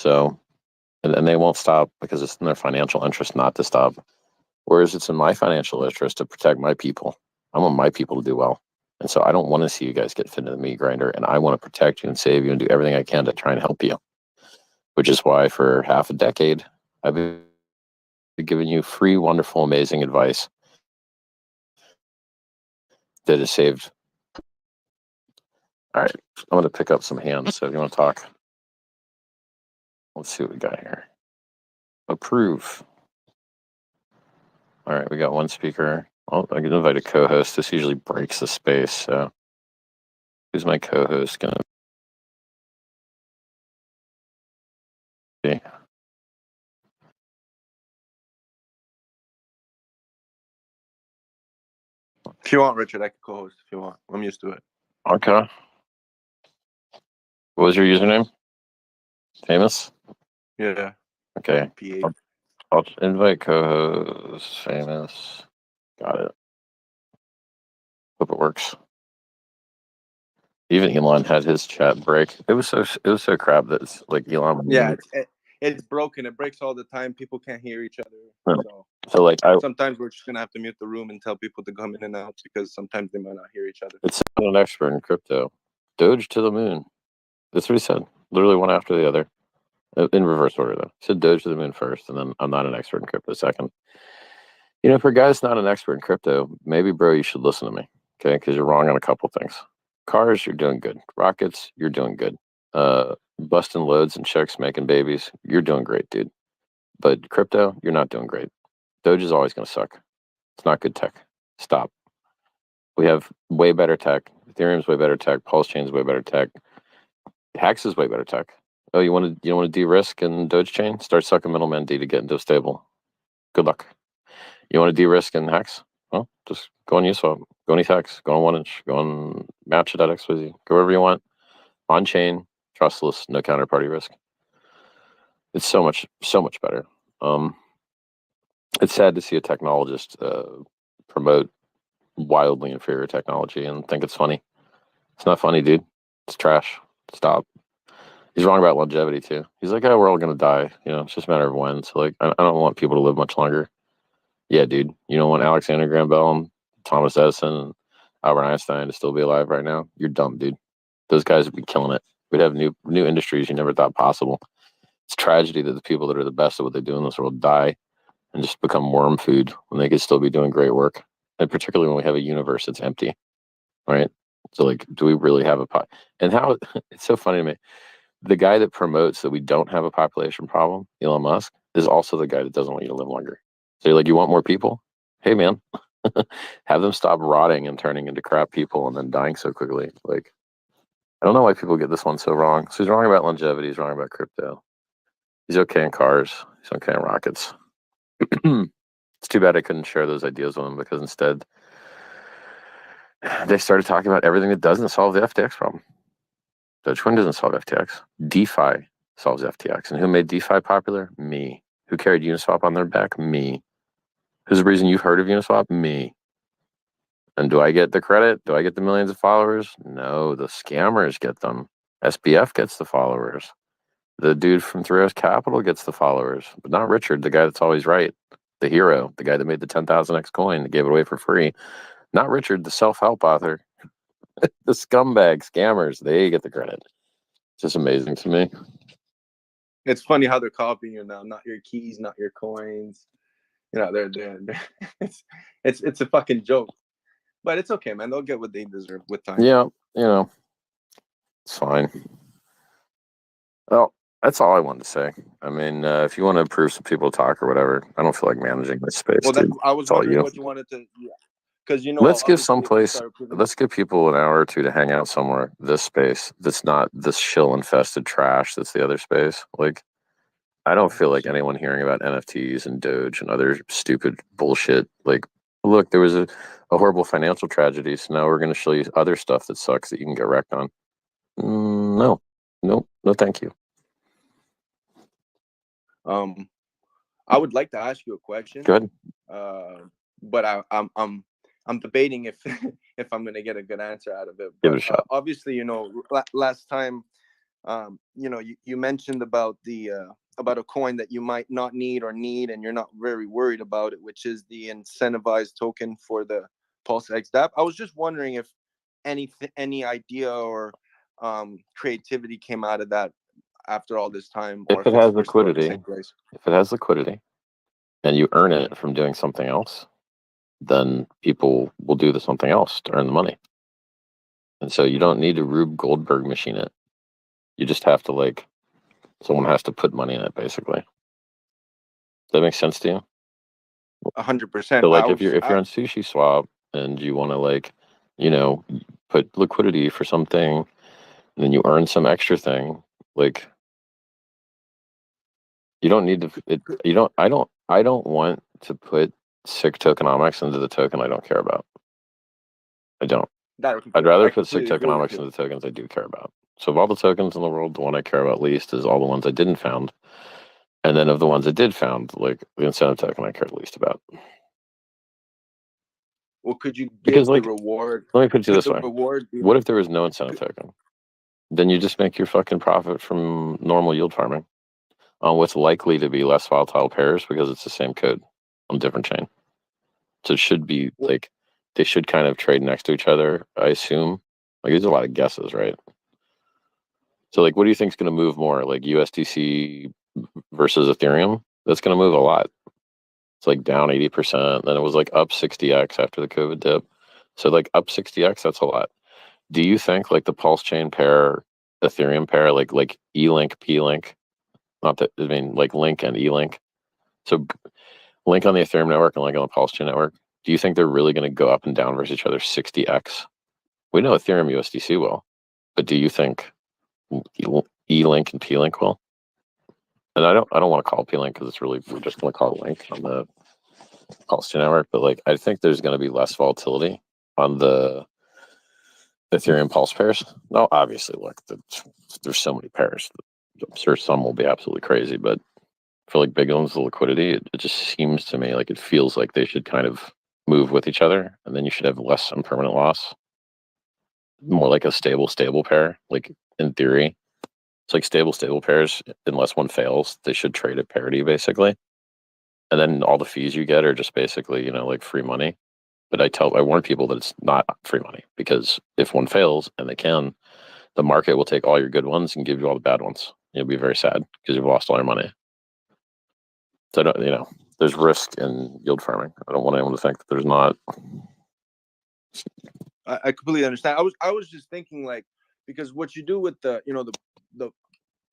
So, and they won't stop because it's in their financial interest not to stop. Whereas it's in my financial interest to protect my people. I want my people to do well. And so I don't want to see you guys get fit into the meat grinder. And I want to protect you and save you and do everything I can to try and help you. Which is why for half a decade, I've been giving you free, wonderful, amazing advice that has saved. All right, I'm going to pick up some hands. So if you want to talk, let's see what we got here. Approve. All right, we got one speaker. Oh, I can invite a co-host. This usually breaks the space. So who's my co-host going to be? If you want, Richard, I can co-host if you want. I'm used to it. Okay. What was your username? Famous? Yeah. Okay. PH. I'll invite co-host Famous. Got it. Hope it works. Even Elon had his chat break. It was so crap that it's like Elon. Yeah, it's broken. It breaks all the time. People can't hear each other. So like sometimes we're just gonna have to mute the room and tell people to come in and out because sometimes they might not hear each other. It's an expert in crypto. Doge to the moon. That's what he said. Literally one after the other. In reverse order though. He said Doge to the moon first, and then I'm not an expert in crypto second. You know, for a guy that's not an expert in crypto, maybe bro, you should listen to me. Okay, because you're wrong on a couple things. Cars, you're doing good. Rockets, you're doing good. Busting loads and checks, making babies, you're doing great, dude. But crypto, you're not doing great. Doge is always going to suck. It's not good tech. Stop. We have way better tech. Ethereum's way better tech. Pulsechain's way better tech. Hex is way better tech. Oh, you want to de-risk in Doge chain? Start sucking middleman D to get into a stable. Good luck. You want to de-risk in Hex? Well, just go on Uniswap. Go on ETH, go on 1inch, go on match it at XYZ. Go wherever you want. On chain, trustless, no counterparty risk. It's so much better. It's sad to see a technologist promote wildly inferior technology and think it's funny. It's not funny, dude. It's trash. Stop. He's wrong about longevity too. He's like, oh, we're all gonna die. You know, it's just a matter of when. So like, I don't want people to live much longer. Yeah, dude. You don't want Alexander Graham Bell and Thomas Edison and Albert Einstein to still be alive right now. You're dumb, dude. Those guys would be killing it. We'd have new industries you never thought possible. It's tragedy that the people that are the best at what they do in this world die and just become worm food when they could still be doing great work. And particularly when we have a universe that's empty, right? So like, do we really have a pot? And how it's so funny to me. The guy that promotes that we don't have a population problem, Elon Musk, is also the guy that doesn't want you to live longer. So you're like, you want more people? Hey, man, have them stop rotting and turning into crap people and then dying so quickly. Like, I don't know why people get this one so wrong. So he's wrong about longevity. He's wrong about crypto. He's okay in cars. He's okay in rockets. It's too bad I couldn't share those ideas with him because instead they started talking about everything that doesn't solve the FTX problem. Dogecoin doesn't solve FTX. DeFi solves FTX. And who made DeFi popular? Me. Who carried Uniswap on their back? Me. Who's the reason you've heard of Uniswap? Me. And do I get the credit? Do I get the millions of followers? No, the scammers get them. SBF gets the followers. The dude from Three Arrows Capital gets the followers, but not Richard, the guy that's always right. The hero, the guy that made the 10,000x coin that gave it away for free. Not Richard, the self-help author. The scumbag scammers, they get the credit. It's just amazing to me. It's funny how they're copying you now. Not your keys, not your coins. You know, they're it's a fucking joke. But it's okay, man. They'll get what they deserve with time. Yeah, you know, it's fine. Well, that's all I wanted to say. I mean, if you want to approve some people talk or whatever, I don't feel like managing this space. Well, dude. I was wondering what you wanted to. Yeah. Because let's give let's give people an hour or two to hang out somewhere. This space that's not this shill infested trash. That's the other space. Like, I don't feel like anyone hearing about NFTs and Doge and other stupid bullshit. Like, look, there was a horrible financial tragedy, so now we're going to show you other stuff that sucks that you can get wrecked on. No, thank you. I would like to ask you a question. Good. But I'm debating if if I'm gonna get a good answer out of it. Give it a shot. Obviously, you know, last time You mentioned about the about a coin that you might not need or need, and you're not very worried about it, which is the incentivized token for the Pulsex DApp. I was just wondering if any idea or creativity came out of that after all this time, or If it if has we're still at the liquidity, same place. if it has liquidity, and you earn it from doing something else, then people will do the something else to earn the money. And so you don't need to Rube Goldberg machine it. You just have to someone has to put money in it, basically. Does that make sense to you? 100%. So if you're on Sushi Swap and you want to put liquidity for something, and then you earn some extra thing, you don't need to. You don't. I don't want to put sick tokenomics into the token I don't care about. I don't. I'd rather put sick tokenomics into the tokens I do care about. So of all the tokens in the world, the one I care about least is all the ones I didn't found. And then of the ones I did found, like the incentive token I cared least about. Well, could you give Because the reward? let me put it to you this way. Reward What if there was no incentive token? Then you just make your fucking profit from normal yield farming on what's likely to be less volatile pairs because it's the same code on a different chain. So it should be they should kind of trade next to each other, I assume. There's a lot of guesses, right? So what do you think is going to move more, like USDC versus Ethereum? That's going to move a lot. It's down 80%. Then it was up 60x after the COVID dip. So up 60x, that's a lot. Do you think the Pulsechain pair, Ethereum pair, like E-Link, P-Link, not that, I mean Link and E-Link. So Link on the Ethereum network and Link on the Pulsechain network. Do you think they're really going to go up and down versus each other 60x? We know Ethereum USDC will, but do you think E-Link and P-Link will? And I don't want to call it P-Link because we're just going to call it Link on the Pulsechain network. But I think there's going to be less volatility on the Ethereum Pulse pairs. No, obviously, there's so many pairs. I'm sure some will be absolutely crazy, but for big ones, the liquidity, it just seems to me it feels like they should kind of move with each other, and then you should have less impermanent loss. More like a stable pair, in theory. It's stable pairs, unless one fails, they should trade at parity, basically. And then all the fees you get are just basically, free money. But I warn people that it's not free money, because if one fails, and they can, the market will take all your good ones and give you all the bad ones. You'll be very sad because you've lost all your money. So, there's risk in yield farming. I don't want anyone to think that there's not. I completely understand. I was just thinking because what you do with the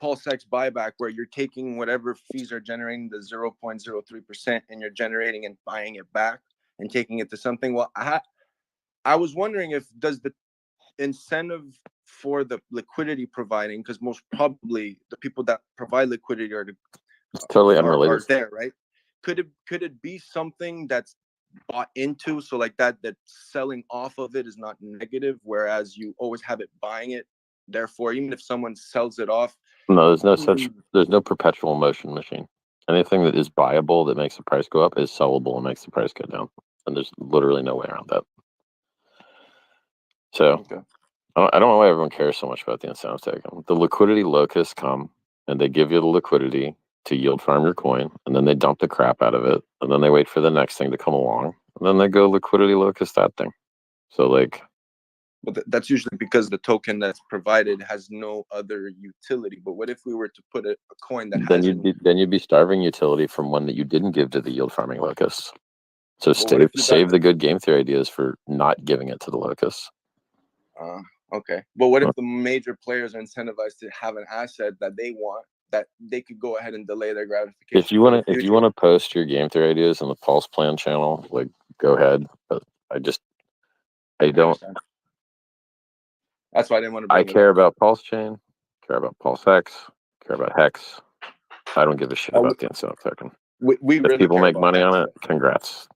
Pulsex buyback, where you're taking whatever fees are generating the 0.03% and you're generating and buying it back and taking it to something. Well, I was wondering if does the incentive for the liquidity providing, because most probably the people that provide liquidity it's totally unrelated. Are there, right? Could it be something that's bought into, so that selling off of it is not negative, whereas you always have it buying it, therefore even if someone sells it off, no, there's no perpetual motion machine. Anything that is buyable that makes the price go up is sellable and makes the price go down, and there's literally no way around that. So okay. I don't know why everyone cares so much about the incentive token. The liquidity locusts come and they give you the liquidity to yield farm your coin, and then they dump the crap out of it, and then they wait for the next thing to come along, and then they go liquidity locust that thing. So well, that's usually because the token that's provided has no other utility. But what if we were to put a coin that then you'd be starving utility from one that you didn't give to the yield farming locusts. So save the good game theory ideas for not giving it to the locusts. Okay, but what if the major players are incentivized to have an asset that they want, that they could go ahead and delay their gratification? If you want to post your game theory ideas in the Pulse Plan channel, go ahead. But I don't. That's why I didn't want to. I care about Pulse Chain, care about Pulse X, care about Hex. I don't give a shit about the incentive token. We if really people make money on it, congrats.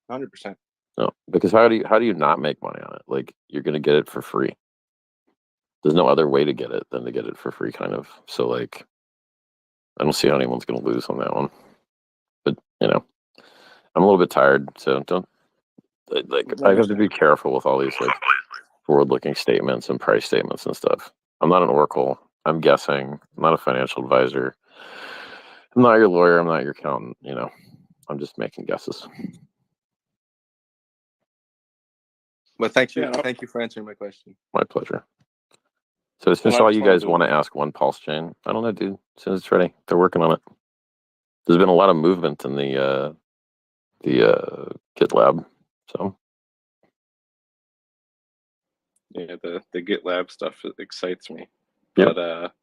100%. No, because how do you not make money on it? You're gonna get it for free. There's no other way to get it than to get it for free, kind of. So I don't see how anyone's gonna lose on that one. But I'm a little bit tired, so don't I have to be careful with all these forward-looking statements and price statements and stuff. I'm not an oracle. I'm guessing. I'm not a financial advisor. I'm not your lawyer. I'm not your accountant. You know, I'm just making guesses. Well, thank you. Yeah. Thank you for answering my question. My pleasure. So as soon as Well, I all just you wanted guys to- want to ask one Pulsechain, I don't know, dude. As soon as it's ready, they're working on it. There's been a lot of movement in the GitLab. So Yeah, the GitLab stuff excites me. Yep. But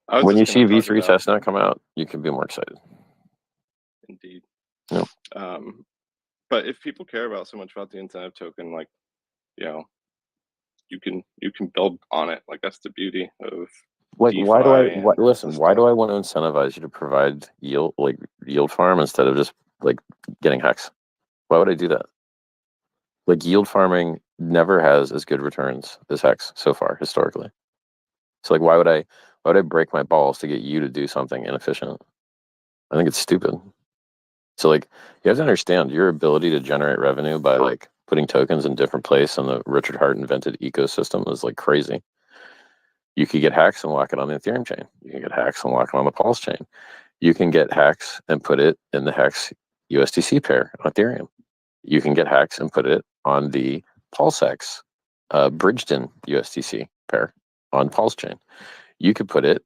I was when you just see gonna talk V3 about, testnet come out, you can be more excited. indeed. Yep. But if people care about so much about the incentive token, like, you know, you can build on it. Like, that's the beauty of Like, DeFi why do I and listen? the Why do stuff. I want to incentivize you to provide yield farm instead of just like getting hex? Why would I do that? Like, yield farming never has as good returns as hex so far historically. So like, why would I break my balls to get you to do something inefficient? I think it's stupid. So like, you have to understand your ability to generate revenue by like putting tokens in different place in the Richard Hart invented ecosystem is like crazy. You could get hacks and lock it on the Ethereum chain. You can get hacks and lock it on the Pulse chain. You can get hacks and put it in the Hex USDC pair on Ethereum. You can get hacks and put it on the PulseX Bridged-in USDC pair on Pulse chain. You could put it.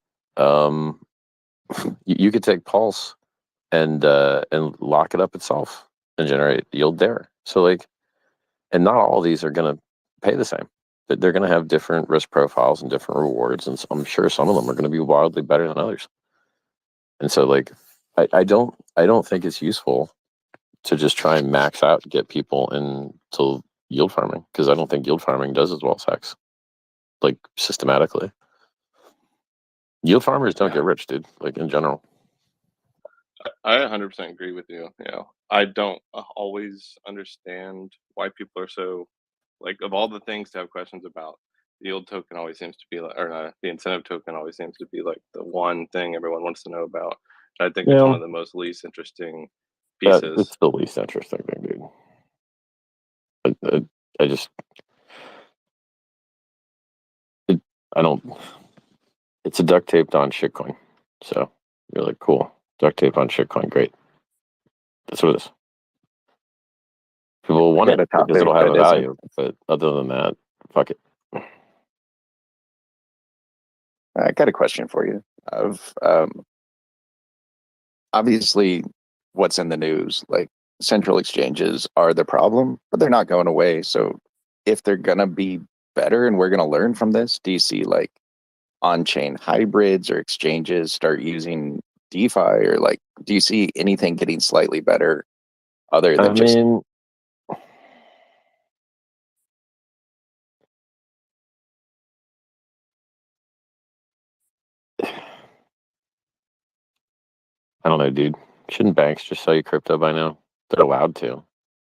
You could take Pulse and lock it up itself and generate yield there. So like, and not all of these are going to pay the same. They're going to have different risk profiles and different rewards, and I'm sure some of them are going to be wildly better than others. And so like, I don't think it's useful to just try and max out, get people into yield farming, because I don't think yield farming does as well as hex, like systematically. Yield farmers don't get rich, dude. Like in general. I 100% agree with you. You know, I don't always understand why people are so, like, of all the things to have questions about, the yield token always seems to be like, or the incentive token always seems to be like the one thing everyone wants to know about. I think it's one of the most least interesting pieces. It's the least interesting thing, dude. I just, I don't. It's a duct taped on shitcoin, so you're like, cool, duct tape on shitcoin, great. That's what it is. People want it because it'll have a value, but other than that, fuck it. I got a question for you. Of obviously, what's in the news, like central exchanges are the problem, but they're not going away. So, if they're gonna be better, and we're gonna learn from this, do you see like on-chain hybrids or exchanges start using DeFi, or like, do you see anything getting slightly better other than just? I don't know, dude. Shouldn't banks just sell you crypto by now? They're allowed to.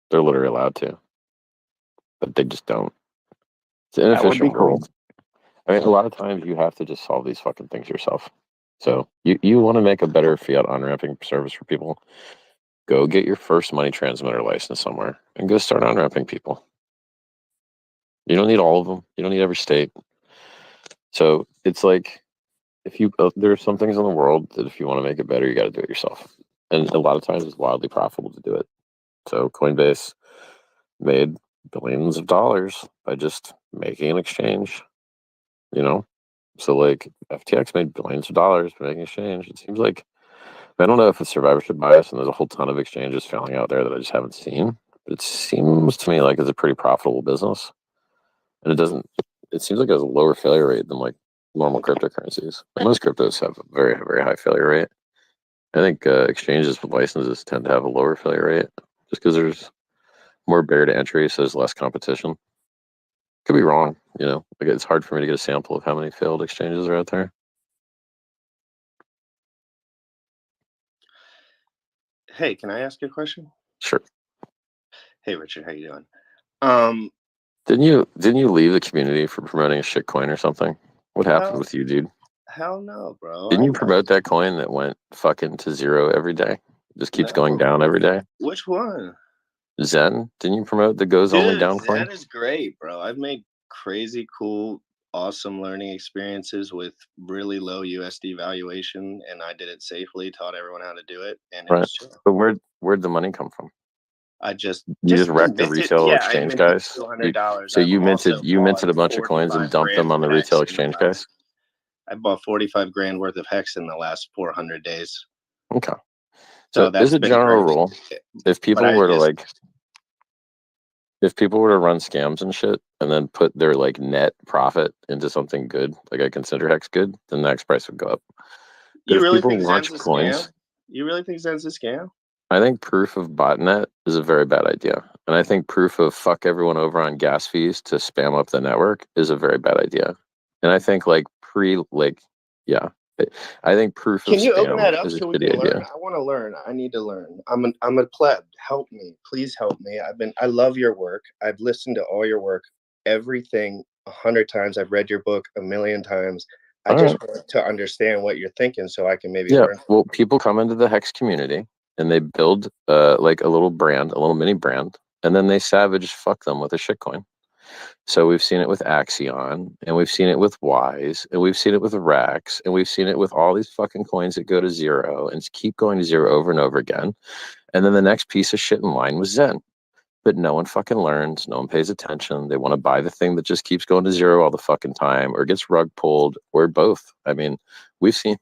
They're literally allowed to, but they just don't. It's an That would be inefficient cool. world. I mean, a lot of times you have to just solve these fucking things yourself. So you want to make a better fiat on-ramping service for people, go get your first money transmitter license somewhere and go start on-ramping people. You don't need all of them. You don't need every state. So it's like, if you there are some things in the world that if you want to make it better, you got to do it yourself. And a lot of times it's wildly profitable to do it. So Coinbase made billions of dollars by just making an exchange, you know? So like FTX made billions of dollars by making an exchange. It seems like, I don't know if it's survivorship bias and there's a whole ton of exchanges failing out there that I just haven't seen. But it seems to me like it's a pretty profitable business. And it seems like it has a lower failure rate than like normal cryptocurrencies. Most cryptos have a very, very high failure rate. I think exchanges with licenses tend to have a lower failure rate just because there's more barrier to entry, so there's less competition. Could be wrong, you know. Like, it's hard for me to get a sample of how many failed exchanges are out there. Hey, can I ask you a question? Sure. Hey, Richard, how you doing? Didn't you leave the community for promoting a shit coin or something? What happened with you, dude? Hell no, bro. Didn't you promote that coin that went fucking to zero every day? Just keeps going down every day. Which one? Zen? Didn't you promote the goes only down coin? Zen is great, bro. I've made crazy cool awesome learning experiences with really low USD valuation, and I did it safely, taught everyone how to do it, and it Right. was chill. But where'd the money come from? I just You just wrecked the minted, retail yeah, I exchange minted guys. $200. So I've also you bought minted a bunch of coins and 45 dumped them grand on the of retail hex in the exchange guys. last. I bought 45 grand worth of hex in the last 400 days. Okay. So So that's as a been general great. rule, if But people I were to just, like, if people were to run scams and shit and then put their like net profit into something good, like I consider hex good, then the next price would go up. But you if really people think launch Zen's a coins, scam? You really think Zen's a scam? I think proof of botnet is a very bad idea. And I think proof of fuck everyone over on gas fees to spam up the network is a very bad idea. And I think like yeah, I think proof of Can you open spam that up is a so we shitty can learn? idea. I want to learn. I need to learn. I'm a pleb. Help me. Please help me. I love your work. I've listened to all your work, everything 100 times. I've read your book a million times. I All just right. want to understand what you're thinking so I can maybe Yeah. learn. Well, people come into the Hex community and they build like a little brand, a little mini brand, and then they savage fuck them with a shitcoin. So we've seen it with Axion, and we've seen it with Wise, and we've seen it with Rex, and we've seen it with all these fucking coins that go to zero and keep going to zero over and over again. And then the next piece of shit in line was Zen. But no one fucking learns. No one pays attention. They want to buy the thing that just keeps going to zero all the fucking time or gets rug pulled or both. I mean, we've seen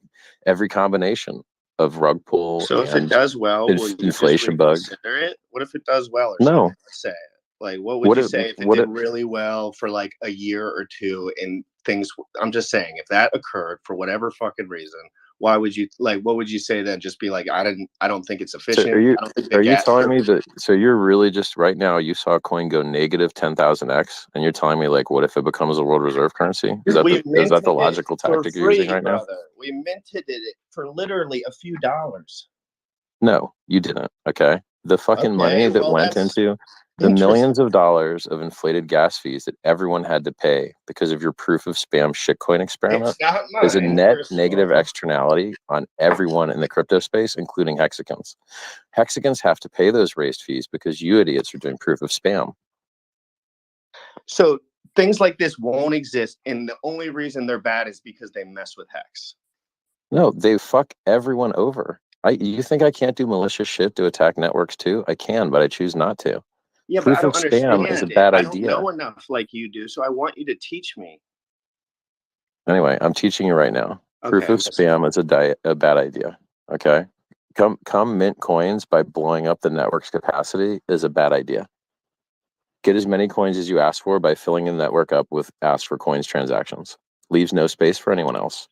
every combination of rug pull So if it and does well, will you just inflation bug. reconsider it? What if it does well or No. something? Let's say, like, what would What you if- say if it what did if- really well for like a year or two and things? I'm just saying, if that occurred for whatever fucking reason, why would you like? What would you say then? Just be like, I don't think it's So efficient. I don't think are you telling me that? So you're really just right now. You saw a coin go negative 10,000x, and you're telling me like, what if it becomes a world reserve currency? Is that the logical tactic you're using right now? We minted it for literally a few dollars. No, you didn't. Okay, the fucking money that went that's into the millions of dollars of inflated gas fees that everyone had to pay because of your proof of spam shitcoin experiment It's not mine. is a net first of negative all. externality on everyone in the crypto space, including hexagons. Hexagons have to pay those raised fees because you idiots are doing proof of spam. So things like this won't exist, and the only reason they're bad is because they mess with hex. No, they fuck everyone over. You think I can't do malicious shit to attack networks too? I can, but I choose not to. Yeah, Proof but I don't of spam understand is a it. bad I don't idea. know enough like you do, so I want you to teach me. Anyway, I'm teaching you right now. Proof Okay, of spam is a bad idea. Okay, come mint coins by blowing up the network's capacity is a bad idea. Get as many coins as you ask for by filling the network up with ask for coins transactions. Leaves no space for anyone else,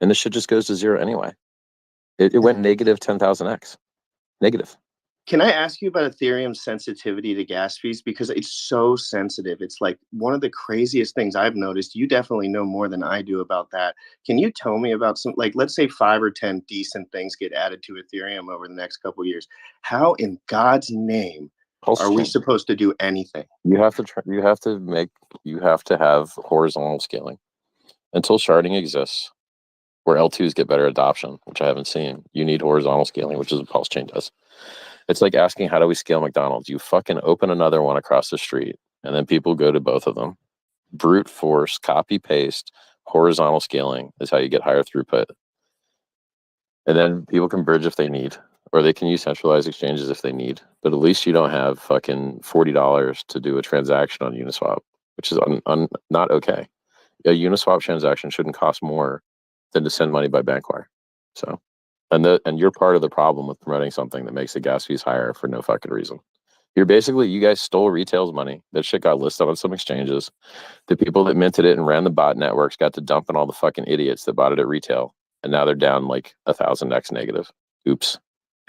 and this shit just goes to zero anyway. It went negative 10,000x. Negative. Can I ask you about Ethereum's sensitivity to gas fees? Because it's so sensitive. It's like one of the craziest things I've noticed. You definitely know more than I do about that. Can you tell me about some, like, let's say 5 or 10 decent things get added to Ethereum over the next couple of years. How in God's name are we supposed to do anything? You have to have horizontal scaling. Until sharding exists, where L2s get better adoption, which I haven't seen, you need horizontal scaling, which is what Pulsechain does. It's like asking, how do we scale McDonald's? You fucking open another one across the street, and then people go to both of them. Brute force, copy, paste, horizontal scaling is how you get higher throughput. And then people can bridge if they need, or they can use centralized exchanges if they need. But at least you don't have fucking $40 to do a transaction on Uniswap, which is not okay. A Uniswap transaction shouldn't cost more than to send money by Bankwire. So, and you're part of the problem with promoting something that makes the gas fees higher for no fucking reason. You guys stole retail's money. That shit got listed on some exchanges. The people that minted it and ran the bot networks got to dump on all the fucking idiots that bought it at retail. And now they're down like 1,000x negative. Oops.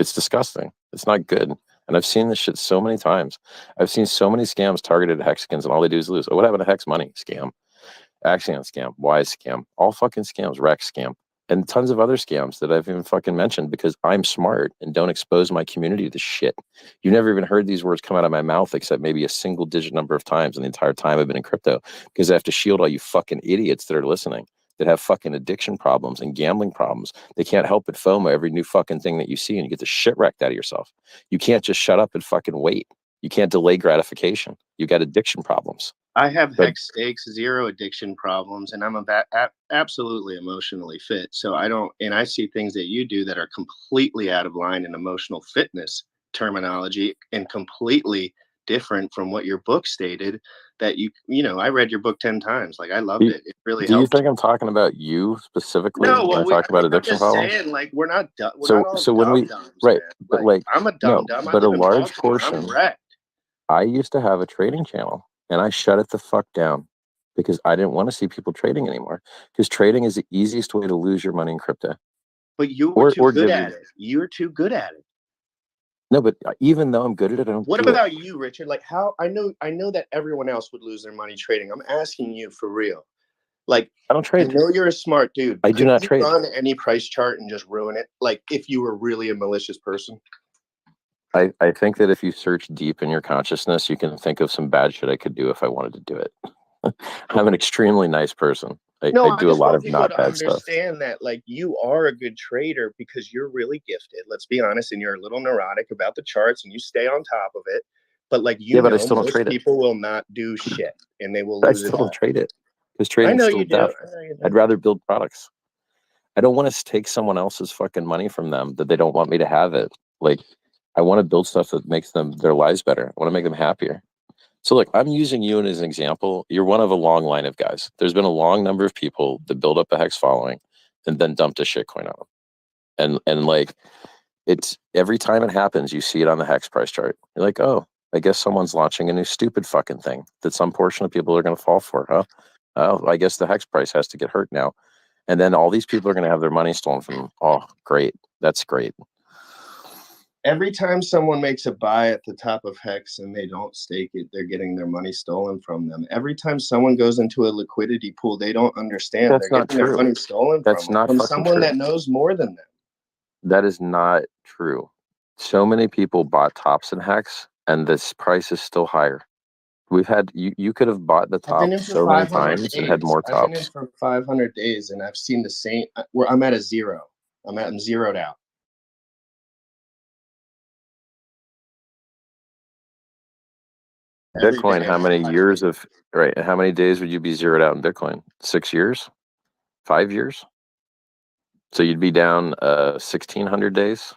It's disgusting. It's not good. And I've seen this shit so many times. I've seen so many scams targeted at hexagons, and all they do is lose. Oh, what happened to hex money? Scam. Axion scam, Wise scam, all fucking scams, Rex scam, and tons of other scams that I've even fucking mentioned because I'm smart and don't expose my community to shit. You never even heard these words come out of my mouth except maybe a single digit number of times in the entire time I've been in crypto because I have to shield all you fucking idiots that are listening that have fucking addiction problems and gambling problems. They can't help but FOMO every new fucking thing that you see and you get the shit wrecked out of yourself. You can't just shut up and fucking wait. You can't delay gratification. You got addiction problems. I have But- hex stakes, zero addiction problems, and I'm absolutely emotionally fit. So I don't, and I see things that you do that are completely out of line in emotional fitness terminology and completely different from what your book stated. That you know, I read your book 10 times. Like, I loved it. It really Do you helped. think I'm talking about you specifically No, when I talk about addiction I'm just problems? saying, like, we're not dumb. We're So- not all so when we- dumb-dumbs, right, man. but, like, I'm a no, dumb. I but a live in large Boston. I'm portion- wrecked. I used to have a trading channel and I shut it the fuck down because I didn't want to see people trading anymore, because trading is the easiest way to lose your money in crypto. But you were too good give at you- it. You're too good at it. No, but even though I'm good at it, I don't What do it. about you, Richard? Like, how I know that everyone else would lose their money trading. I'm asking you for real. Like, I don't I trade. know you're a smart dude. I do Could not you trade. run any price chart and just ruin it? Like, if you were really a malicious person. I think that if you search deep in your consciousness, you can think of some bad shit I could do if I wanted to do it. I'm an extremely nice person. I do a just lot want of people not to bad stuff. understand that, like, you are a good trader because you're really gifted. Let's be honest, and you're a little neurotic about the charts, and you stay on top of it. But like, Yeah, but I know, still don't most trade it. people will not do shit, and they will I lose it still don't all. trade it because I trading is know still you do. death. I know you do. I'd rather build products. I don't want to take someone else's fucking money from them that they don't want me to have it. Like, I want to build stuff that makes them their lives better. I want to make them happier. So look, I'm using you as an example. You're one of a long line of guys. There's been a long number of people that build up a hex following and then dumped a shitcoin on them. And like, it's every time it happens, you see it on the hex price chart. You're like, oh, I guess someone's launching a new stupid fucking thing that some portion of people are going to fall for, huh? Oh, I guess the hex price has to get hurt now. And then all these people are going to have their money stolen from them. Oh, great. That's great. Every time someone makes a buy at the top of hex and they don't stake it, they're getting their money stolen from them. Every time someone goes into a liquidity pool, they don't understand. That's they're not getting true. their money stolen That's from not them, from fucking someone true. that knows more than them. That is not true. So many people bought tops in hex, and this price is still higher. We've had you could have bought the I've been top in for so many 500 times and had days. more I've been in tops. for 500 days and I've seen the same, where I'm at a zero. I'm zeroed out. Every Bitcoin, day how I'm many like, years of right? How many days would you be zeroed out in Bitcoin? 6 years? 5 years? So you'd be down 1,600 days?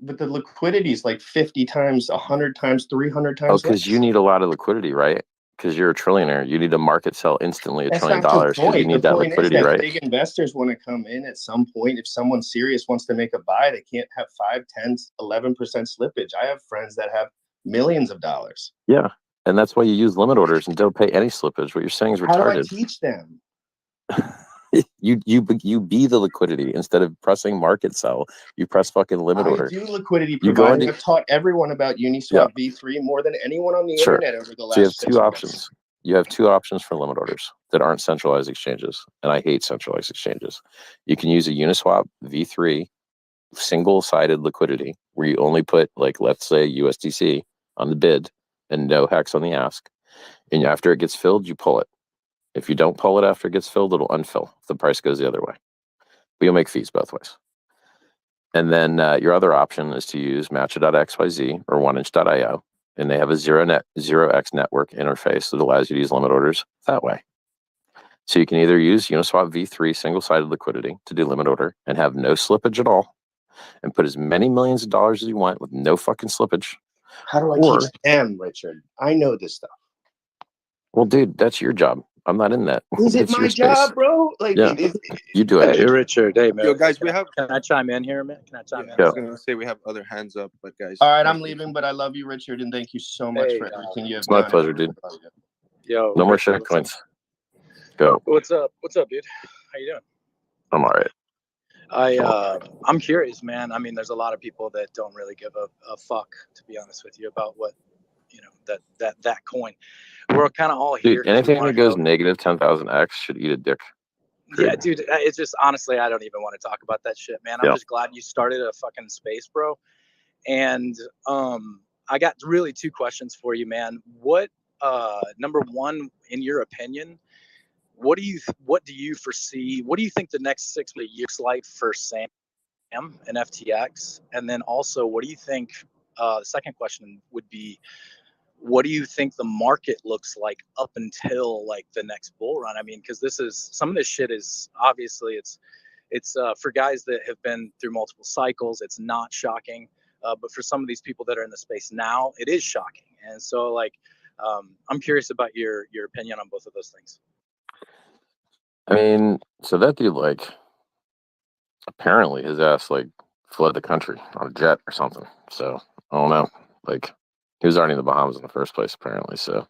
but the liquidity is like 50 times, 100 times, 300 Oh, times. because you need a lot of liquidity, right? Because you're a trillionaire. You need to market sell instantly $1 That's trillion not the because you point. need The that point liquidity, is that right? big investors want to come in at some point. If someone serious wants to make a buy, they can't have 5, 10, 11% slippage. I have friends that have millions of dollars. Yeah. And that's why you use limit orders and don't pay any slippage. What you're saying is How do I retarded. teach them? You be the liquidity instead of pressing market sell. You press fucking limit I order. do liquidity You go providing. into- I've taught everyone about Uniswap V3 more than anyone on the Sure. internet over the last So you have 6 two months. options. You have two options for limit orders that aren't centralized exchanges. And I hate centralized exchanges. You can use a Uniswap V3 single-sided liquidity where you only put, like, let's say USDC on the bid and no hex on the ask. And after it gets filled, you pull it. If you don't pull it after it gets filled, it'll unfill if the price goes the other way. But you'll make fees both ways. And then your other option is to use matcha.xyz or 1inch.io. And they have a 0x network interface that allows you to use limit orders that way. So you can either use Uniswap V3 single-sided liquidity to do limit order and have no slippage at all and put as many millions of dollars as you want with no fucking slippage. How do I Or- teach them, Richard? I know this stuff. Well, dude, that's your job. I'm not in that. Is it It's your my space. job, bro? Like, Yeah. You do it. Hey, Richard. Hey, man. Yo, guys, we have. Can I chime in here, man? Can I chime Yeah, in? I was gonna say we have other hands up, but guys. all right, I'm thank you. leaving, but I love you, Richard, and thank you so much Hey, for everything you have It's my done. pleasure, dude. I love you. Yo, No more Richard, shit coins. Go. What's up? What's up, dude? How you doing? I'm all right. I'm curious, man. I mean, there's a lot of people that don't really give a fuck, to be honest with you, about what, that coin. We're kind of all here. Dude, anything wanna that goes know- negative 10,000x should eat a dick. Yeah, dude, it's just, honestly, I don't even want to talk about that shit, man. I'm Yeah. just glad you started a fucking space, bro. And I got really two questions for you, man. What, number one, in your opinion, what do you foresee? What do you think the next 6 years like for SAM and FTX? And then also, what do you think? The second question would be, what do you think the market looks like up until like the next bull run? I mean, because some of this shit is obviously it's for guys that have been through multiple cycles, it's not shocking. But for some of these people that are in the space now, it is shocking. And so like, I'm curious about your opinion on both of those things. I mean, so that dude, like, apparently his ass, like, fled the country on a jet or something. So, I don't know. Like, he was already in the Bahamas in the first place, apparently. So,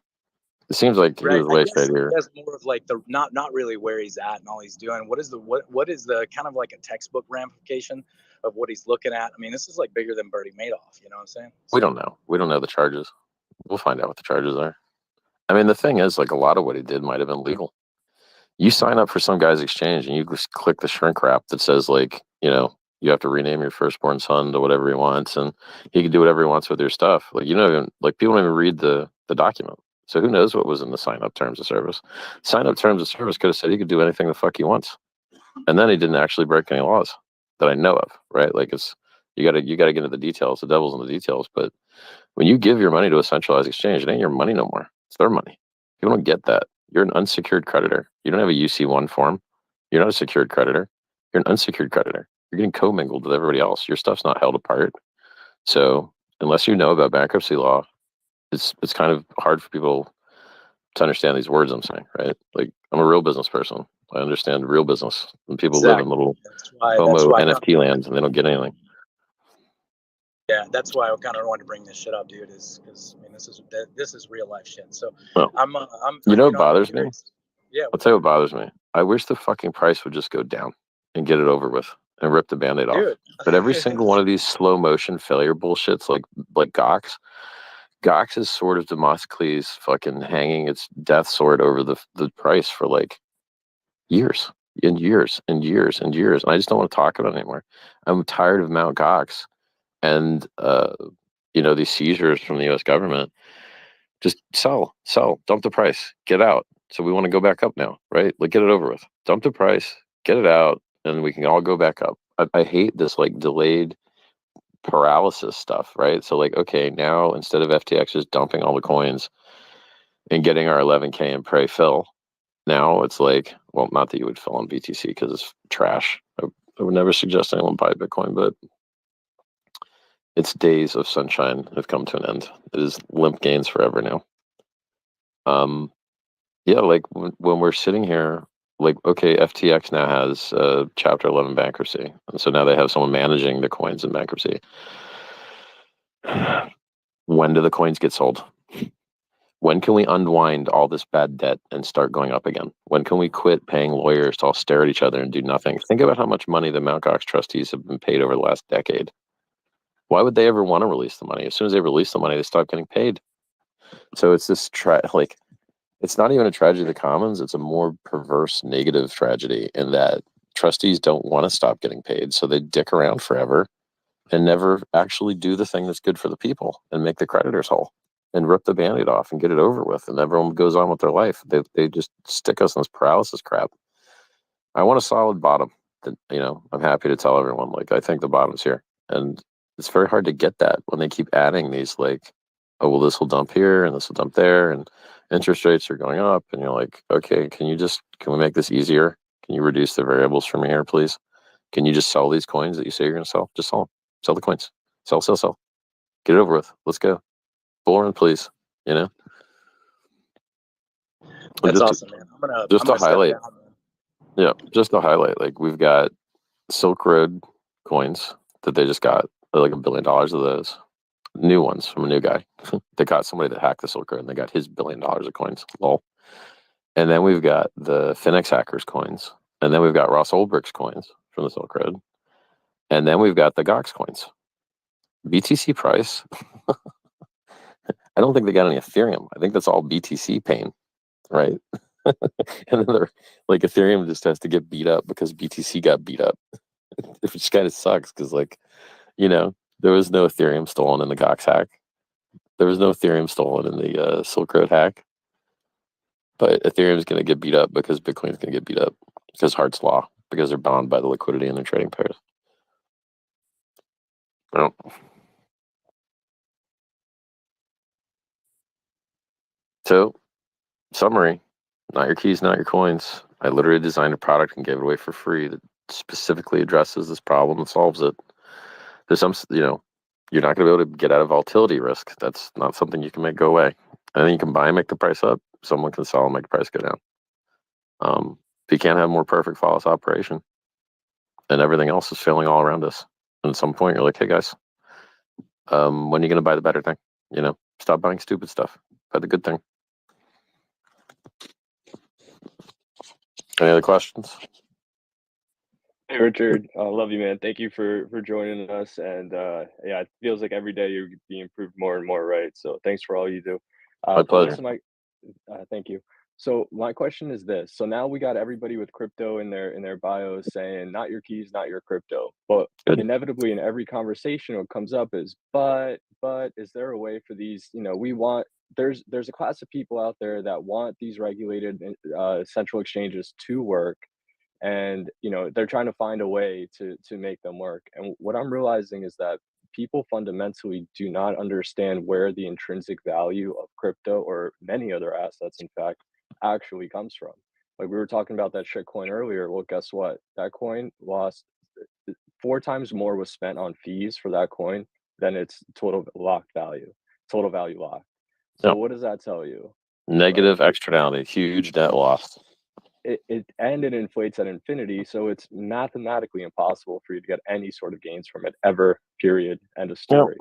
it seems like he was way shadier. He has more of like the not really where he's at and all he's doing. What is the kind of like a textbook ramification of what he's looking at? I mean, this is like bigger than Bernie Madoff. You know what I'm saying? We don't know. We don't know the charges. We'll find out what the charges are. I mean, the thing is, like, a lot of what he did might have been legal. You sign up for some guy's exchange and you just click the shrink wrap that says, like, you know, you have to rename your firstborn son to whatever he wants, and he can do whatever he wants with your stuff. Like, you know, like, people don't even read the document. So who knows what was in the sign up terms of service? Sign up terms of service could have said he could do anything the fuck he wants. And then he didn't actually break any laws that I know of, right? Like, it's, you gotta get into the details. The devil's in the details. But when you give your money to a centralized exchange, it ain't your money no more. It's their money. People don't get that. You're an unsecured creditor. You don't have a UC1 form. You're not a secured creditor. You're an unsecured creditor. You're getting commingled with everybody else. Your stuff's not held apart. So unless you know about bankruptcy law, it's kind of hard for people to understand these words I'm saying, right? Like, I'm a real business person. I understand real business. And people live in little FOMO NFT lands and they don't get anything. Yeah, that's why I kind of wanted to bring this shit up, dude. Is because I mean, this is real life shit. So well, I'm you know what bothers me? Yeah, I'll tell you what bothers me. I wish the fucking price would just go down and get it over with and rip the Band-Aid off. But every single one of these slow motion failure bullshits, like Gox is sort of Demosthenes fucking hanging its death sword over the price for like years and years and years and years. And I just don't want to talk about it anymore. I'm tired of Mount Gox and you know, these seizures from the US government. Just sell, dump the price, get out. So we want to go back up now, right? Like, get it over with. Dump the price, get it out, and we can all go back up. I hate this like delayed paralysis stuff, right? So like, okay, now instead of FTX just dumping all the coins and getting our 11K and pray fill, now it's like, well, not that you would fill on BTC because it's trash. I would never suggest anyone buy Bitcoin, but its days of sunshine have come to an end. It is limp gains forever now. Yeah, like when we're sitting here, like, okay, FTX now has Chapter 11 bankruptcy, and so now they have someone managing the coins in bankruptcy. When do the coins get sold? When can we unwind all this bad debt and start going up again? When can we quit paying lawyers to all stare at each other and do nothing? Think about how much money the Mt. Gox trustees have been paid over the last decade. Why would they ever want to release the money? As soon as they release the money, they stop getting paid. So it's this like, it's not even a tragedy of the commons. It's a more perverse, negative tragedy in that trustees don't want to stop getting paid. So they dick around forever and never actually do the thing that's good for the people and make the creditors whole and rip the Band-Aid off and get it over with. And everyone goes on with their life. They just stick us in this paralysis crap. I want a solid bottom. That, you know, I'm happy to tell everyone, like, I think the bottom's here. And it's very hard to get that when they keep adding these, like, oh, well, this will dump here and this will dump there, and interest rates are going up. And you're like, okay, can we make this easier? Can you reduce the variables for me here, please? Can you just sell these coins that you say you're going to sell? Just sell them. Sell the coins. Sell. Get it over with. Let's go. Bull run, please. You know? That's awesome, man. Just to highlight. Yeah, just to highlight, like, we've got Silk Road coins that they just got, like $1 billion of those. New ones from a new guy. They got somebody that hacked the Silk Road and they got his $1 billion of coins. Lol. And then we've got the Finex hackers coins. And then we've got Ross Ulbricht's coins from the Silk Road. And then we've got the Gox coins. BTC price. I don't think they got any Ethereum. I think that's all BTC pain, right? And then they're like, Ethereum just has to get beat up because BTC got beat up. Which kind of sucks because, like, you know, there was no Ethereum stolen in the Gox hack. There was no Ethereum stolen in the Silk Road hack. But Ethereum is going to get beat up because Bitcoin is going to get beat up because Hart's Law, because they're bound by the liquidity in their trading pairs. Well, So, summary, not your keys, not your coins. I literally designed a product and gave it away for free that specifically addresses this problem and solves it. There's some, you're not going to be able to get out of volatility risk. That's not something you can make go away. And then you can buy and make the price up. Someone can sell and make the price go down. If you can't have more perfect flawless operation, and everything else is failing all around us. And at some point, you're like, hey guys, when are you going to buy the better thing? Stop buying stupid stuff. Buy the good thing. Any other questions? Hey Richard, I love you, man. Thank you for joining us. And yeah, it feels like every day you're being improved more and more, right? So thanks for all you do. My But pleasure. listen, thank you. So my question is this: so now we got everybody with crypto in their bios saying not your keys, not your crypto. But Good. inevitably in every conversation, what comes up is but is there a way for these? There's a class of people out there that want these regulated central exchanges to work, and they're trying to find a way to make them work. And what I'm realizing is that people fundamentally do not understand where the intrinsic value of crypto, or many other assets in fact, actually comes from. Like we were talking about that shit coin earlier. Well, guess what? That coin lost 4 times more was spent on fees for that coin than its total value locked. So Yep. what does that tell you? Negative externality, huge net loss. It inflates at infinity, so it's mathematically impossible for you to get any sort of gains from it ever, period, end of story.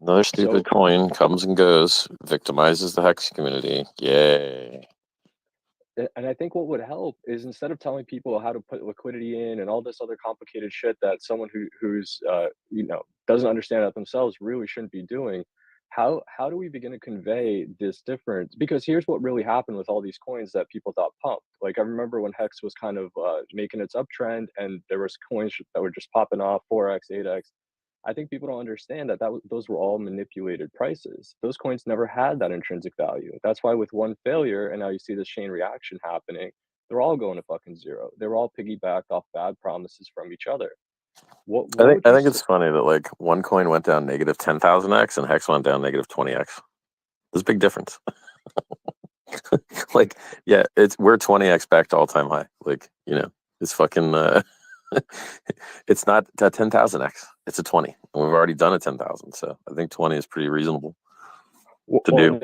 Another stupid coin comes and goes, victimizes the Hex community. Yay. And I think what would help is, instead of telling people how to put liquidity in and all this other complicated shit that someone who's doesn't understand that themselves really shouldn't be doing, how do we begin to convey this difference? Because here's what really happened with all these coins that people thought pumped. Like I remember when Hex was kind of making its uptrend, and there was coins that were just popping off 4x, 8x. I think people don't understand that those were all manipulated prices. Those coins never had that intrinsic value. That's why with one failure, and now you see this chain reaction happening, they're all going to fucking zero. They were all piggybacked off bad promises from each other. I think it's funny that like one coin went down negative 10,000x and Hex went down negative 20x. There's a big difference. Like, yeah, we're 20x back to all time high. Like, it's fucking it's not a 10,000x. It's a 20. And we've already done a 10,000. So I think 20 is pretty reasonable to do.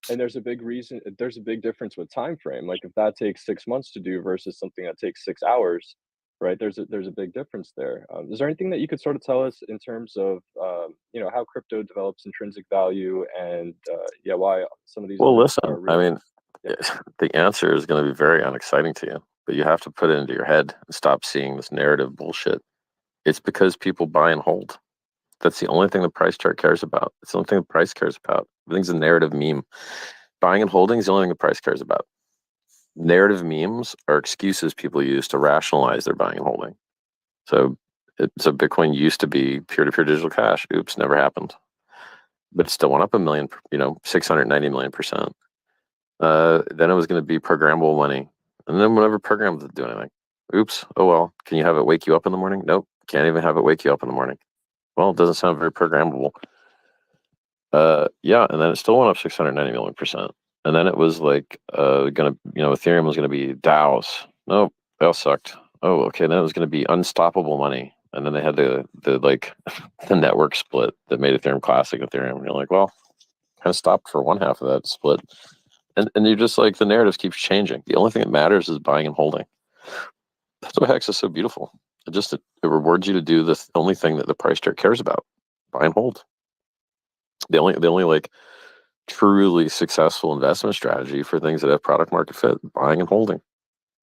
And there's a big reason. There's a big difference with time frame. Like if that takes 6 months to do versus something that takes 6 hours, right? There's a big difference there. Is there anything that you could sort of tell us in terms of how crypto develops intrinsic value, and why some of these? Well, listen, are really, I mean, the answer is going to be very unexciting to you, but you have to put it into your head and stop seeing this narrative bullshit. It's because people buy and hold. That's the only thing the price chart cares about. It's the only thing the price cares about. Everything's a narrative meme. Buying and holding is the only thing the price cares about. Narrative memes are excuses people use to rationalize their buying and holding. So Bitcoin used to be peer-to-peer digital cash. Oops, never happened. But it still went up 690 million%. Then it was going to be programmable money. And then whenever programs didn't do anything. Oops, oh well. Can you have it wake you up in the morning? Nope. Can't even have it wake you up in the morning. Well, it doesn't sound very programmable. Yeah, and then it still went up 690 million%. And then it was like Ethereum was gonna be DAOs. Nope, they all sucked. Oh, okay, then it was gonna be unstoppable money. And then they had the the network split that made Ethereum classic Ethereum. And you're like, well, kind of stopped for one half of that split. And you're just like, the narrative keeps changing. The only thing that matters is buying and holding. That's why Hex is so beautiful. It rewards you to do the only thing that the price chart cares about: buy and hold. The only like truly successful investment strategy for things that have product market fit: buying and holding.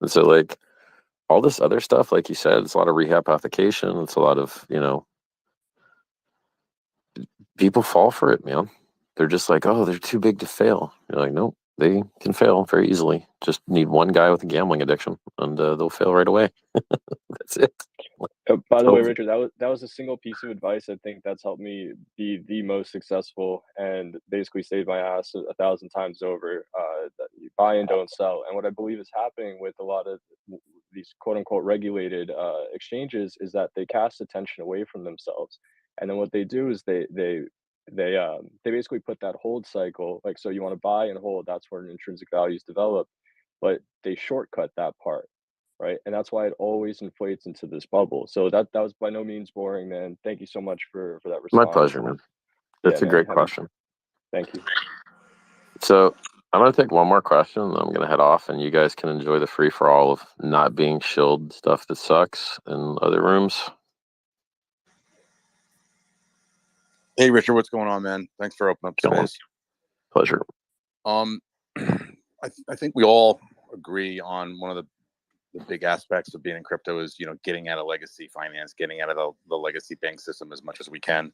And so like all this other stuff, like you said, it's a lot of rehab application. It's a lot of, people fall for it, man. They're just like, oh, they're too big to fail. You're like, nope, they can fail very easily. Just need one guy with a gambling addiction and they'll fail right away. That's it. By the way, Richard, that was a single piece of advice I think that's helped me be the most successful and basically saved my ass 1,000 times over. That you buy and don't sell. And what I believe is happening with a lot of these quote unquote regulated exchanges is that they cast attention away from themselves. And then what they do is they they basically put that hold cycle, like, so you want to buy and hold, that's where an intrinsic value is developed, but they shortcut that part, right? And that's why it always inflates into this bubble. So that was by no means boring, man. Thank you so much for that My response. pleasure, man. That's Yeah, a man. great question. Thank you. So I'm going to take one more question, and then I'm going to head off, and you guys can enjoy the free-for-all of not being shilled stuff that sucks in other rooms. Hey, Richard, what's going on, man? Thanks for opening up space. Pleasure. I think we all agree on one of the big aspects of being in crypto is, getting out of legacy finance, getting out of the legacy bank system as much as we can.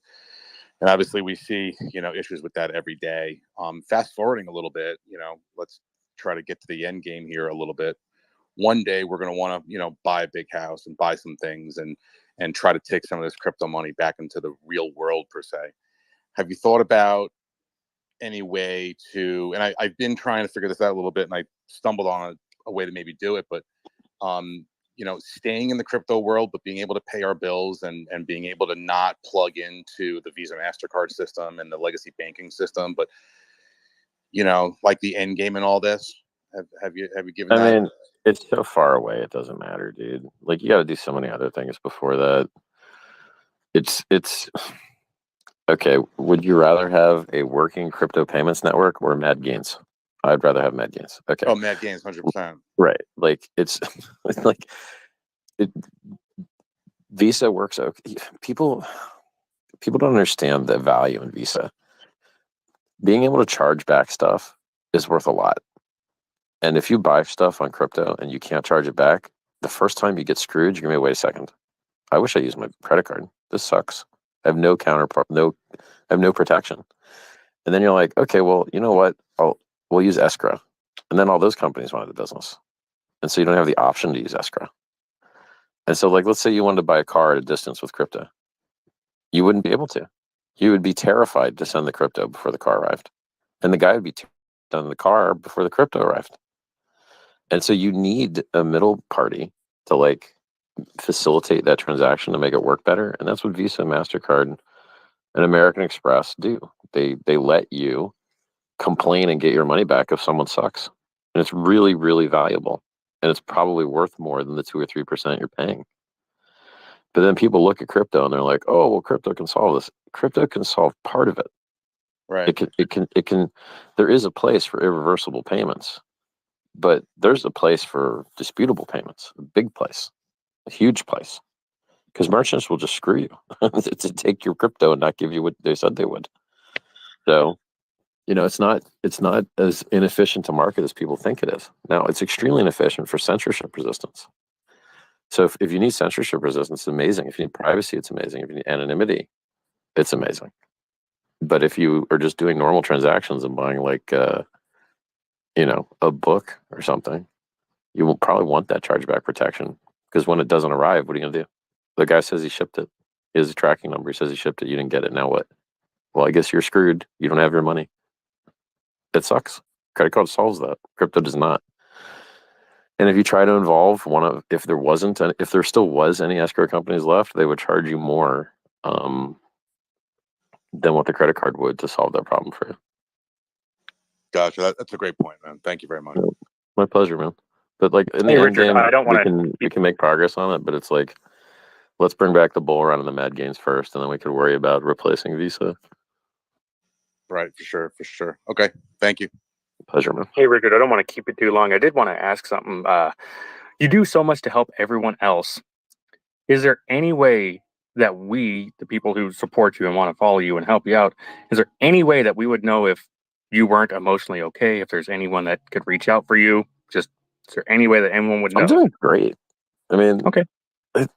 And obviously we see, issues with that every day. Fast forwarding a little bit, let's try to get to the end game here a little bit. One day we're going to want to, buy a big house and buy some things and try to take some of this crypto money back into the real world per se. Have you thought about any way to, and I've been trying to figure this out a little bit, and I stumbled on a way to maybe do it, but staying in the crypto world, but being able to pay our bills and being able to not plug into the Visa MasterCard system and the legacy banking system, but like the end game and all this. Have you given that? I mean, it's so far away, it doesn't matter, dude. Like, you got to do so many other things before that. It's okay. Would you rather have a working crypto payments network or Mad Gains? I'd rather have Mad Gains. Okay. Oh, Mad Gains, 100%. Right. Like, it's like Visa works. Okay. People don't understand the value in Visa. Being able to charge back stuff is worth a lot. And if you buy stuff on crypto and you can't charge it back, the first time you get screwed, you're gonna be, wait a second. I wish I used my credit card. This sucks. I have no counterpart, I have no protection. And then you're like, okay, well, you know what? We'll use escrow. And then all those companies wanted the business. And so you don't have the option to use escrow. And so, like, let's say you wanted to buy a car at a distance with crypto. You wouldn't be able to. You would be terrified to send the crypto before the car arrived. And the guy would be sending the car before the crypto arrived. And so you need a middle party to, like, facilitate that transaction to make it work better. And that's what Visa, MasterCard, and American Express do. They let you complain and get your money back if someone sucks. And it's really, really valuable. And it's probably worth more than the 2 or 3% you're paying. But then people look at crypto and they're like, oh, well, crypto can solve this. Crypto can solve part of it. Right. It can, there is a place for irreversible payments, but there's a place for disputable payments, a big place, a huge place, because merchants will just screw you to take your crypto and not give you what they said they would. So, it's not as inefficient to market as people think it is. Now, it's extremely inefficient for censorship resistance. So if you need censorship resistance, it's amazing. If you need privacy, it's amazing. If you need anonymity, it's amazing. But if you are just doing normal transactions and buying, like, a book or something, you will probably want that chargeback protection, because when it doesn't arrive, what are you gonna do? The guy says he shipped it. He has a tracking number. He says he shipped it. You didn't get it. Now what? Well, I guess you're screwed. You don't have your money. It sucks. Credit card solves that. Crypto does not. And if you try to involve if there still was any escrow companies left, they would charge you more than what the credit card would to solve that problem for you. Gotcha. That's a great point, man. Thank you very much. My pleasure, man. But, like, in the Hey, end Richard, game, I don't wanna we can make progress on it, but it's like, let's bring back the bull run and the Mad Gains first, and then we could worry about replacing Visa. Right, for sure. Okay, thank you. Pleasure, man. Hey, Richard, I don't want to keep it too long. I did want to ask something. You do so much to help everyone else. Is there any way that we, the people who support you and want to follow you and help you out, is there any way that we would know if you weren't emotionally okay? If there's anyone that could reach out for you, is there any way that anyone would know? I'm doing great. I mean, okay.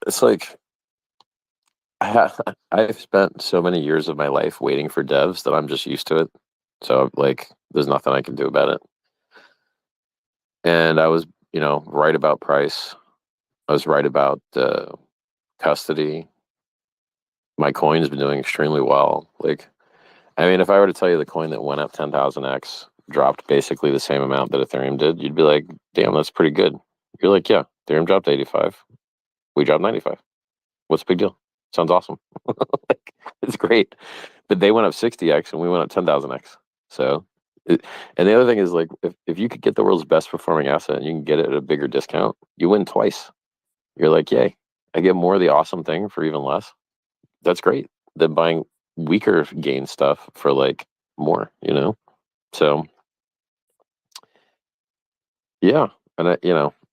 It's like, I've spent so many years of my life waiting for devs that I'm just used to it. So, like, there's nothing I can do about it. And I was, right about price. I was right about custody. My coin's been doing extremely well. Like, I mean, if I were to tell you the coin that went up 10,000x dropped basically the same amount that Ethereum did, you'd be like, damn, that's pretty good. You're like, yeah, Ethereum dropped 85. We dropped 95. What's the big deal? Sounds awesome. Like, it's great. but they went up 60x and we went up 10,000x. So, and the other thing is like, if you could get the world's best performing asset and you can get it at a bigger discount, you win twice. You're like, yay, I get more of the awesome thing for even less. That's great than buying weaker gain stuff for like more, you know? So, yeah. And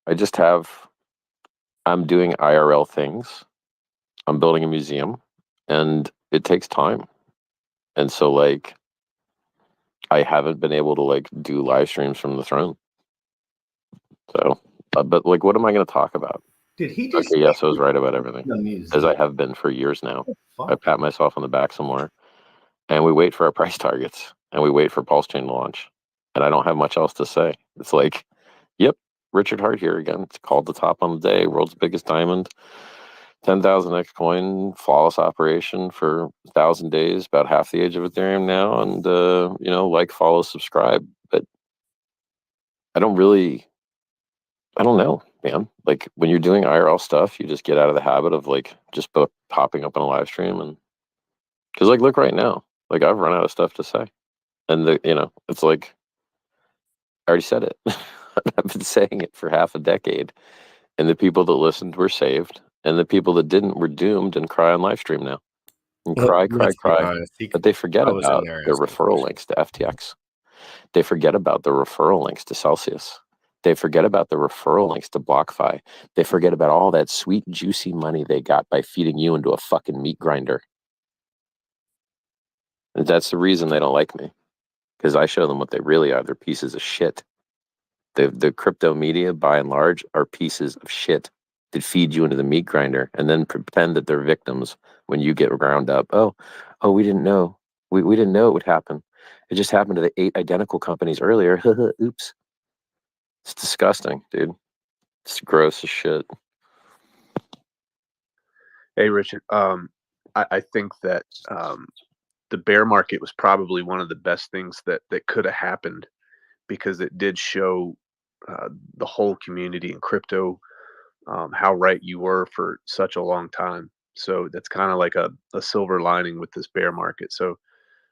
I just I'm doing IRL things. I'm building a museum and it takes time. And so like, I haven't been able to like do live streams from the throne. So, but like, what am I going to talk about? Did he just Okay, yes, I was right about everything, the as museum? I have been for years now. I Fuck. pat myself on the back some more, and we wait for our price targets, and we wait for Pulsechain to launch, and I don't have much else to say. It's like, yep, Richard Hart here again. It's called the top on the day, world's biggest diamond, 10,000x coin, flawless operation for 1,000 days, about half the age of Ethereum now, and like, follow, subscribe. But I don't know, man. Like when you're doing IRL stuff, you just get out of the habit of like just popping up on a live stream, and because like look right now, like I've run out of stuff to say, and it's like I already said it. I've been saying it for half a decade, and the people that listened were saved, and the people that didn't were doomed and cry on live stream now and cry. Let's be honest, But they forget I was in about there their asking referral questions. links to FTX. They forget about the referral links to Celsius. They forget about the referral links to BlockFi. They forget about all that sweet, juicy money they got by feeding you into a fucking meat grinder. And that's the reason they don't like me, because I show them what they really are. They're pieces of shit. The crypto media, by and large, are pieces of shit that feed you into the meat grinder and then pretend that they're victims when you get ground up. Oh, we didn't know. We didn't know it would happen. It just happened to the 8 identical companies earlier. Oops. It's disgusting, dude. It's gross as shit. Hey, Richard. I think that the bear market was probably one of the best things that could have happened, because it did show the whole community in crypto how right you were for such a long time. So that's kind of like a silver lining with this bear market. So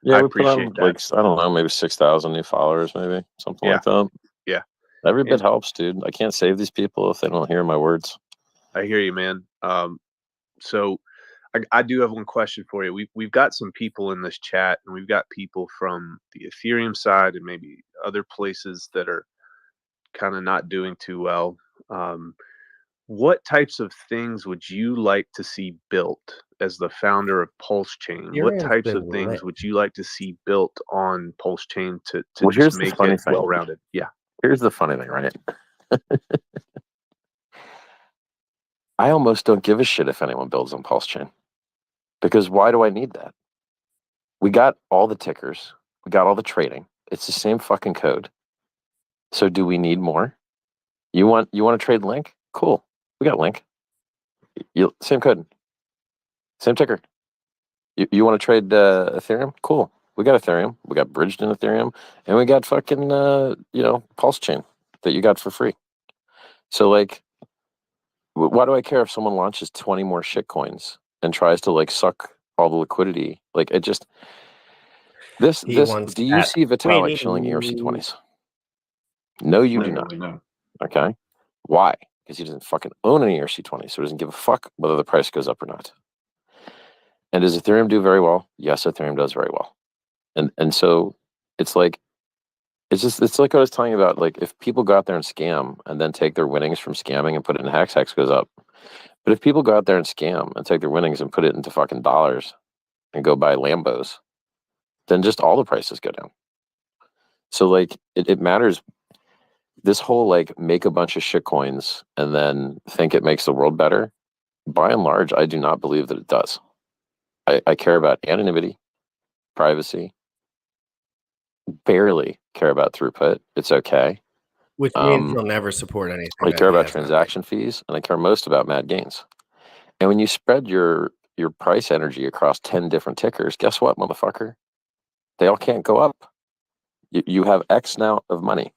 Yeah, I we put on appreciate that. like, I don't know, maybe 6,000 new followers, maybe something Yeah. like that. Yeah. Every bit And helps, dude. I can't save these people if they don't hear my words. I hear you, man. So I do have one question for you. We've got some people in this chat, and we've got people from the Ethereum side and maybe other places that are kind of not doing too well. What types of things would you like to see built as the founder of Pulsechain? What Ethereum's types of been things lit. would you like to see built on Pulsechain to Well, just here's the make funny it thing. well-rounded? Yeah. Here's the funny thing, right? I almost don't give a shit if anyone builds on Pulsechain, because why do I need that? We got all the tickers. We got all the trading. It's the same fucking code. So do we need more? You want to trade Link? Cool. We got Link. Same code. Same ticker. You want to trade Ethereum? Cool. We got Ethereum. We got bridged in Ethereum, and we got fucking Pulsechain that you got for free. So like, why do I care if someone launches 20 more shit coins and tries to like suck all the liquidity? Like, it just this He this. wants Do you that see Vitalik winning. shilling ERC20s? No, you do not. Literally, no. Okay. Why? Because he doesn't fucking own any ERC20, so he doesn't give a fuck whether the price goes up or not. And does Ethereum do very well? Yes, Ethereum does very well. And so it's like, it's like what I was telling you about. Like, if people go out there and scam and then take their winnings from scamming and put it in Hex goes up. But if people go out there and scam and take their winnings and put it into fucking dollars and go buy Lambos, then just all the prices go down. So like, it matters. This whole like make a bunch of shit coins and then think it makes the world better, by and large, I do not believe that it does. I care about anonymity, privacy, barely care about throughput. It's okay. Which means he'll never support anything. I that care he about has not transaction fees, and I care most about mad gains. And when you spread your price energy across 10 different tickers, guess what, motherfucker? They all can't go up. You have X now of money.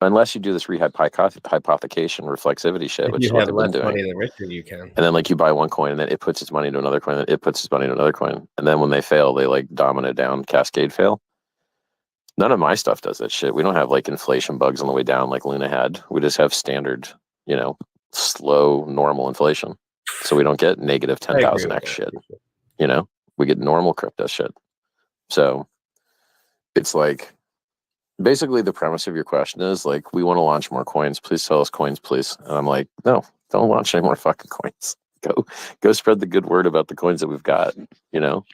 unless you do this hypothecation reflexivity shit, If which you is what have they've been less doing. money, the richer you can. And then like you buy one coin and then it puts its money into another coin and it puts its money into another coin. And then when they fail, they like domino down, cascade fail. None of my stuff does that shit. We don't have like inflation bugs on the way down like Luna had. We just have standard, you know, slow, normal inflation. So we don't get negative I agree 10,000x with shit. that. You know, we get normal crypto shit. So it's like basically the premise of your question is like, we want to launch more coins. Please sell us coins, please. And I'm like, no, don't launch any more fucking coins. Go spread the good word about the coins that we've got, you know?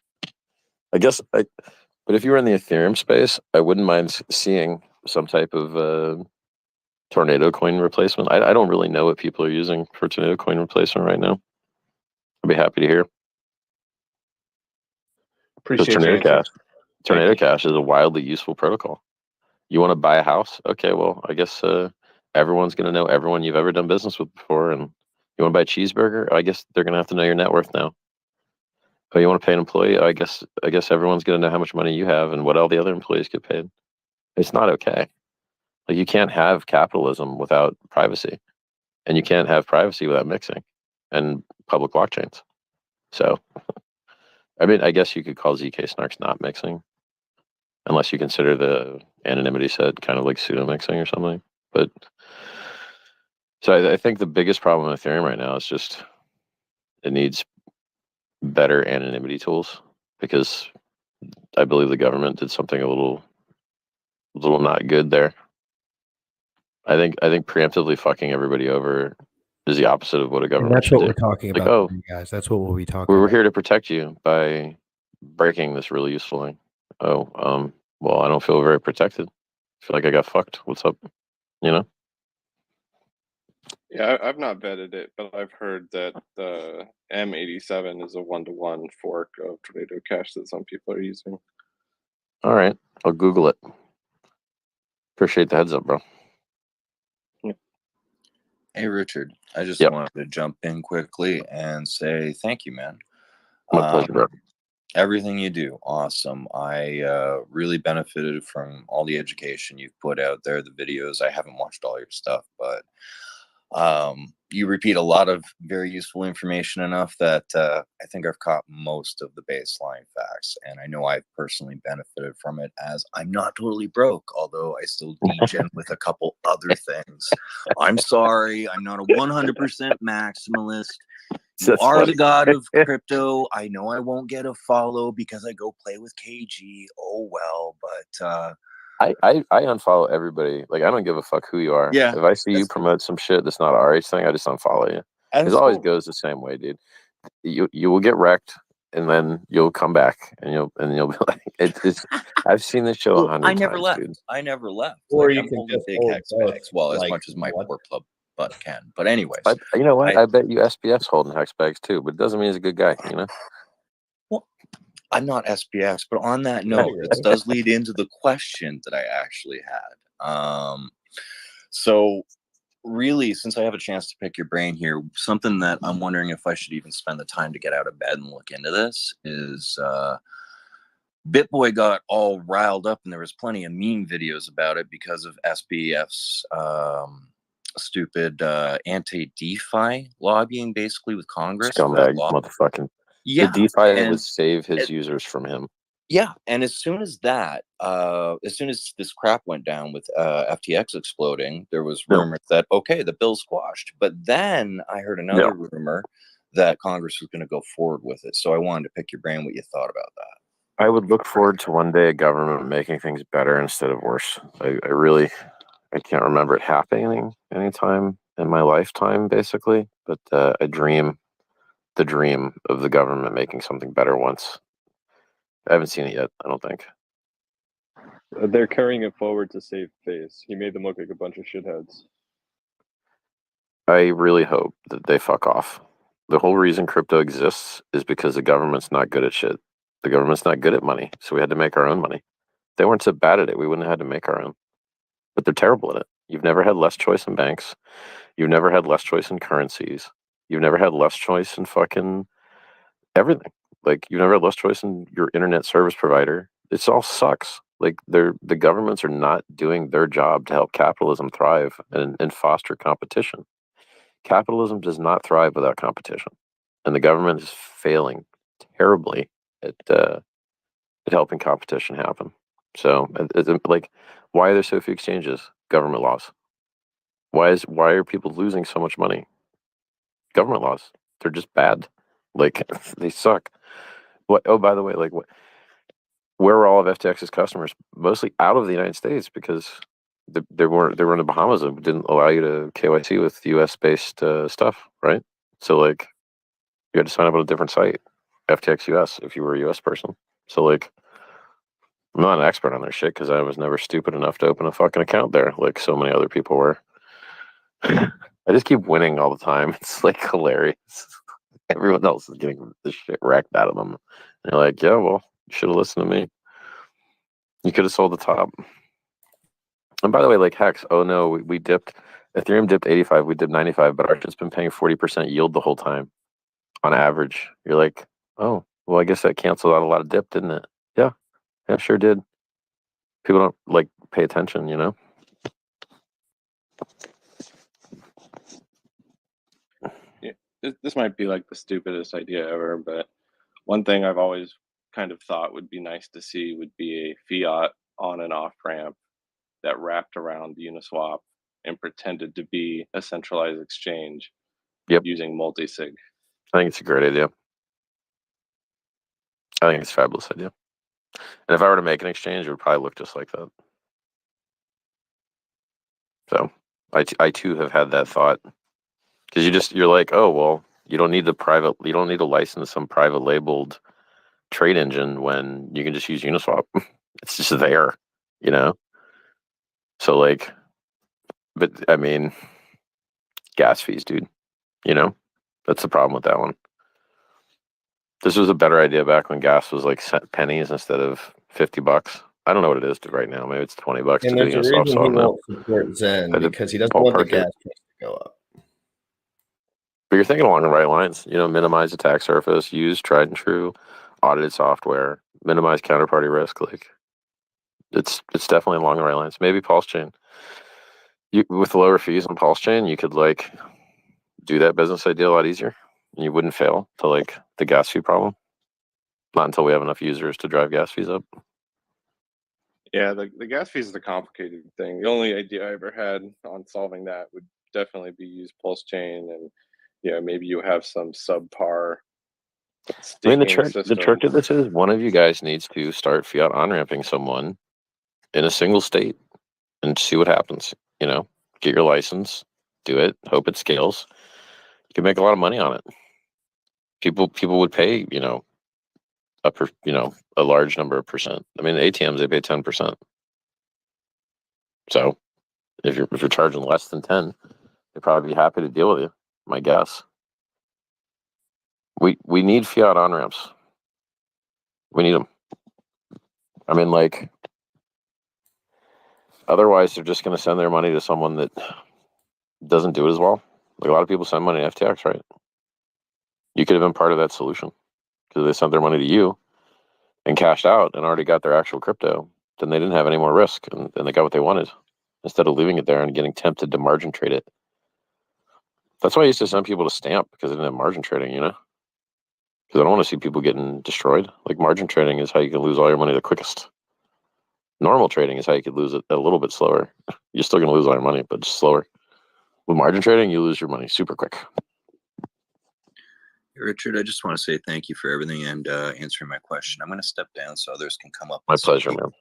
But if you were in the Ethereum space, I wouldn't mind seeing some type of tornado coin replacement. I don't really know what people are using for tornado coin replacement right now. I'd be happy to hear. Appreciate your Tornado answer. Cash. Tornado Cash is a wildly useful protocol. You want to buy a house? Okay, well, I guess everyone's going to know everyone you've ever done business with before. And you want to buy a cheeseburger? I guess they're going to have to know your net worth now. Oh, you want to pay an employee? I guess everyone's going to know how much money you have and what all the other employees get paid. It's not okay. Like you can't have capitalism without privacy, and you can't have privacy without mixing and public blockchains. So, I mean, I guess you could call ZK snarks not mixing, unless you consider the anonymity set kind of like pseudo mixing or something. But so I think the biggest problem with Ethereum right now is just it needs better anonymity tools, because I believe the government did something a little not good there. I think preemptively fucking everybody over is the opposite of what a And government that's should what do. we're talking Like, about, oh, today, guys. That's what we'll be talking we're about. here to protect you by breaking this really useful thing. Oh, well, I don't feel very protected. I feel like I got fucked. What's up? You know? Yeah, I've not vetted it, but I've heard that the M87 is a 1-to-1 fork of Tornado Cash that some people are using. All right, I'll Google it. Appreciate the heads up, bro. Hey, Richard, I just Yep. wanted to jump in quickly and say thank you, man. My pleasure, bro. Everything you do, awesome. I really benefited from all the education you've put out there, the videos. I haven't watched all your stuff, but you repeat a lot of very useful information enough that I think I've caught most of the baseline facts, and I know I've personally benefited from it, as I'm not totally broke, although I still degen with a couple other things. I'm sorry, I'm not a 100% maximalist. You That's are funny. the god of crypto. I know I won't get a follow because I go play with KG. Oh well, but I unfollow everybody. Like, I don't give a fuck who you are. yeah, If I see you that's cool. promote some shit that's not our age thing, I just unfollow you. And It it's always cool. goes the same way, dude. You will get wrecked, and then you'll come back, and you'll be like, it's. I've seen this show Well, 100 I never times, left. dude. I never left. Or Like, you I'm can holding just big hold hex both. bags, well, as Like, much as my what? poor club butt can. But anyways, But you know what? I I bet you SPF's holding hex bags too, but it doesn't mean he's a good guy, you know? well, I'm not SPX, but on that Yeah, note, you're this right. does lead into the question that I actually had. So really, since I have a chance to pick your brain here, something that I'm wondering if I should even spend the time to get out of bed and look into this is BitBoy got all riled up, and there was plenty of meme videos about it because of SBF's stupid anti-DeFi lobbying, basically with Congress for that Scumbag, law. motherfucking. Yeah, The DeFi and would save his it- users from him. yeah, and as soon as this crap went down with FTX exploding, there was Yep. rumors that, okay, the bill's squashed. But then I heard another rumor that Congress was going to go forward with it. So I wanted to pick your brain what you thought about that. I would look forward to one day a government making things better instead of worse. I can't remember it happening anytime in my lifetime, basically, but I dream the dream of the government making something better once. I haven't seen it yet, I don't think. They're carrying it forward to save face. He made them look like a bunch of shitheads. I really hope that they fuck off. The whole reason crypto exists is because the government's not good at shit. The government's not good at money, so we had to make our own money. If they weren't so bad at it, we wouldn't have had to make our own. But they're terrible at it. You've never had less choice in banks. You've never had less choice in currencies. You've never had less choice in fucking everything. Like, you've never had less choice in your internet service provider. It all sucks. Like the governments are not doing their job to help capitalism thrive and foster competition. Capitalism does not thrive without competition, and the government is failing terribly at helping competition happen. So, like, why are there so few exchanges? Government laws. Why are people losing so much money? Government laws. They're just bad. Like, they suck. What? Oh, by the way, like, where were all of FTX's customers? Mostly out of the United States because they were in the Bahamas and didn't allow you to KYC with U.S. based stuff, right? So like, you had to sign up on a different site, FTX US, if you were a US person. So like, I'm not an expert on their shit because I was never stupid enough to open a fucking account there, like so many other people were. I just keep winning all the time. It's like hilarious. Everyone else is getting the shit wrecked out of them. And you're like, yeah, well, you should have listened to me. You could have sold the top. And by the way, like Hex, oh no, we dipped. Ethereum dipped 85, we dipped 95, but Arch has been paying 40% yield the whole time on average. You're like, oh, well, I guess that canceled out a lot of dip, didn't it? Yeah, sure did. People don't like pay attention, you know? Yeah, this might be like the stupidest idea ever, but one thing I've always kind of thought would be nice to see would be a fiat on and off ramp that wrapped around Uniswap and pretended to be a centralized exchange using multi-sig. I think it's a great idea. I think it's a fabulous idea. And if I were to make an exchange, it would probably look just like that. So I too have had that thought. Because you're like, oh, well, you don't need to license some private labeled trade engine when you can just use Uniswap. It's just there, you know? So like, but I mean, gas fees, dude, you know? That's the problem with that one. This was a better idea back when gas was like pennies instead of $50. I don't know what it is right now. Maybe it's $20 And to do there's a Uniswap. reason So he I don't know. won't support Zen I did because he doesn't want the ballpark gas it. price to go up. But you're thinking along the right lines. You know, minimize attack surface, use tried and true, audited software, minimize counterparty risk. Like, it's definitely along the right lines. Maybe Pulsechain. With lower fees on Pulsechain, you could like do that business idea a lot easier, and you wouldn't fail to like the gas fee problem. Not until we have enough users to drive gas fees up. Yeah, the gas fees is the complicated thing. The only idea I ever had on solving that would definitely be use Pulsechain, and maybe you have some subpar I mean, staking the system. trick to this is one of you guys needs to start fiat on ramping someone in a single state and see what happens. You know, get your license, do it, hope it scales. You can make a lot of money on it. People would pay, a large number of percent. I mean, the ATMs, they pay 10%. So if you're charging less than 10, they'd probably be happy to deal with you, my guess. We need fiat on ramps. We need them. I mean, like, otherwise they're just going to send their money to someone that doesn't do it as well. Like, a lot of people send money to FTX, right? You could have been part of that solution because they sent their money to you and cashed out and already got their actual crypto. Then they didn't have any more risk and they got what they wanted instead of leaving it there and getting tempted to margin trade it. That's why I used to send people to Stamp because they didn't have margin trading, you know? Because I don't want to see people getting destroyed. Like, margin trading is how you can lose all your money the quickest. Normal trading is how you could lose it a little bit slower. You're still going to lose all your money, but just slower. With margin trading, you lose your money super quick. Richard, I just want to say thank you for everything and answering my question. I'm going to step down so others can come up. My pleasure, man.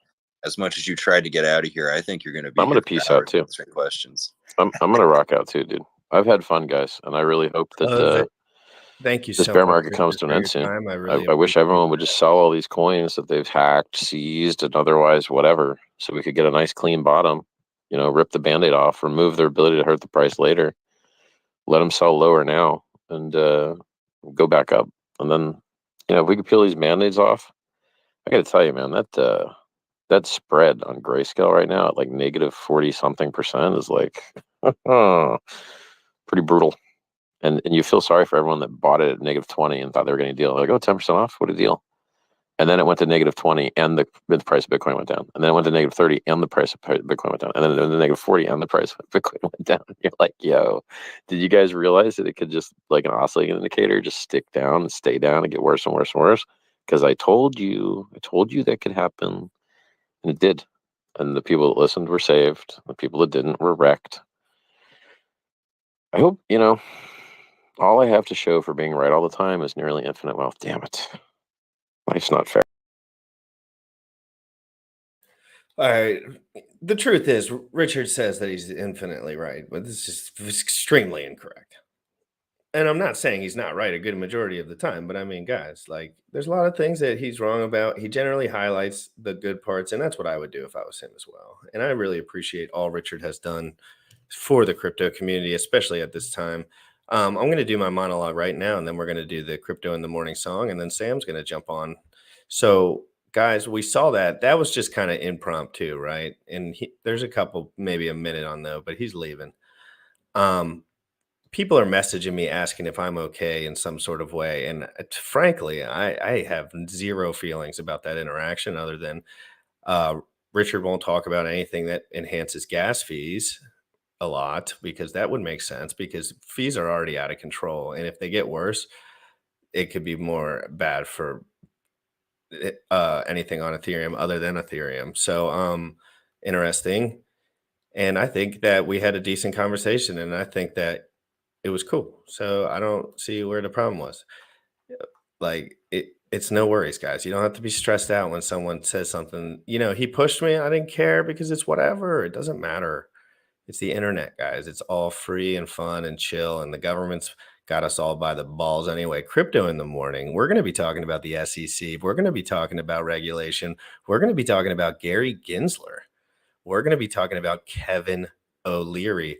As much as you tried to get out of here, I think you're going to be. I'm going to peace out too. Answering questions. I'm going to rock out too, dude. I've had fun, guys, and I really hope that thank you this so bear much market comes to an end soon. I I wish everyone would just sell all these coins that they've hacked, seized, and otherwise whatever, so we could get a nice clean bottom. You know, rip the Band-Aid off, remove their ability to hurt the price later, let them sell lower now, and go back up. And then, if we could peel these Band-Aids off, I got to tell you, man, that spread on Grayscale right now at like negative 40-something% is like pretty brutal. And you feel sorry for everyone that bought it at negative 20 and thought they were getting a deal. Like, oh, 10% off, what a deal. And then it went to -20 and the price of Bitcoin went down. And then it went to -30 and the price of Bitcoin went down. And then it went to -40 and the price of Bitcoin went down. You're like, yo, did you guys realize that it could just, like an oscillating indicator, just stick down and stay down and get worse and worse and worse? Because I told you that could happen. And it did. And the people that listened were saved. The people that didn't were wrecked. I hope, all I have to show for being right all the time is nearly infinite wealth. Damn it. Life's not fair. All right. The truth is, Richard says that he's infinitely right, but this is extremely incorrect. And I'm not saying he's not right a good majority of the time, but I mean, guys, like, there's a lot of things that he's wrong about. He generally highlights the good parts, and that's what I would do if I was him as well. And I really appreciate all Richard has done for the crypto community, especially at this time. I'm going to do my monologue right now, and then we're going to do the Crypto in the Morning song, and then Sam's going to jump on. So, guys, we saw that was just kind of impromptu, right? And there's a couple, maybe a minute on though, but he's leaving. People are messaging me asking if I'm okay in some sort of way, and frankly, I have zero feelings about that interaction other than Richard won't talk about anything that enhances gas fees a lot, because that would make sense, because fees are already out of control, and if they get worse, it could be more bad for anything on Ethereum other than Ethereum. So interesting. And I think that we had a decent conversation, and I think that it was cool. So I don't see where the problem was. Like, it's no worries, guys. You don't have to be stressed out when someone says something. He pushed me. I didn't care, because it's whatever. It doesn't matter. It's the internet, guys. It's all free and fun and chill, and the government's got us all by the balls anyway. Crypto in the Morning. We're going to be talking about the SEC. We're going to be talking about regulation. We're going to be talking about Gary Gensler. We're going to be talking about Kevin O-Leary,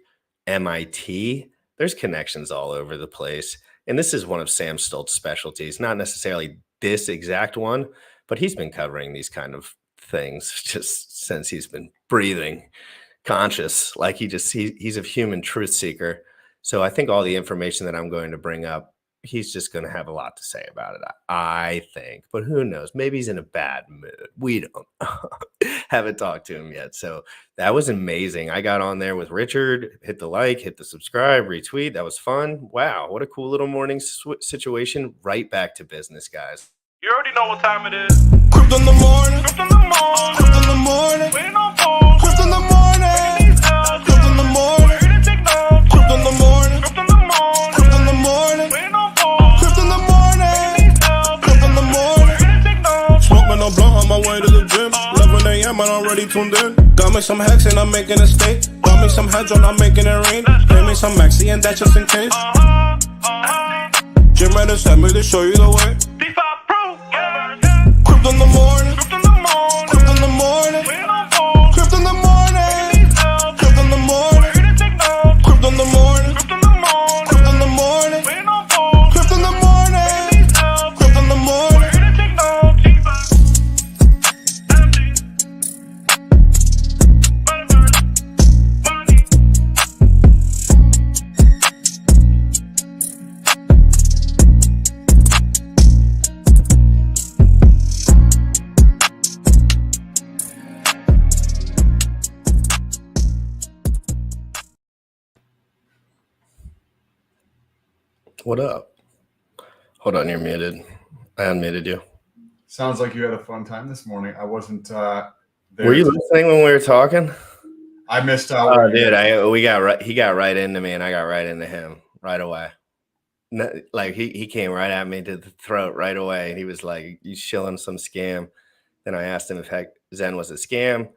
MIT. There's connections all over the place. And this is one of Sam Stolt's specialties, not necessarily this exact one, but he's been covering these kind of things just since he's been breathing conscious. Like, he's a human truth seeker. So I think all the information that I'm going to bring up, he's just going to have a lot to say about it, I think. But who knows? Maybe he's in a bad mood. We don't haven't talked to him yet. So that was amazing. I got on there with Richard, hit the like, hit the subscribe, retweet. That was fun. Wow, what a cool little morning situation. Right back to business, guys. You already know what time it is. Crypto in the morning. Crypto in the morning. Crypto in the morning. Waiting on phone. Crypto in the morning. Crypto in the morning. Crypto in the morning. Crypto in the morning. Crypto in the morning. Waiting on phone. Crypto in the morning. Crypto in the morning. Smoking no blunt on my way to the gym. 11 a.m. and I'm already tuned in. Got me some hex and I'm making a stake. Got me some heads on, I'm making it rain. Pay me some maxi and that's just in case. Jim ready sent me to show you the way. Crypto in the morning. Crypto in the morning. Crypto in the morning. Crypto in the morning. Crypto in the morning. Crypto in the morning. Crypto in the morning. Crypto in the morning. Crypto in the morning. Crypto in the morning. What up? Hold on, you're muted. I unmuted you. Sounds like you had a fun time this morning. I wasn't there. Were you listening when we were talking? I missed out. Oh, dude, he got right into me, and I got right into him right away. Like, he came right at me to the throat right away, and he was like, "You shilling some scam?" Then I asked him if Zen was a scam,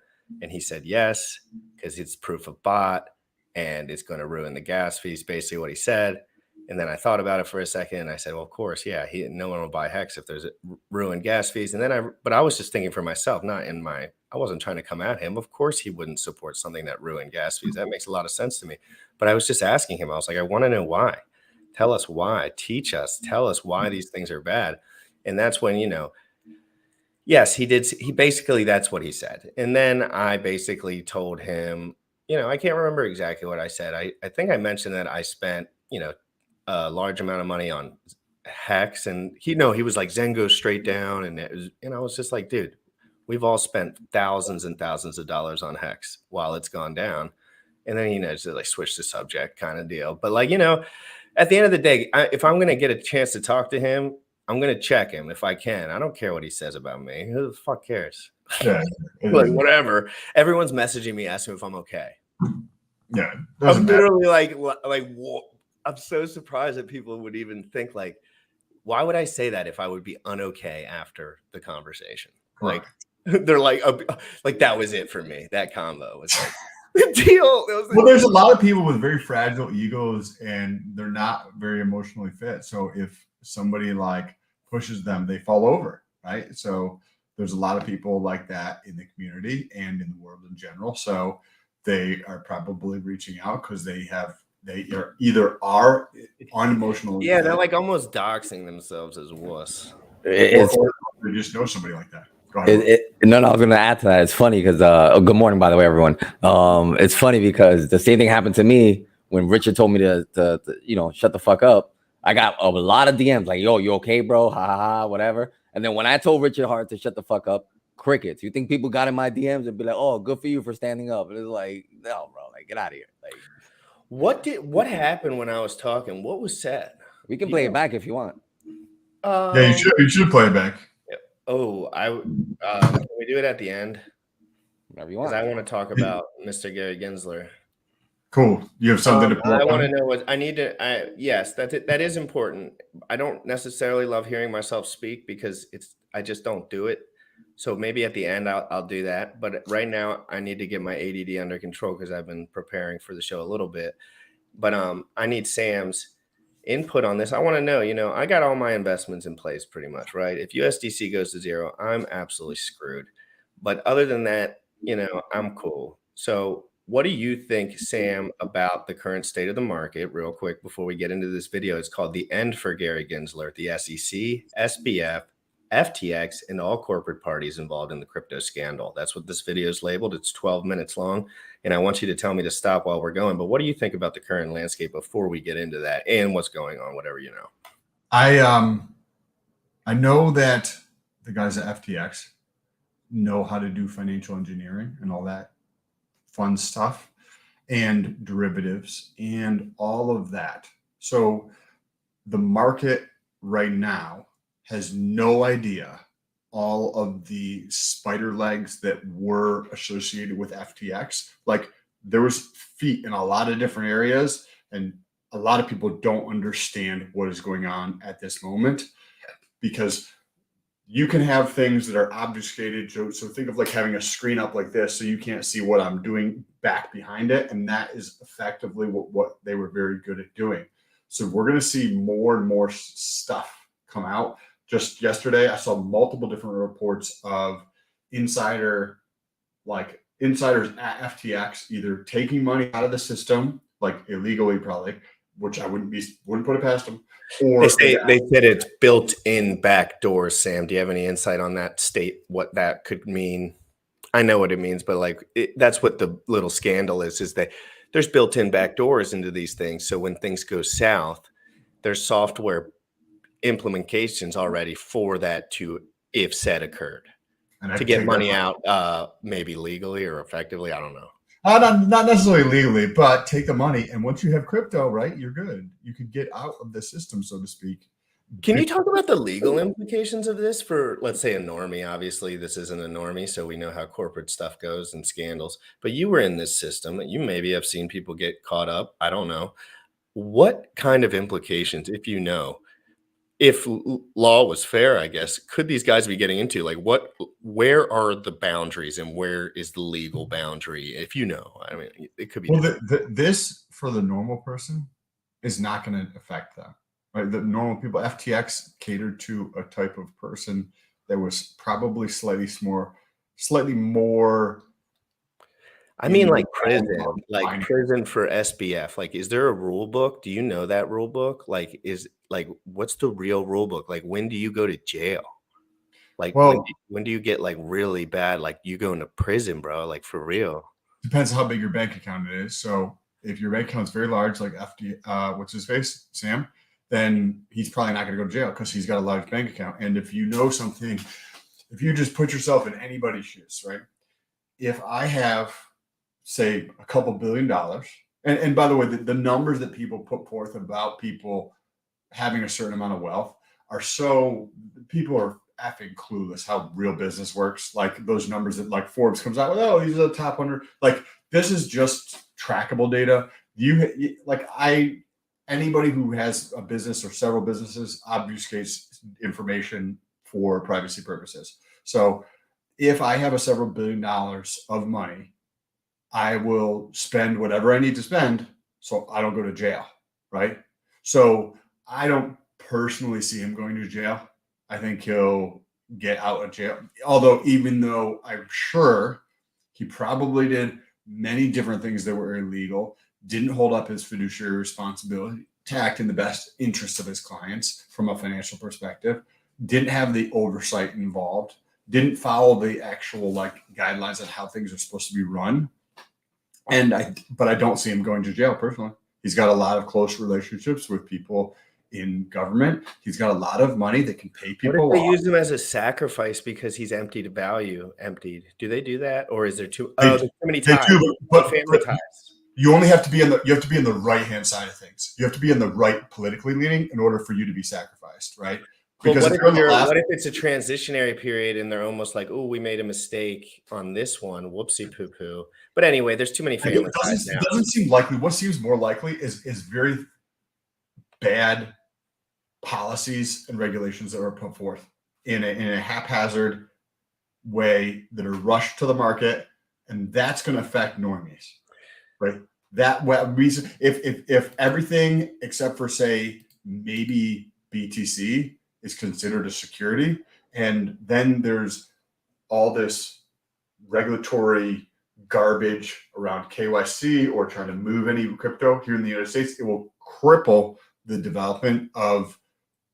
and he said yes, because it's proof of bot, and it's going to ruin the gas fees. Basically, what he said. And then I thought about it for a second, and I said, well, of course, yeah, no one will buy Hex if there's ruined gas fees. And then but I was just thinking for myself, I wasn't trying to come at him. Of course, he wouldn't support something that ruined gas fees. That makes a lot of sense to me. But I was just asking him, I was like, I want to know why. Tell us why. Teach us. Tell us why these things are bad. And that's when, yes, he did. He basically, that's what he said. And then I basically told him, I can't remember exactly what I said. I think I mentioned that I spent, a large amount of money on Hex, and he was like Zen goes straight down, and I was just like, dude, we've all spent thousands and thousands of dollars on Hex while it's gone down, and then just like switch the subject kind of deal. But like at the end of the day, if I'm gonna get a chance to talk to him, I'm gonna check him if I can. I don't care what he says about me. Who the fuck cares? Yeah, Like whatever. Everyone's messaging me asking if I'm okay. Yeah, I'm literally like I'm so surprised that people would even think like, why would I say that if I would be unokay after the conversation? Correct. Like they're like that was it for me. That combo was like the deal. Well, there's a lot of people with very fragile egos and they're not very emotionally fit. So if somebody like pushes them, they fall over, right? So there's a lot of people like that in the community and in the world in general. So they are probably reaching out because they are either unemotional. Yeah, they're like almost doxing themselves as wuss. Or they just know somebody like that. Go ahead. No, I was going to add to that. It's funny because good morning, by the way, everyone. It's funny because the same thing happened to me when Richard told me to shut the fuck up. I got a lot of DMs like, yo, you okay, bro? Ha ha ha, whatever. And then when I told Richard Hart to shut the fuck up, crickets. You think people got in my DMs and be like, oh, good for you for standing up? And it's like, no, bro, like get out of here. Like, what happened when I was talking? What was said? We can play it back if you want. Yeah, you should play it back. Oh, can we do it at the end? Whatever you want. Because I want to talk about Mr. Gary Gensler. Cool. You have something to. I want to know what I need to. Yes, that is important. I don't necessarily love hearing myself speak because I just don't do it. So maybe at the end I'll do that. But right now I need to get my ADD under control because I've been preparing for the show a little bit. But I need Sam's input on this. I want to know, I got all my investments in place pretty much, right? If USDC goes to zero, I'm absolutely screwed. But other than that, I'm cool. So what do you think, Sam, about the current state of the market? Real quick before we get into this video, it's called The End for Gary Gensler, the SEC, SBF, FTX, and all corporate parties involved in the crypto scandal. That's what this video is labeled. It's 12 minutes long, and I want you to tell me to stop while we're going. But what do you think about the current landscape before we get into that and what's going on, whatever you know? I know that the guys at FTX know how to do financial engineering and all that fun stuff and derivatives and all of that. So the market right now has no idea all of the spider legs that were associated with FTX. Like there was feet in a lot of different areas, and a lot of people don't understand what is going on at this moment because you can have things that are obfuscated. So think of like having a screen up like this so you can't see what I'm doing back behind it. And that is effectively what they were very good at doing. So we're going to see more and more stuff come out. Just yesterday, I saw multiple different reports of insiders at FTX either taking money out of the system, like illegally probably, which I wouldn't put it past them. Or they said it's built in back doors. Sam, do you have any insight on that state? What that could mean? I know what it means, but that's what the little scandal is that there's built in back doors into these things. So when things go south, there's software implementations already for that to, if said occurred, to get money out, maybe legally or effectively. I don't know. Not necessarily legally, but take the money. And once you have crypto, right, you're good. You could get out of the system, so to speak. Can you talk about the legal implications of this for, let's say, a normie? Obviously, this isn't a normie, so we know how corporate stuff goes and scandals. But you were in this system. You maybe have seen people get caught up. I don't know. What kind of implications, if you know, if law was fair, I guess, could these guys be getting into? Like, where are the boundaries and where is the legal boundary? If you know, I mean, it could be. Well, this for the normal person is not going to affect them, right? The normal people, FTX catered to a type of person that was probably slightly more. I mean, like prison for SBF. Like, is there a rule book? Do you know that rule book? Like, what's the real rule book? Like, when do you go to jail? Like, when do you get like really bad? Like, you go into prison, bro? Like, for real? Depends how big your bank account is. So if your bank account is very large, like what's his face, Sam, then he's probably not going to go to jail because he's got a large bank account. And if you know something, if you just put yourself in anybody's shoes, right? If I have, say, a couple $1 billion, and by the way, the numbers that people put forth about people having a certain amount of wealth are so, people are effing clueless how real business works. Like those numbers that like Forbes comes out with, oh, these are the top 100. Like this is just trackable data. Anybody who has a business or several businesses obfuscates information for privacy purposes. So if I have a several $1 billion of money, I will spend whatever I need to spend so I don't go to jail, right? So I don't personally see him going to jail. I think he'll get out of jail. Although, even though I'm sure he probably did many different things that were illegal, didn't hold up his fiduciary responsibility to act in the best interest of his clients from a financial perspective, didn't have the oversight involved, didn't follow the actual like guidelines on how things are supposed to be run. But I don't see him going to jail personally. He's got a lot of close relationships with people in government. He's got a lot of money that can pay people. What if they use him as a sacrifice because he's emptied? Do they do that, or is there too? There's too many ties. but Family ties. You only have to be in the right hand side of things. You have to be in the right politically leaning in order for you to be sacrificed, right? Because what if it's a transitionary period and they're almost like, oh, we made a mistake on this one, whoopsie poo poo. But anyway, there's too many family ties now. It doesn't seem likely. What seems more likely is very bad policies and regulations that are put forth in a haphazard way that are rushed to the market, and that's going to affect normies, right? That reason, if everything except for say maybe BTC is considered a security, and then there's all this regulatory garbage around KYC or trying to move any crypto here in the United States, it will cripple the development of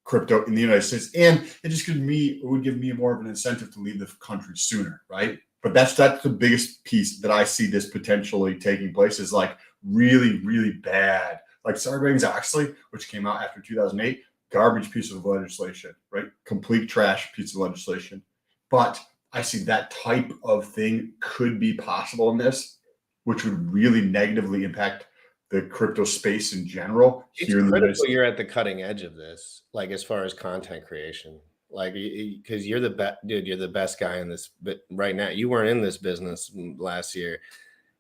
crypto in the United States, and it would give me more of an incentive to leave the country sooner, right? But that's the biggest piece that I see this potentially taking place is like really, really bad. Like Sarbanes-Oxley, which came out after 2008, garbage piece of legislation, right? Complete trash piece of legislation. But I see that type of thing could be possible in this, which would really negatively impact the crypto space in general. It's critical you're at the cutting edge of this, like as far as content creation, like because you're the best, dude. You're the best guy in this. But right now, you weren't in this business last year.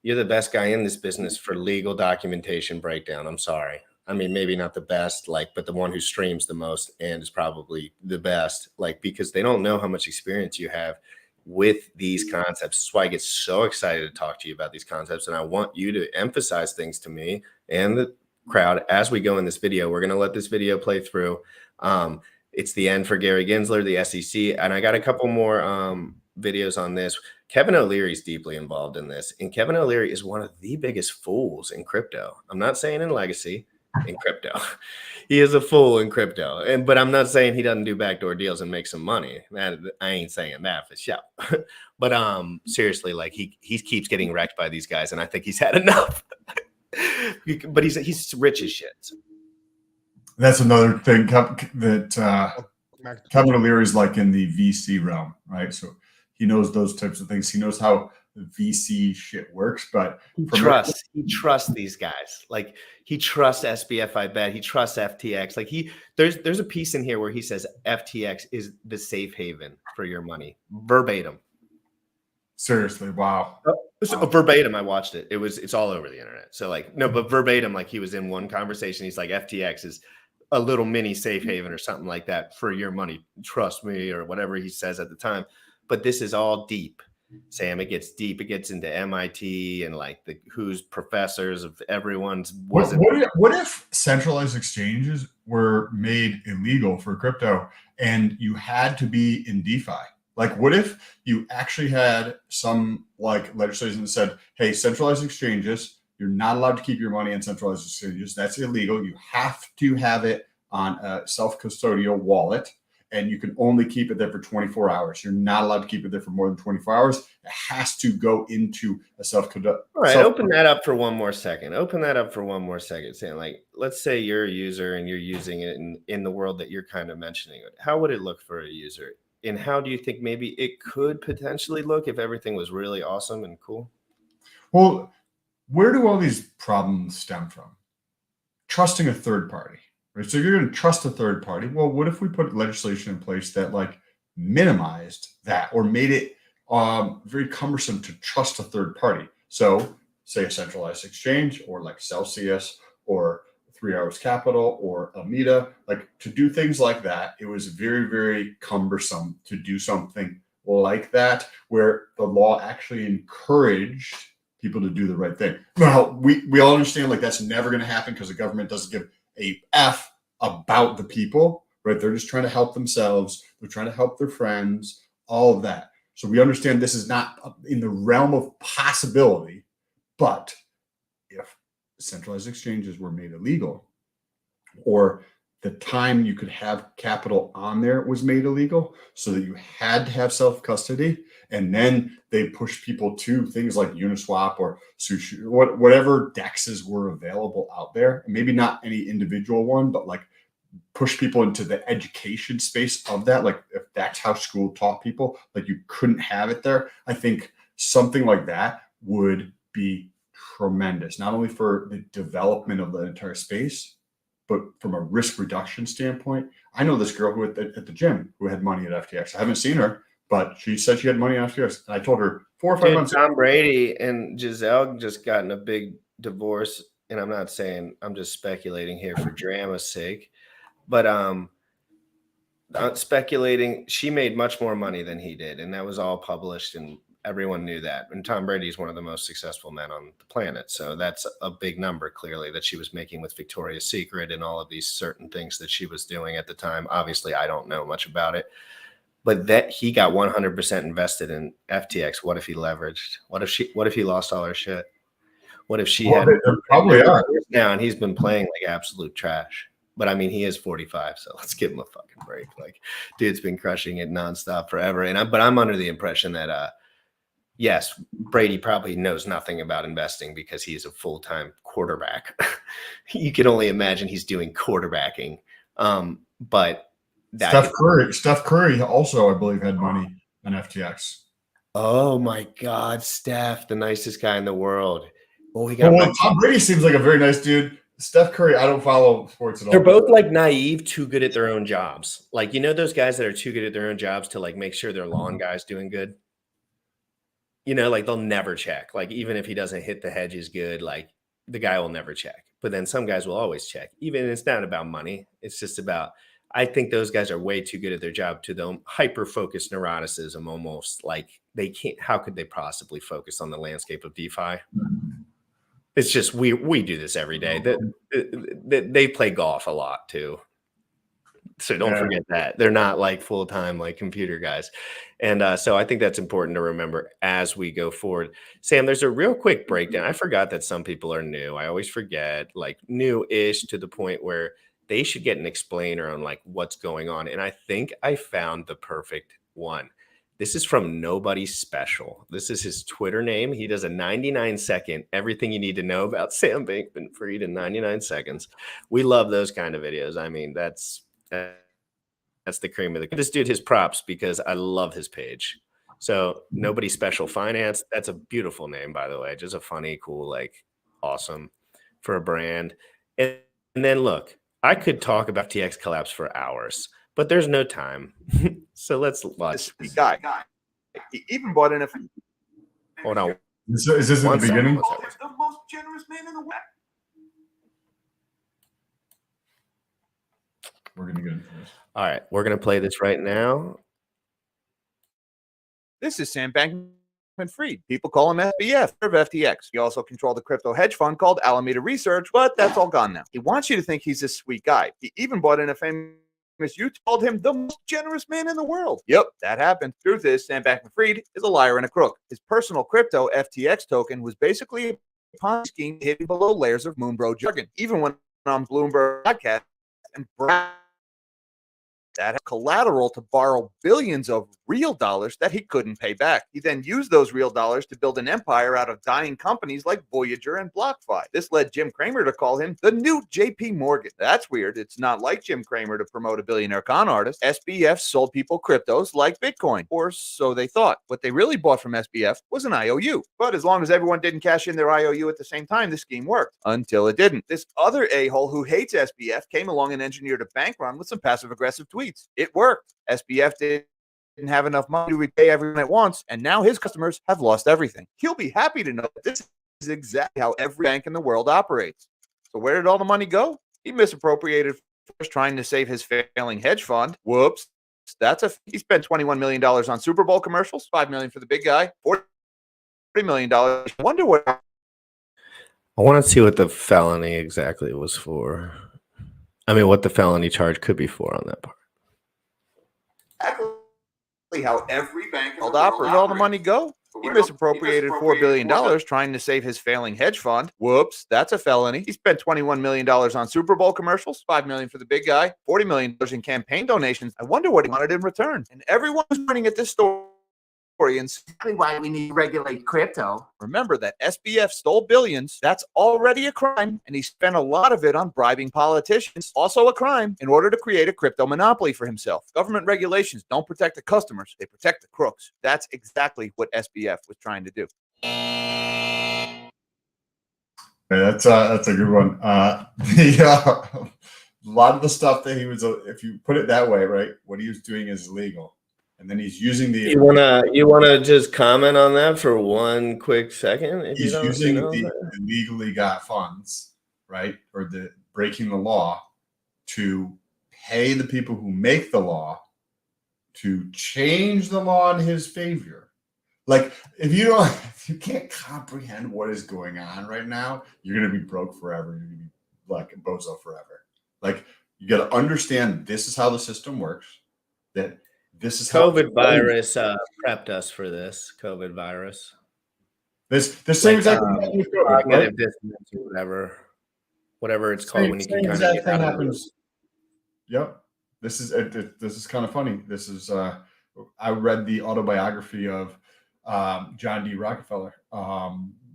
You're the best guy in this business for legal documentation breakdown. I'm sorry. I mean, maybe not the best, but the one who streams the most and is probably the best, because they don't know how much experience you have with these concepts. That's why I get so excited to talk to you about these concepts. And I want you to emphasize things to me and the crowd as we go in this video. We're going to let this video play through. It's the end for Gary Gensler, the SEC. And I got a couple more videos on this. Kevin O-Leary is deeply involved in this. And Kevin O-Leary is one of the biggest fools in crypto. I'm not saying in legacy, in crypto. He is a fool in crypto. But I'm not saying he doesn't do backdoor deals and make some money. I ain't saying that for sure. But seriously, he keeps getting wrecked by these guys, and I think he's had enough. But he's rich as shit. That's another thing that Kevin O'Leary is like in the VC realm, right? So he knows those types of things. He knows how the VC shit works, but he trusts these guys. He trusts SBF, I bet. He trusts FTX. There's a piece in here where he says FTX is the safe haven for your money. Verbatim. Seriously, wow. Verbatim, I watched it. It's all over the internet. So but verbatim, he was in one conversation. He's like, FTX is a little mini safe haven or something like that for your money. Trust me, or whatever he says at the time. But this is all deep. Sam, it gets deep. It gets into MIT and who's professors of everyone's. What if centralized exchanges were made illegal for crypto and you had to be in DeFi? What if you actually had some legislation that said, hey, centralized exchanges, you're not allowed to keep your money in centralized exchanges. That's illegal. You have to have it on a self-custodial wallet. and you can only keep it there for 24 hours. You're not allowed to keep it there for more than 24 hours. It has to go into a self-conduct. All right, open that up for one more second. Saying, like, let's say you're a user and you're using it in the world that you're kind of mentioning. How would it look for a user? And how do you think maybe it could potentially look if everything was really awesome and cool? Well, where do all these problems stem from? Trusting a third party, right? So you're going to trust a third party. Well, what if we put legislation in place that like minimized that or made it very cumbersome to trust a third party? So say a centralized exchange or like Celsius or 3 Hours Capital or Amida, like to do things like that, it was very, very cumbersome to do something like that where the law actually encouraged people to do the right thing. Now, we all understand like that's never going to happen because the government doesn't give a F about the people, right? They're just trying to help themselves. They're trying to help their friends, all of that. So we understand this is not in the realm of possibility, but if centralized exchanges were made illegal or the time you could have capital on there was made illegal so that you had to have self-custody, and then they push people to things like Uniswap or Sushi, whatever DEXs were available out there, maybe not any individual one, but like push people into the education space of that. Like if that's how school taught people, like you couldn't have it there. I think something like that would be tremendous, not only for the development of the entire space, but from a risk reduction standpoint. I know this girl who at the gym who had money at FTX. I haven't seen her, but she said she had money at FTX. And I told her 4 or 5 months Tom Brady and Giselle just gotten a big divorce. And I'm not saying, I'm just speculating here for drama's sake. But speculating, she made much more money than he did. And that was all published and everyone knew that. And Tom Brady is one of the most successful men on the planet. So that's a big number, clearly, that she was making with Victoria's Secret and all of these certain things that she was doing at the time. Obviously, I don't know much about it. But that he got 100% invested in FTX. What if he leveraged? What if he lost all her shit? What if she had probably are now and he's been playing like absolute trash? But I mean, he is 45, so let's give him a fucking break. Like, dude's been crushing it nonstop forever. But I'm under the impression that yes, Brady probably knows nothing about investing because he's a full-time quarterback. You can only imagine he's doing quarterbacking. But Steph Curry also, I believe, had money on FTX. Oh my God, Steph, the nicest guy in the world. Oh, he got Tom Brady seems like a very nice dude. Steph Curry, I don't follow sports at all. They're both like naive, too good at their own jobs. Like, you know, those guys that are too good at their own jobs to like make sure their lawn guy's doing good. You know, like they'll never check. Like, even if he doesn't hit the hedges good, like the guy will never check. But then some guys will always check. Even it's not about money. It's just about, I think those guys are way too good at their job to them. Hyper-focused neuroticism, almost like they can't, how could they possibly focus on the landscape of DeFi? It's just, we do this every day. They play golf a lot too. So don't forget that. They're not like full-time like computer guys. And so I think that's important to remember as we go forward. Sam, there's a real quick breakdown. I forgot that some people are new. I always forget, like new-ish to the point where they should get an explainer on like what's going on. And I think I found the perfect one. This is from Nobody Special. This is his Twitter name. He does a 99-second everything you need to know about Sam Bankman-Fried in 99 seconds. We love those kind of videos. I mean, that's the cream of the. This dude his props because I love his page. So Nobody Special Finance. That's a beautiful name, by the way. Just a funny, cool, like awesome for a brand. And then look, I could talk about FTX collapse for hours, but there's no time. So let's watch. Guy. He even bought in a. Hold on. Is this in the beginning? The most generous man in the West. We're gonna get into this. All right, we're gonna play this right now. This is Sam Bankman-Fried. People call him FBF of FTX. He also controlled the crypto hedge fund called Alameda Research, but that's all gone now. He wants you to think he's this sweet guy. He even bought in a famous. You told him the most generous man in the world. Yep, that happened. Truth is, Sam Bankman-Fried is a liar and a crook. His personal crypto FTX token was basically a Ponzi scheme hidden below layers of Moonbro jargon. Even when on Bloomberg podcast and that had collateral to borrow billions of real dollars that he couldn't pay back. He then used those real dollars to build an empire out of dying companies like Voyager and BlockFi. This led Jim Cramer to call him the new JP Morgan. That's weird. It's not like Jim Cramer to promote a billionaire con artist. SBF sold people cryptos like Bitcoin, or so they thought. What they really bought from SBF was an IOU. But as long as everyone didn't cash in their IOU at the same time, the scheme worked. Until it didn't. This other a-hole who hates SBF came along and engineered a bank run with some passive-aggressive tweets. It worked. SBF didn't have enough money to repay everyone at once, and now his customers have lost everything. He'll be happy to know that this is exactly how every bank in the world operates. So where did all the money go? He misappropriated first, trying to save his failing hedge fund. Whoops. He spent $21 million on Super Bowl commercials, $5 million for the big guy, $40 million. I wonder what. I want to see what the felony exactly was for. I mean, what the felony charge could be for on that part. Exactly how every bank in the world operates. Where did all the money go? He misappropriated $4 billion trying to save his failing hedge fund. Whoops, that's a felony. He spent $21 million on Super Bowl commercials, $5 million for the big guy, $40 million in campaign donations. I wonder what he wanted in return. And everyone was running at this story and exactly why we need to regulate crypto. Remember that SBF stole billions. That's already a crime, and he spent a lot of it on bribing politicians. Also a crime in order to create a crypto monopoly for himself. Government regulations don't protect the customers. They protect the crooks. That's exactly what SBF was trying to do. That's a good one. A lot of the stuff that he was, if you put it that way, right, what he was doing is illegal. And then he's using the. You wanna just comment on that for one quick second? If he's you don't, using you know, the illegally got funds, right, or the breaking the law to pay the people who make the law to change the law in his favor. Like if you can't comprehend what is going on right now, you're gonna be broke forever. You're gonna be like a bozo forever. Like you got to understand this is how the system works. That. This is COVID virus prepped us for this. COVID virus. This same exact thing with COVID, right? Whatever it's called when you can kind of get out of it. Yep. This is kind of funny. This is I read the autobiography of John D. Rockefeller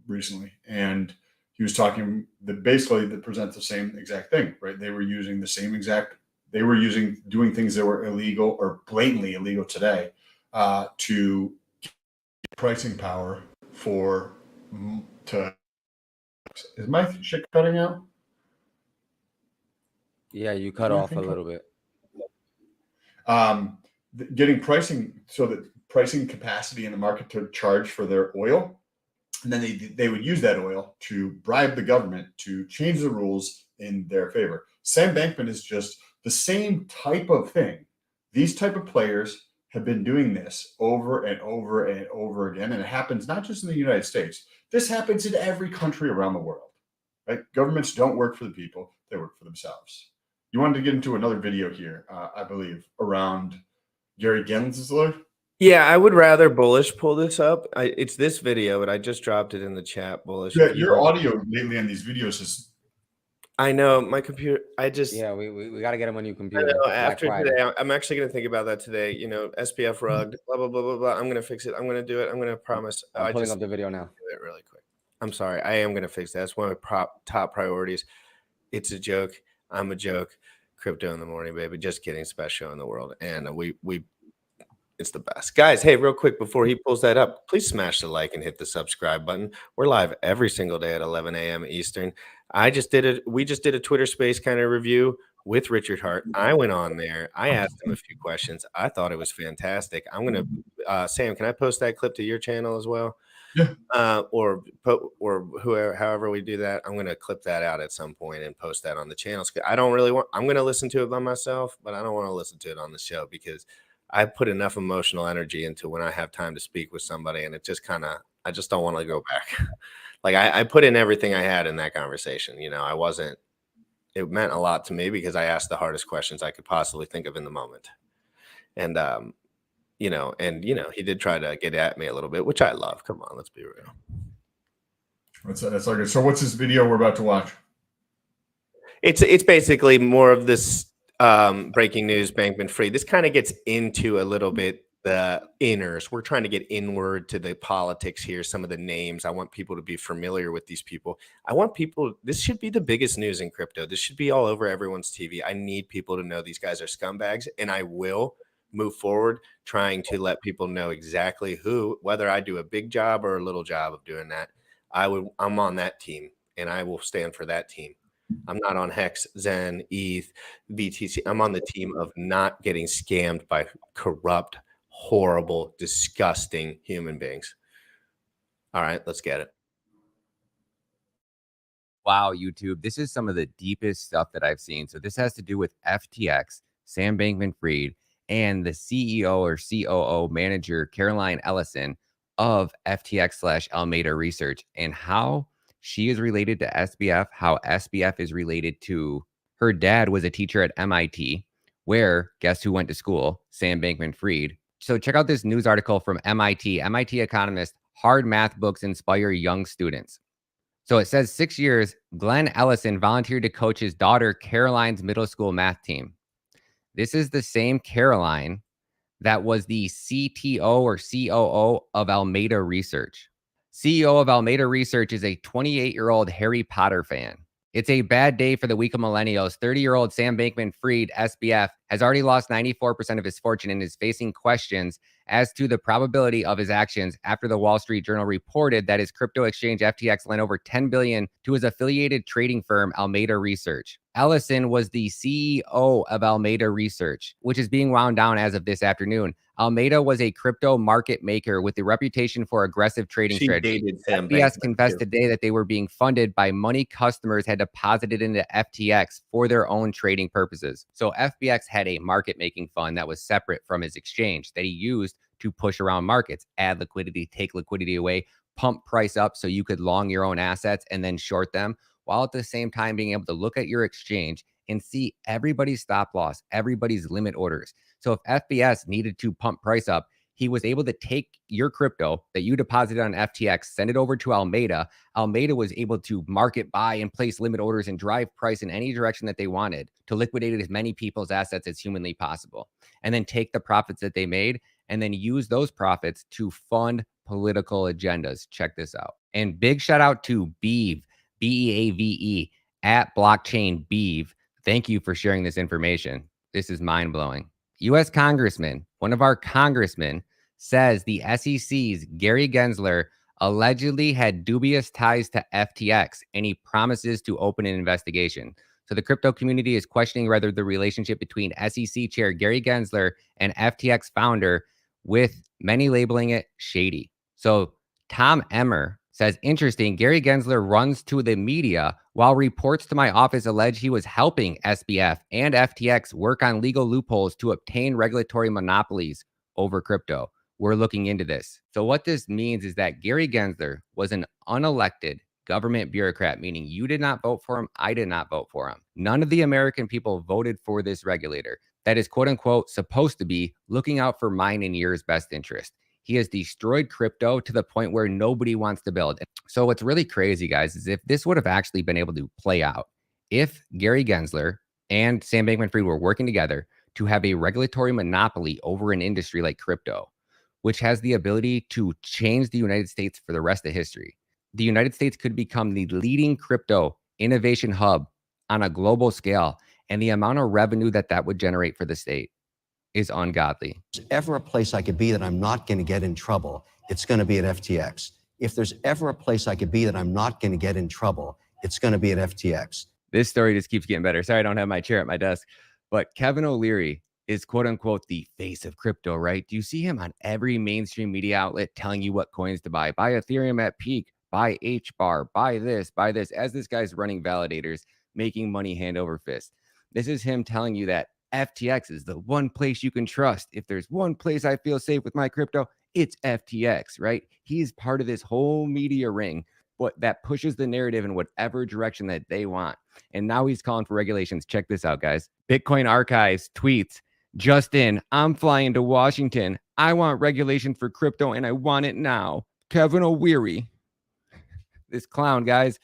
recently, and he was talking that basically that presents the same exact thing, right? They were using the same exact. They were doing things that were illegal or blatantly illegal today to get pricing power is my shit cutting out? Yeah, you cut off a little bit. Getting pricing so that pricing capacity in the market to charge for their oil. And then they would use that oil to bribe the government to change the rules in their favor. Sam Bankman is just the same type of thing. These type of players have been doing this over and over and over again. And it happens not just in the United States. This happens in every country around the world. Right? Governments don't work for the people. They work for themselves. You wanted to get into another video here, I believe, around Gary Gensler. Yeah, I would rather Bullish pull this up. It's this video, but I just dropped it in the chat, Bullish. Yeah, your audio lately on these videos is. I know my computer. We got to get him a new computer. I know, after today, I'm actually going to think about that today. You know, SPF rugged, blah blah blah blah blah. I'm going to fix it. I'm going to do it. I'm going to promise. I'm pulling up the video now. Do it really quick. I'm sorry. I am going to fix that. That's one of my top priorities. It's a joke. I'm a joke. Crypto in the morning, baby. Just kidding. It's the best show in the world, and it's the best. Guys, hey, real quick before he pulls that up, please smash the like and hit the subscribe button. We're live every single day at 11 a.m. Eastern. We just did a Twitter space kind of review with Richard Hart. I went on there. I asked him a few questions. I thought it was fantastic. I'm going to, Sam, can I post that clip to your channel as well? Yeah. Or whoever, however we do that, I'm going to clip that out at some point and post that on the channels. I'm going to listen to it by myself, but I don't want to listen to it on the show because I put enough emotional energy into when I have time to speak with somebody, and it just I just don't want to go back. Like I put in everything I had in that conversation. You know, it meant a lot to me because I asked the hardest questions I could possibly think of in the moment. And, he did try to get at me a little bit, which I love. Come on, let's be real. That's all good. So what's this video we're about to watch? It's basically more of this. breaking news, Bankman-Fried. This kind of gets into a little bit the inners. We're trying to get inward to the politics here, some of the names. I want people to be familiar with these people. I want people, this should be the biggest news in crypto. This should be all over everyone's TV. I need people to know these guys are scumbags, and I will move forward trying to let people know exactly who, whether I do a big job or a little job of doing that. I'm on that team, and I will stand for that team. I'm not on Hex, Zen, ETH, BTC. I'm on the team of not getting scammed by corrupt, horrible, disgusting human beings. All right, let's get it. Wow, YouTube. This is some of the deepest stuff that I've seen. So this has to do with FTX, Sam Bankman-Fried, and the CEO or COO manager, Caroline Ellison of FTX/Alameda Research, and how she is related to SBF, how SBF is related to her dad was a teacher at MIT, where guess who went to school? Sam Bankman-Fried. So check out this news article from MIT. MIT economist, hard math books inspire young students. So it says 6 years, Glenn Ellison volunteered to coach his daughter Caroline's middle school math team. This is the same Caroline that was the CTO or COO of Alameda Research. CEO of Alameda Research is a 28-year-old Harry Potter fan. It's a bad day for the week of millennials. 30-year-old Sam Bankman-Fried, SBF, has already lost 94% of his fortune and is facing questions as to the probability of his actions after the Wall Street Journal reported that his crypto exchange FTX lent over $10 billion to his affiliated trading firm, Alameda Research. Ellison was the CEO of Alameda Research, which is being wound down as of this afternoon. Alameda was a crypto market maker with a reputation for aggressive trading strategy. FBS confessed today that they were being funded by money customers had deposited into FTX for their own trading purposes. So FBX had a market making fund that was separate from his exchange that he used to push around markets, add liquidity, take liquidity away, pump price up so you could long your own assets and then short them, while at the same time being able to look at your exchange and see everybody's stop loss, everybody's limit orders. So if FBS needed to pump price up, he was able to take your crypto that you deposited on FTX, send it over to Alameda. Alameda was able to market buy and place limit orders and drive price in any direction that they wanted to liquidate as many people's assets as humanly possible. And then take the profits that they made and then use those profits to fund political agendas. Check this out. And big shout out to Beeve, BEAVE, at Blockchain Beeve. Thank you for sharing this information. This is mind blowing. U.S. Congressman, one of our congressmen, says the SEC's Gary Gensler allegedly had dubious ties to FTX, and he promises to open an investigation. So the crypto community is questioning whether the relationship between SEC Chair Gary Gensler and FTX founder, with many labeling it shady. So Tom Emmer says, interesting, Gary Gensler runs to the media while reports to my office allege he was helping SBF and FTX work on legal loopholes to obtain regulatory monopolies over crypto. We're looking into this. So what this means is that Gary Gensler was an unelected government bureaucrat, meaning you did not vote for him, I did not vote for him. None of the American people voted for this regulator that is quote unquote supposed to be looking out for mine and yours best interest. He has destroyed crypto to the point where nobody wants to build. So what's really crazy, guys, is if this would have actually been able to play out, if Gary Gensler and Sam Bankman-Fried were working together to have a regulatory monopoly over an industry like crypto, which has the ability to change the United States for the rest of history, the United States could become the leading crypto innovation hub on a global scale. And the amount of revenue that that would generate for the state is ungodly. If there's ever a place I could be that I'm not going to get in trouble, it's going to be at FTX. If there's ever a place I could be that I'm not going to get in trouble, it's going to be at FTX. This story just keeps getting better. Sorry, I don't have my chair at my desk, but Kevin O-Leary is quote unquote the face of crypto, right? Do you see him on every mainstream media outlet telling you what coins to buy? Buy Ethereum at peak, buy HBAR, buy this, as this guy's running validators, making money hand over fist. This is him telling you that FTX is the one place you can trust. If there's one place I feel safe with my crypto, it's FTX, right? He's part of this whole media ring, but that pushes the narrative in whatever direction that they want. And now he's calling for regulations. Check this out, guys. Bitcoin Archives tweets, Justin, I'm flying to Washington. I want regulation for crypto and I want it now. Kevin O-Leary. This clown, guys.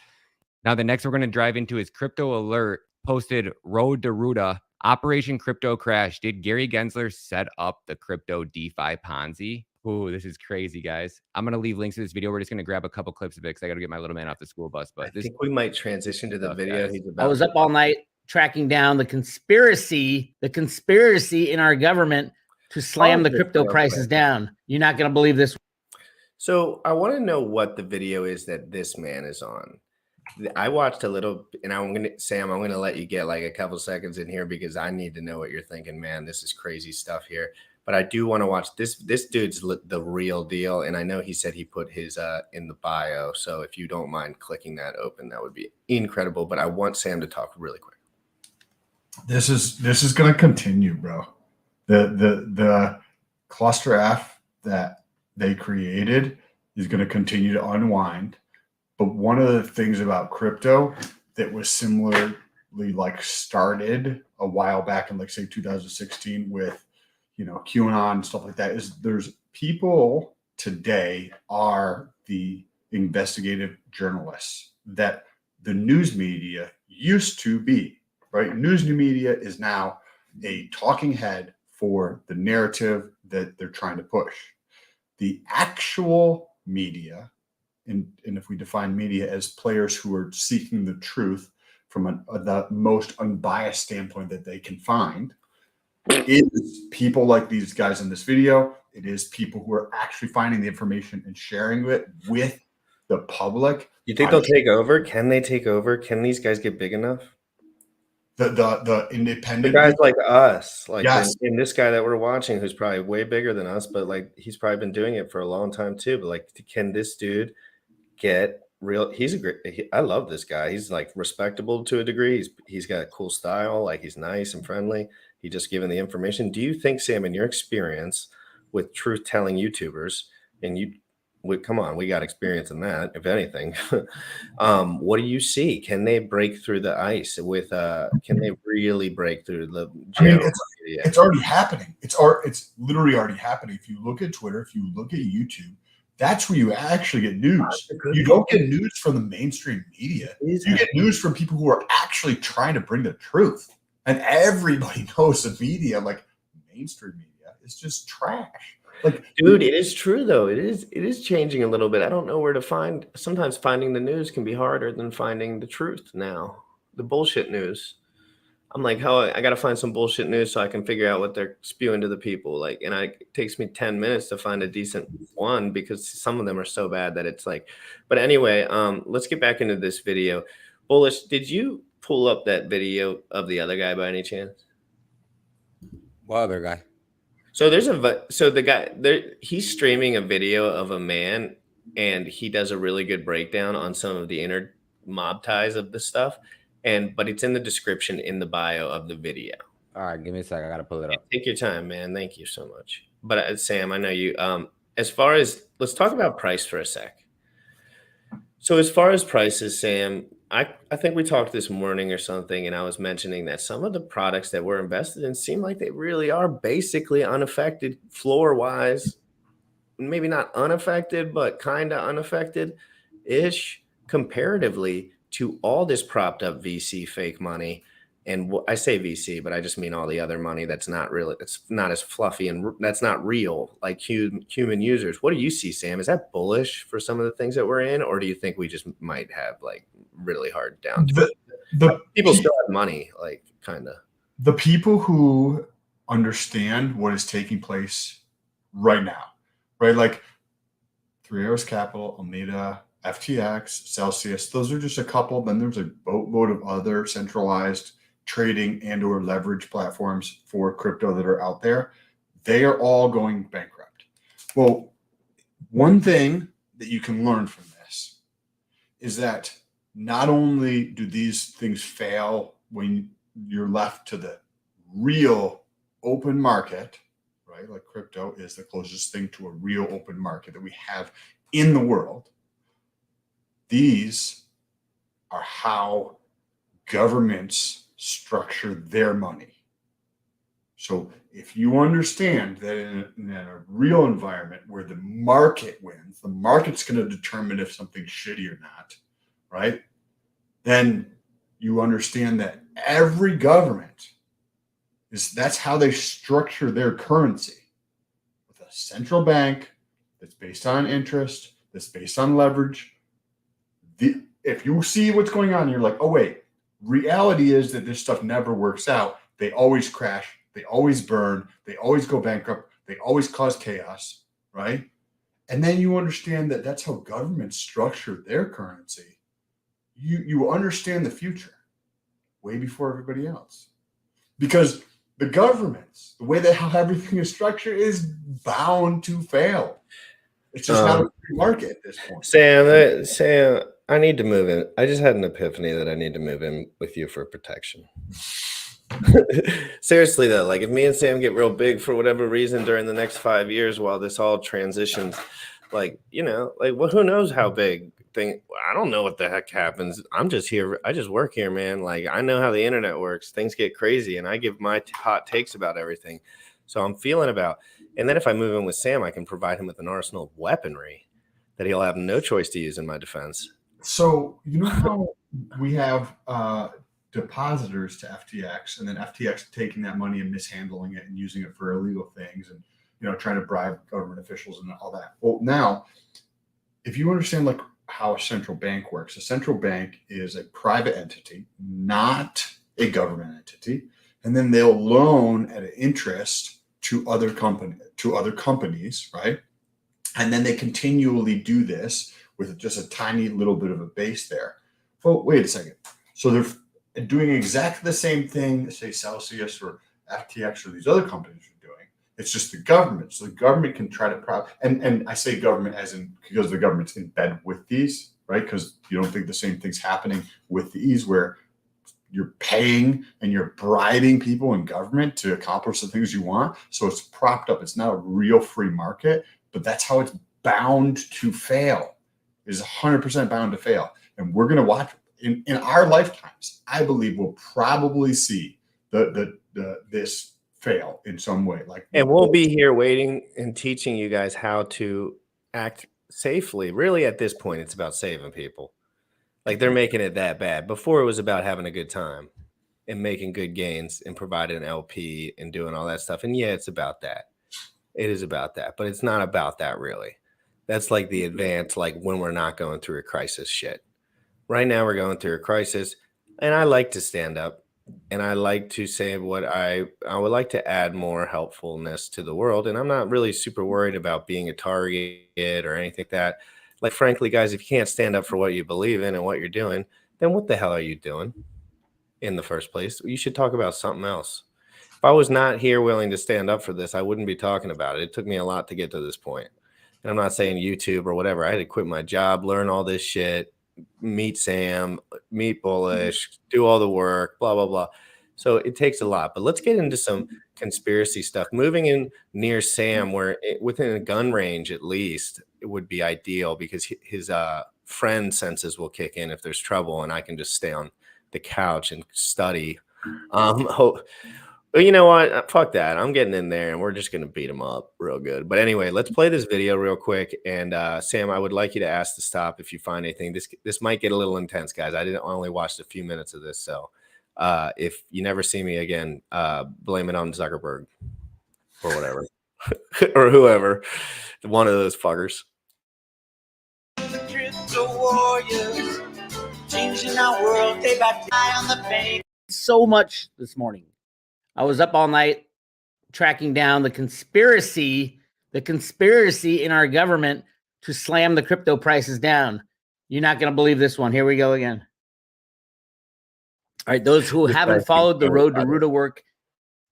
Now, the next we're going to drive into is Crypto Alert posted Road to Ruta Operation Crypto Crash. Did Gary Gensler set up the crypto DeFi Ponzi? Ooh, this is crazy, guys. I'm going to leave links to this video. We're just going to grab a couple clips of it because I got to get my little man off the school bus. But I think we might transition to the video he's about. I was up all night tracking down the conspiracy in our government to slam the crypto prices down. You're not going to believe this. So I want to know what the video is that this man is on. I watched a little, and Sam, I'm going to let you get like a couple seconds in here because I need to know what you're thinking, man. This is crazy stuff here. But I do want to watch this. This dude's the real deal, and I know he said he put his in the bio. So if you don't mind clicking that open, that would be incredible. But I want Sam to talk really quick. This is going to continue, bro. The cluster F that they created is going to continue to unwind. But one of the things about crypto that was similarly like started a while back in like say 2016 with QAnon and stuff like that is there's people today are the investigative journalists that the news media used to be, right? News media is now a talking head for the narrative that they're trying to push. The actual media, and if we define media as players who are seeking the truth from the most unbiased standpoint that they can find, is people like these guys in this video. It is people who are actually finding the information and sharing it with the public. You think they'll take over? Can they take over? Can these guys get big enough? The independent guys like us, like yes. and this guy that we're watching, who's probably way bigger than us, but like he's probably been doing it for a long time too. But like, can this dude get real? He's a great. I love this guy. He's like respectable to a degree. He's got a cool style. Like he's nice and friendly. He just given the information. Do you think, Sam, in your experience with truth-telling YouTubers, and come on, we got experience in that, if anything. What do you see? Can they break through the ice with? Can they really break through the? It's already happening. It's literally already happening. If you look at Twitter, if you look at YouTube, that's where you actually get news. You don't get news from the mainstream media. You get news from people who are actually trying to bring the truth. And everybody knows the media, like mainstream media, is just trash. Like, dude, it is true though. It is changing a little bit. I don't know where to find. Sometimes finding the news can be harder than finding the truth now. The bullshit news. I'm like, I got to find some bullshit news so I can figure out what they're spewing to the people. Like, and it takes me 10 minutes to find a decent one because some of them are so bad that it's like. But anyway, let's get back into this video. Bullish, did you pull up that video of the other guy by any chance? What other guy? So the guy there, he's streaming a video of a man, and he does a really good breakdown on some of the inner mob ties of the stuff, but it's in the description in the bio of the video. All right, give me a sec. I gotta pull it up. Take your time, man. Thank you so much. But Sam, I know you. As far as let's talk about price for a sec. So as far as prices, Sam, I think we talked this morning or something, and I was mentioning that some of the products that we're invested in seem like they really are basically unaffected floor-wise. Maybe not unaffected, but kind of unaffected-ish comparatively to all this propped up VC fake money. And I say VC, but I just mean all the other money that's not real. It's not as fluffy and that's not real like human users. What do you see, Sam? Is that bullish for some of the things that we're in? Or do you think we just might have like really hard down? The people still have money, like kind of. The people who understand what is taking place right now, right? Like 3 Arrows Capital, Almeida, FTX, Celsius. Those are just a couple. Then there's a boatload of other centralized trading and or leverage platforms for crypto that are out there. They are all going bankrupt. Well, one thing that you can learn from this is that not only do these things fail when you're left to the real open market, right? Like crypto is the closest thing to a real open market that we have in the world. These are how governments structure their money. So if you understand that in a real environment where the market wins, the market's going to determine if something's shitty or not, right? Then you understand that every government That's how they structure their currency, with a central bank that's based on interest, that's based on leverage. If you see what's going on, you're like, oh wait, reality is that this stuff never works out. They always crash, they always burn, they always go bankrupt, they always cause chaos, right? And then you understand that that's how governments structure their currency. You understand the future way before everybody else, because the governments, the way that how everything is structured, is bound to fail. It's just not a free market at this point. Sam, I need to move in. I just had an epiphany that I need to move in with you for protection. Seriously though, like if me and Sam get real big for whatever reason during the next 5 years while this all transitions, like, you know, like, well, who knows how big thing. I don't know what the heck happens. I'm just here. I just work here, man. Like, I know how the internet works. Things get crazy and I give my hot takes about everything. So I'm feeling about, and then if I move in with Sam, I can provide him with an arsenal of weaponry that he'll have no choice to use in my defense. So you know how we have depositors to FTX, and then FTX taking that money and mishandling it and using it for illegal things, and trying to bribe government officials and all that. Well, now, if you understand like how a central bank works, a central bank is a private entity, not a government entity, and then they'll loan at an interest to other companies, right? And then they continually do this with just a tiny little bit of a base there. Well, wait a second. So they're doing exactly the same thing, say Celsius or FTX or these other companies are doing. It's just the government. So the government can try to and I say government as in because the government's in bed with these, right? Because you don't think the same thing's happening with these where you're paying and you're bribing people in government to accomplish the things you want. So it's propped up. It's not a real free market, but that's how it's bound to fail. It is 100% bound to fail. And we're going to watch in our lifetimes. I believe we'll probably see this fail in some way. And we'll be here waiting and teaching you guys how to act safely. Really, at this point, it's about saving people. Like, they're making it that bad. Before, it was about having a good time and making good gains and providing an LP and doing all that stuff. And yeah, it's about that. It is about that, but it's not about that really. That's like the advanced, like when we're not going through a crisis shit. Right now we're going through a crisis, and I like to stand up and I like to say what I would like to add more helpfulness to the world. And I'm not really super worried about being a target or anything like that. Like, frankly, guys, if you can't stand up for what you believe in and what you're doing, then what the hell are you doing in the first place? You should talk about something else. If I was not here willing to stand up for this, I wouldn't be talking about it. It took me a lot to get to this point. And I'm not saying YouTube or whatever. I had to quit my job, learn all this shit, meet Sam, meet Bullish, do all the work, blah, blah, blah. So it takes a lot. But let's get into some conspiracy stuff. Moving in near Sam, where within a gun range at least, it would be ideal because his friend senses will kick in if there's trouble, and I can just stay on the couch and study. But you know what? Fuck that. I'm getting in there, and we're just going to beat him up real good. But anyway, let's play this video real quick. And Sam, I would like you to ask to stop if you find anything. This might get a little intense, guys. I only watched a few minutes of this, so if you never see me again, blame it on Zuckerberg or whatever, or whoever, one of those fuckers. Crypto warriors, changing our world day by day on the bank. So much this morning. I was up all night tracking down the conspiracy in our government to slam the crypto prices down. You're not going to believe this one. Here we go again. All right, those who haven't followed the road to Ruta work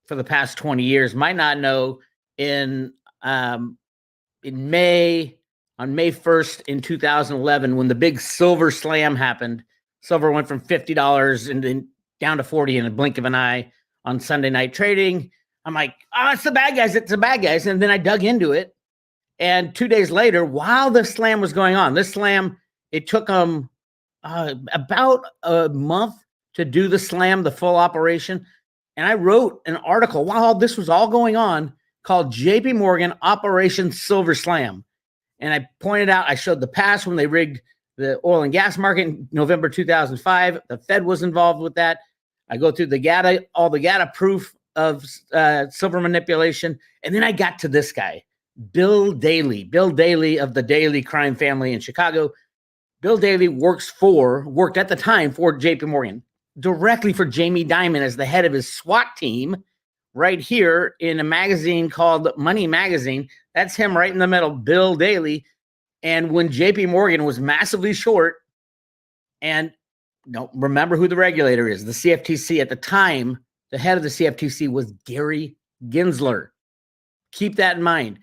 for the past 20 years might not know on May 1st in 2011, when the big silver slam happened, silver went from $50 and then down to 40 in a blink of an eye on Sunday night trading. I'm like, oh, it's the bad guys. It's the bad guys. And then I dug into it. And 2 days later, while the slam was going on, this slam, it took them about a month to do the slam, the full operation. And I wrote an article while this was all going on called JP Morgan Operation Silver Slam. And I pointed out, I showed the past when they rigged the oil and gas market in November 2005. The Fed was involved with that. I go through the GATA, all the GATA proof of silver manipulation. And then I got to this guy, Bill Daly of the Daly crime family in Chicago. Bill Daly worked at the time for JP Morgan, directly for Jamie Dimon as the head of his SWAT team, right here in a magazine called Money Magazine. That's him right in the middle, Bill Daly. And when JP Morgan was massively short, and remember who the regulator is, the CFTC at the time, the head of the CFTC was Gary Gensler. Keep that in mind.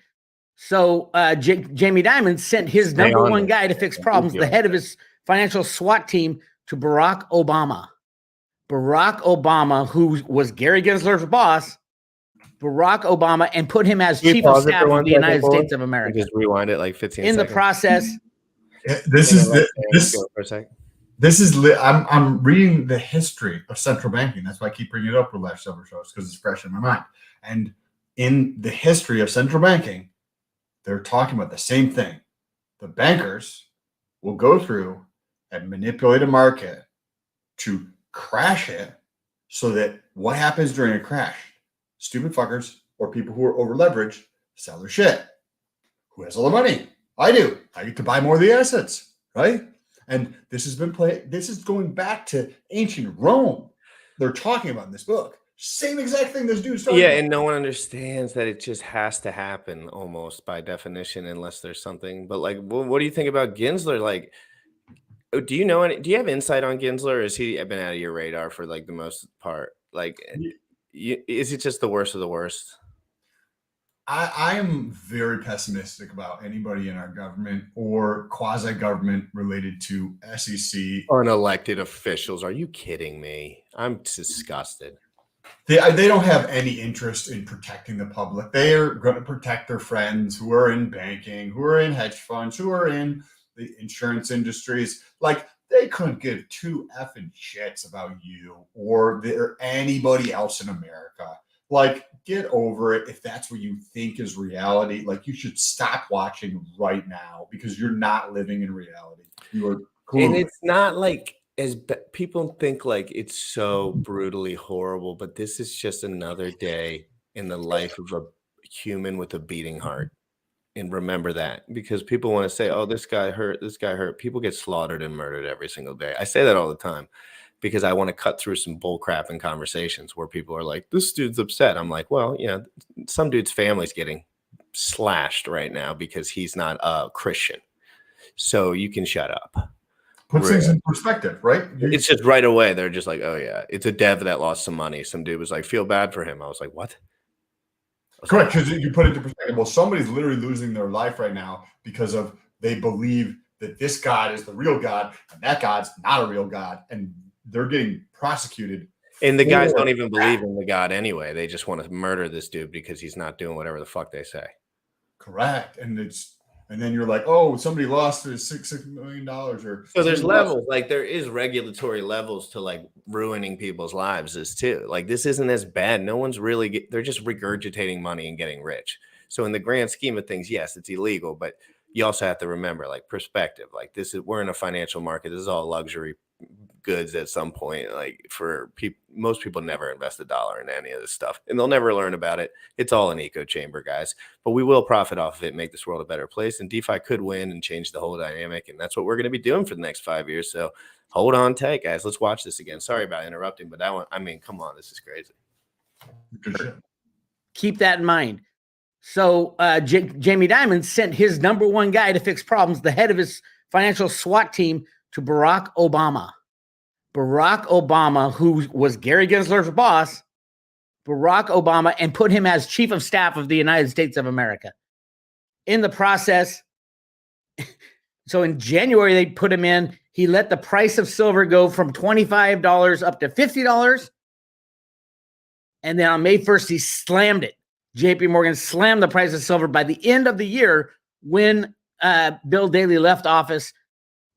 So Jamie Dimon sent his number one guy to fix problems, the head of his financial SWAT team, to Barack Obama. Barack Obama, who was Gary Gensler's boss, Barack Obama, and put him as chief of staff of the United States of America. Just rewind it like 15 in seconds. the process. I'm reading the history of central banking. That's why I keep bringing it up with last several shows, because it's fresh in my mind. And in the history of central banking, they're talking about the same thing. The bankers will go through and manipulate a market to crash it, so that what happens during a crash? Stupid fuckers or people who are over leveraged sell their shit. Who has all the money? I do. I get to buy more of the assets, right? And this has been played. This is going back to ancient Rome. They're talking about in this book. Same exact thing this dude's talking Yeah, about. and no one understands that it just has to happen almost by definition, unless there's something. But like, what do you think about Gensler? Like, do you know any? Do you have insight on Gensler? Or has he been out of your radar for like the most part? Like, is it just the worst of the worst? I am very pessimistic about anybody in our government or quasi-government related to SEC. Unelected officials. Are you kidding me? I'm disgusted. They don't have any interest in protecting the public. They are going to protect their friends who are in banking, who are in hedge funds, who are in the insurance industries. Like, they couldn't give two effing shits about you or anybody else in America. Like, get over it. If that's what you think is reality, like, you should stop watching right now, because you're not living in reality. You are clueless. And it's not like people think like it's so brutally horrible, but this is just another day in the life of a human with a beating heart. And remember that, because people want to say, oh, this guy hurt, this guy hurt. People get slaughtered and murdered every single day. I say that all the time because I want to cut through some bull crap in conversations where people are like, this dude's upset. I'm like, well, some dude's family's getting slashed right now because he's not a Christian. So you can shut up. Puts things in perspective, right? It's just right away. They're just like, oh, yeah, it's a dev that lost some money. Some dude was like, feel bad for him. I was like, what? Correct, because you put it into perspective. Well, somebody's literally losing their life right now because of they believe that this God is the real God and that God's not a real God, and they're getting prosecuted. And the guys don't even believe in the God anyway. They just want to murder this dude because he's not doing whatever the fuck they say. Correct, and then you're like, oh, somebody lost $6 million, or so there's levels. Like, there is regulatory levels to like ruining people's lives as too. Like, this isn't as bad. No one's really they're just regurgitating money and getting rich. So in the grand scheme of things, yes, it's illegal, but you also have to remember, like, perspective. Like, we're in a financial market. This is all luxury goods at some point. Like, for people, most people never invest $1 in any of this stuff, and they'll never learn about it. It's all an echo chamber, guys, but we will profit off of it, make this world a better place, and DeFi could win and change the whole dynamic, and that's what we're going to be doing for the next 5 years. So hold on tight, guys. Let's watch this again. Sorry about interrupting, but that one, I mean, come on, this is crazy. Keep that in mind. So Jamie Dimon sent his number one guy to fix problems, the head of his financial SWAT team, to Barack Obama. Barack Obama, who was Gary Gensler's boss, Barack Obama, and put him as chief of staff of the United States of America. In the process, so in January, they put him in. He let the price of silver go from $25 up to $50. And then on May 1st, he slammed it. JP Morgan slammed the price of silver. By the end of the year, when Bill Daly left office,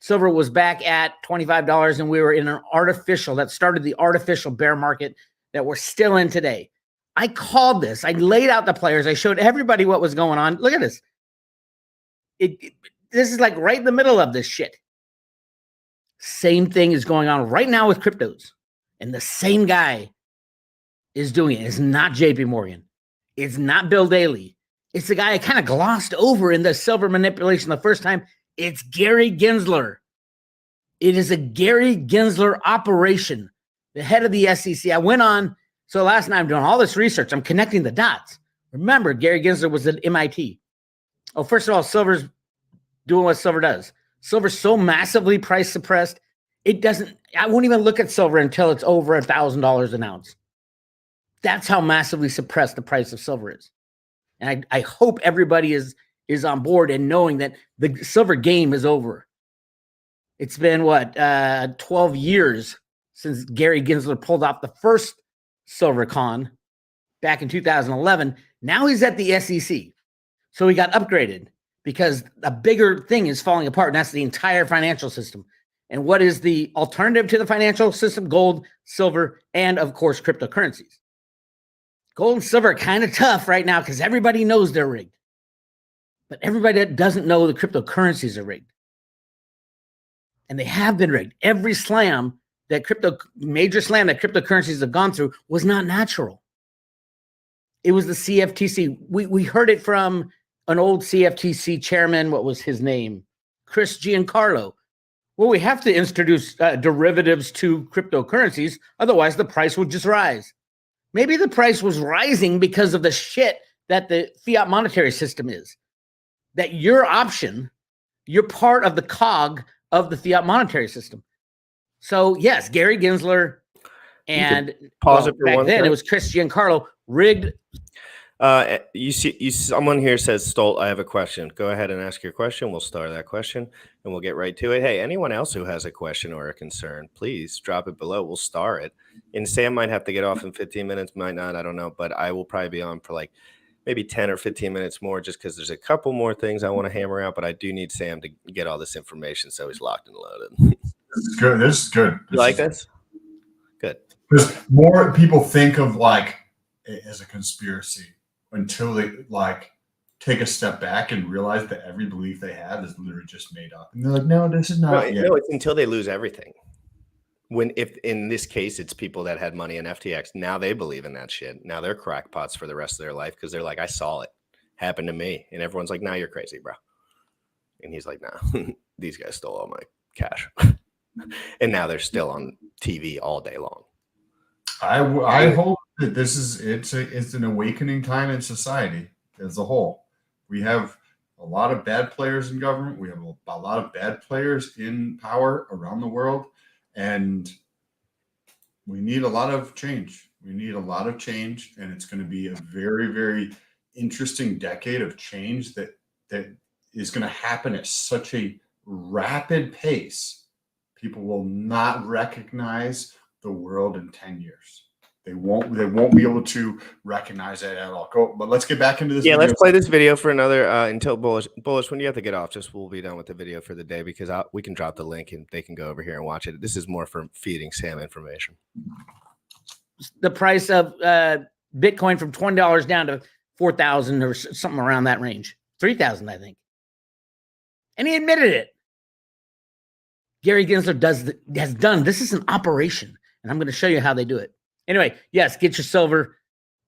silver was back at $25, and we were in an that started the artificial bear market that we're still in today. I called this. I laid out the players. I showed everybody what was going on. Look at this. This is like right in the middle of this shit. Same thing is going on right now with cryptos. And the same guy is doing it. It's not JP Morgan. It's not Bill Daly. It's the guy I kind of glossed over in the silver manipulation the first time. It's Gary Gensler. It is a Gary Gensler operation, the head of the SEC. I went on. So last night I'm doing all this research. I'm connecting the dots. Remember, Gary Gensler was at MIT. Oh, first of all, silver's doing what silver does. Silver's so massively price suppressed. I won't even look at silver until it's over $1,000 an ounce. That's how massively suppressed the price of silver is. And I hope everybody is on board and knowing that the silver game is over. It's been 12 years since Gary Gensler pulled off the first silver con back in 2011. Now he's at the SEC. So he got upgraded because a bigger thing is falling apart, and that's the entire financial system. And what is the alternative to the financial system? Gold, silver, and of course, cryptocurrencies. Gold and silver are kind of tough right now because everybody knows they're rigged. But everybody that doesn't know the cryptocurrencies are rigged. And they have been rigged. Every major slam that cryptocurrencies have gone through was not natural. It was the CFTC. We heard it from an old CFTC chairman. What was his name? Chris Giancarlo. Well, we have to introduce derivatives to cryptocurrencies. Otherwise, the price would just rise. Maybe the price was rising because of the shit that the fiat monetary system is. That your option, you're part of the cog of the fiat monetary system. So yes, Gary Gensler and pause it for back one then second. it was Chris Giancarlo rigged. Someone here says, Stolt, I have a question. Go ahead and ask your question. We'll start that question and we'll get right to it. Hey, anyone else who has a question or a concern, please drop it below. We'll star it. And Sam might have to get off in 15 minutes, might not, I don't know, but I will probably be on for like maybe 10 or 15 minutes more just because there's a couple more things I want to hammer out, but I do need Sam to get all this information so he's locked and loaded. This is good. This is good. You like this? Good. Because more people think of like it as a conspiracy until they like take a step back and realize that every belief they have is literally just made up. And they're like, no, this is not. No, it's until they lose everything. If in this case, it's people that had money in FTX. Now they believe in that shit. Now they're crackpots for the rest of their life because they're like, I saw it happen to me. And everyone's like, nah, you're crazy, bro. And he's like, nah, these guys stole all my cash. And now they're still on TV all day long. I hope that it's an awakening time in society as a whole. We have a lot of bad players in government. We have a lot of bad players in power around the world. And we need a lot of change. We need a lot of change. And it's going to be a very, very interesting decade of change that is going to happen at such a rapid pace. People will not recognize the world in 10 years. They won't be able to recognize that at all. But let's get back into this. Yeah, video. let's play this video for another until Bullish, when you have to get off, just we'll be done with the video for the day because we can drop the link and they can go over here and watch it. This is more for feeding Sam information. The price of Bitcoin from $20 down to 4,000 or something around that range. 3,000, I think. And he admitted it. Gary Gensler has done. This is an operation, and I'm going to show you how they do it. Anyway, yes, get your silver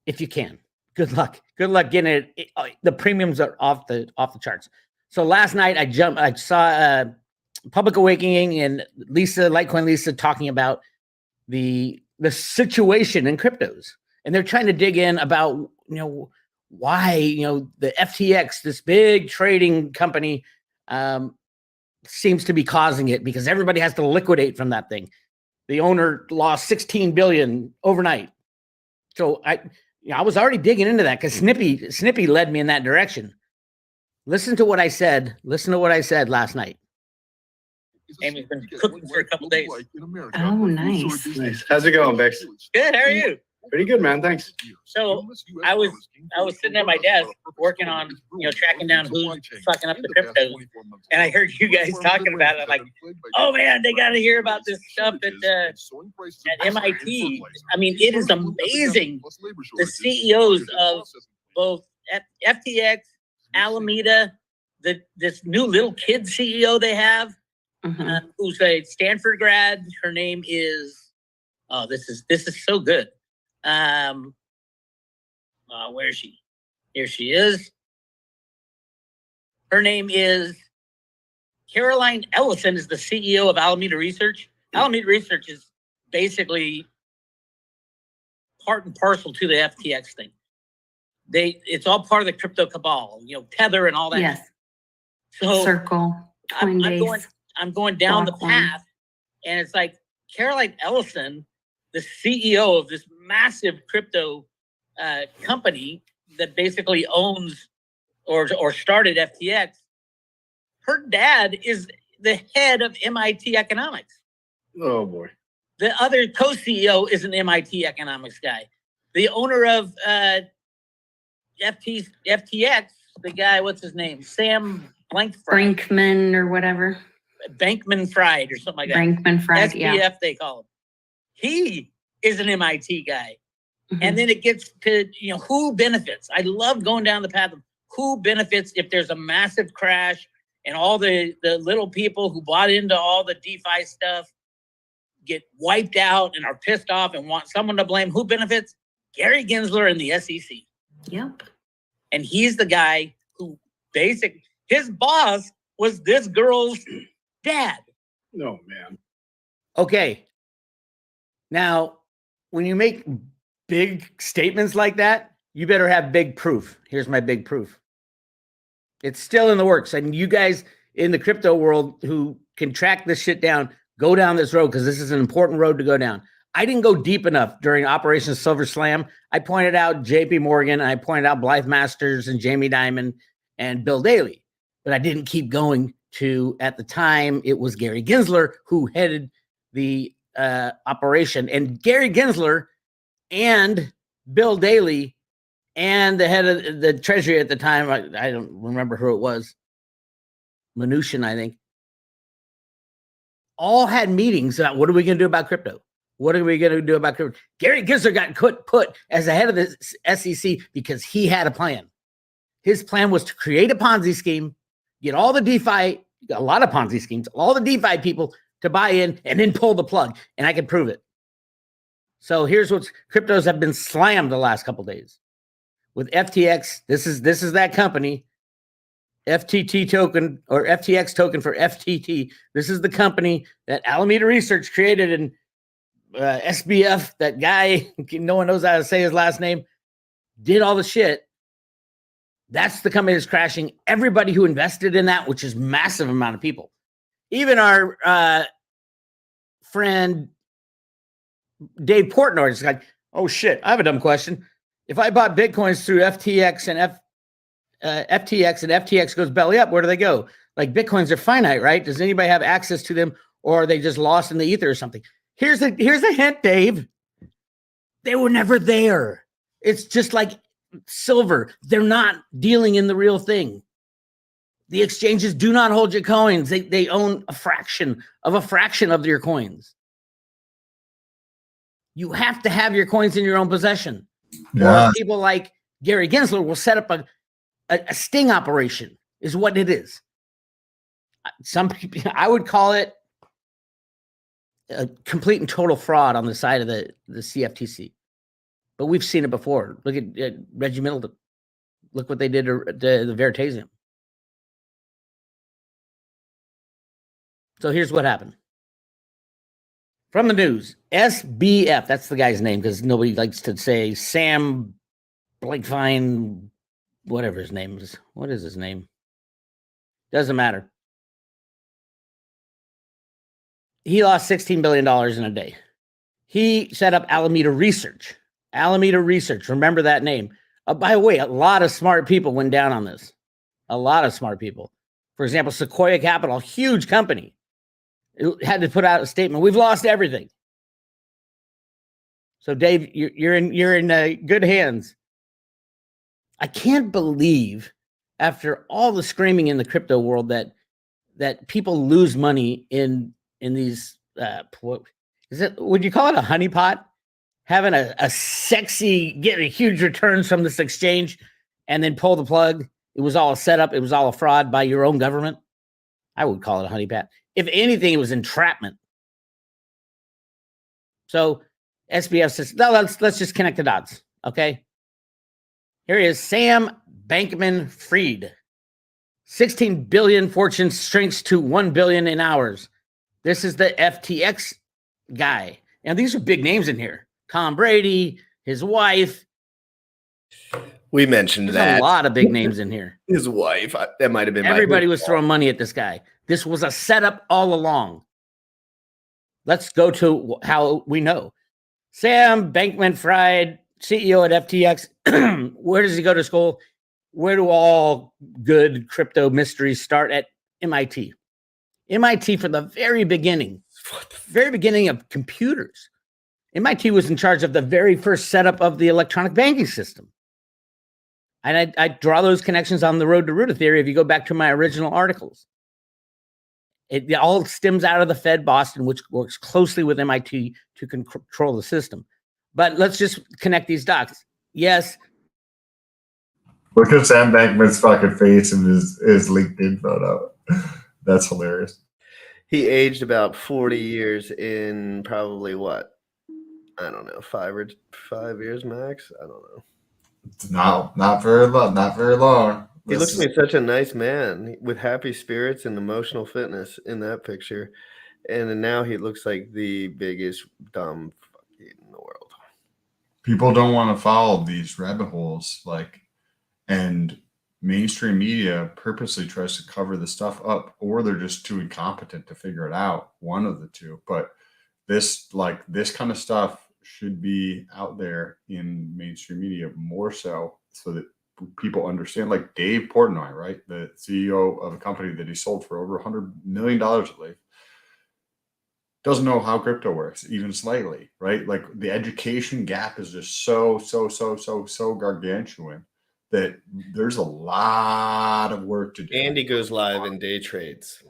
if you can. Good luck. Good luck getting it. The premiums are off the charts. So last night I saw Public Awakening and Litecoin Lisa talking about the situation in cryptos, and they're trying to dig in about why the FTX, this big trading company, seems to be causing it because everybody has to liquidate from that thing. The owner lost $16 billion overnight. So I was already digging into that because Snippy led me in that direction. Listen to what I said. Listen to what I said last night. Amy's been cooking for a couple days. Oh, nice. How's it going, Bex? Good. How are you? Pretty good, man. Thanks. So I was sitting at my desk working on tracking down who's fucking up the cryptos, and I heard you guys talking about it. I'm like, oh man, they got to hear about this stuff at MIT. I mean, it is amazing. The CEOs of both FTX, Alameda, this new little kid CEO they have, who's a Stanford grad. Her name is this is so good. Where is she? Here she is. Her name is Caroline Ellison, is the CEO of Alameda Research. Alameda Research is basically part and parcel to the FTX thing. It's all part of the crypto cabal, Tether and all that. Yes. So Circle, Coinbase. I'm going down the path, and it's like Caroline Ellison, the CEO of this massive crypto company that basically owns or started FTX. Her dad is the head of MIT economics. Oh boy. The other co-CEO is an MIT economics guy. The owner of FTX, the guy, what's his name? Sam Brinkman or whatever. Bankman-Fried or something like that. Bankman-Fried, SBF, yeah. they call him. He is an MIT guy. Mm-hmm. And then it gets to, who benefits. I love going down the path of who benefits if there's a massive crash and all the little people who bought into all the DeFi stuff get wiped out and are pissed off and want someone to blame. Who benefits? Gary Gensler and the SEC. Yep. And he's the guy who his boss was this girl's dad. No, man. Okay. Now, when you make big statements like that, you better have big proof. Here's my big proof. It's still in the works. And you guys in the crypto world who can track this shit down, go down this road because this is an important road to go down. I didn't go deep enough during Operation Silver Slam. I pointed out JP Morgan, I pointed out Blythe Masters and Jamie Dimon and Bill Daley, but I didn't keep going to, at the time, it was Gary Gensler who headed the operation. And Gary Gensler and Bill Daley and the head of the Treasury at the time, I don't remember who it was, Mnuchin, I think, all had meetings about what are we going to do about crypto? What are we going to do about crypto? Gary Gensler got put as the head of the SEC because he had a plan. His plan was to create a Ponzi scheme, get all the DeFi, a lot of Ponzi schemes, all the DeFi people to buy in and then pull the plug. And I can prove it. So here's what's cryptos have been slammed the last couple of days with FTX. This is that company, FTT token or FTX token for FTT. This is the company that Alameda Research created, and SBF, that guy, no one knows how to say his last name, did all the shit. That's the company that's crashing. Everybody who invested in that, which is massive amount of people, even our friend Dave Portnoy is like, oh shit, I have a dumb question. If I bought Bitcoins through FTX and FTX goes belly up, where do they go? Like, Bitcoins are finite, right? Does anybody have access to them, or are they just lost in the ether or something? Here's a hint, Dave. They were never there. It's just like silver. They're not dealing in the real thing. The exchanges do not hold your coins. They own a fraction of your coins. You have to have your coins in your own possession. Yeah. Or people like Gary Gensler will set up a sting operation, is what it is. Some people, I would call it a complete and total fraud on the side of the CFTC. But we've seen it before. Look at Reggie Middleton. Look what they did to the Veritasium. So here's what happened. From the news, SBF, that's the guy's name because nobody likes to say Sam Blankfein, whatever his name is. What is his name? Doesn't matter. He lost $16 billion in a day. He set up Alameda Research. Alameda Research, remember that name. By the way, a lot of smart people went down on this. A lot of smart people. For example, Sequoia Capital, huge company, it had to put out a statement. We've lost everything. So, Dave, you're in good hands. I can't believe, after all the screaming in the crypto world, that people lose money in these. Would you call it a honeypot? Having a sexy, getting huge returns from this exchange, and then pull the plug. It was all a setup. It was all a fraud by your own government. I would call it a honeypot. If anything, it was entrapment. So SBF says, no, let's just connect the dots. Okay. Here he is, Sam Bankman-Fried. 16 billion fortune shrinks to 1 billion in hours. This is the FTX guy. And these are big names in here. Tom Brady, his wife. We mentioned There's that. a lot of big names in here. His wife. That might have been Everybody was throwing money at this guy. This was a setup all along. Let's go to how we know. Sam Bankman-Fried, CEO at FTX. Where does he go to school? Where do all good crypto mysteries start? At MIT. MIT from the very beginning of computers. MIT was in charge of the very first setup of the electronic banking system. And I draw those connections on the road to Ruta theory if you go back to my original articles. It all stems out of the Fed Boston, which works closely with MIT to control the system. But let's just connect these dots. Yes. Look at Sam Bankman's fucking face in his LinkedIn photo. That's hilarious. He aged about 40 years in probably what? I don't know, 5 years max. I don't know. No, not very long. Not very long. He looks to me such a nice man with happy spirits and emotional fitness in that picture. And then now he looks like the biggest dumb fuck in the world. People don't want to follow these rabbit holes, and mainstream media purposely tries to cover the stuff up, or they're just too incompetent to figure it out. One of the two. But this kind of stuff should be out there in mainstream media more so that people understand. Like Dave Portnoy, right? The CEO of a company that he sold for over $100 million, I believe, doesn't know how crypto works, even slightly, right? Like the education gap is just so gargantuan that there's a lot of work to do. Andy goes live in day trades.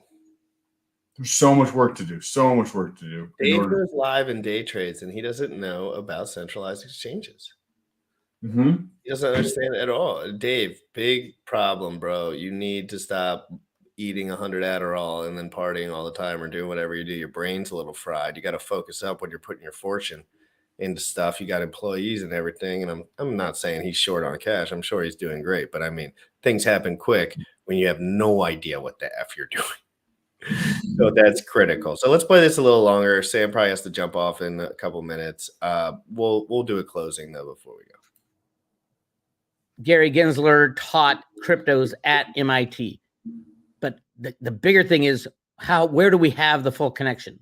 There's so much work to do. So much work to do. Dave goes live in day trades, and he doesn't know about centralized exchanges. Mm-hmm. He doesn't understand at all. Dave, big problem, bro. You need to stop eating 100 Adderall and then partying all the time or doing whatever you do. Your brain's a little fried. You got to focus up when you're putting your fortune into stuff. You got employees and everything. And I'm not saying he's short on cash. I'm sure he's doing great. But I mean, things happen quick when you have no idea what the F you're doing. So that's critical. So let's play this a little longer. Sam probably has to jump off in a couple minutes. We'll do a closing though before we go. Gary Gensler taught cryptos at MIT. But the bigger thing is where do we have the full connection?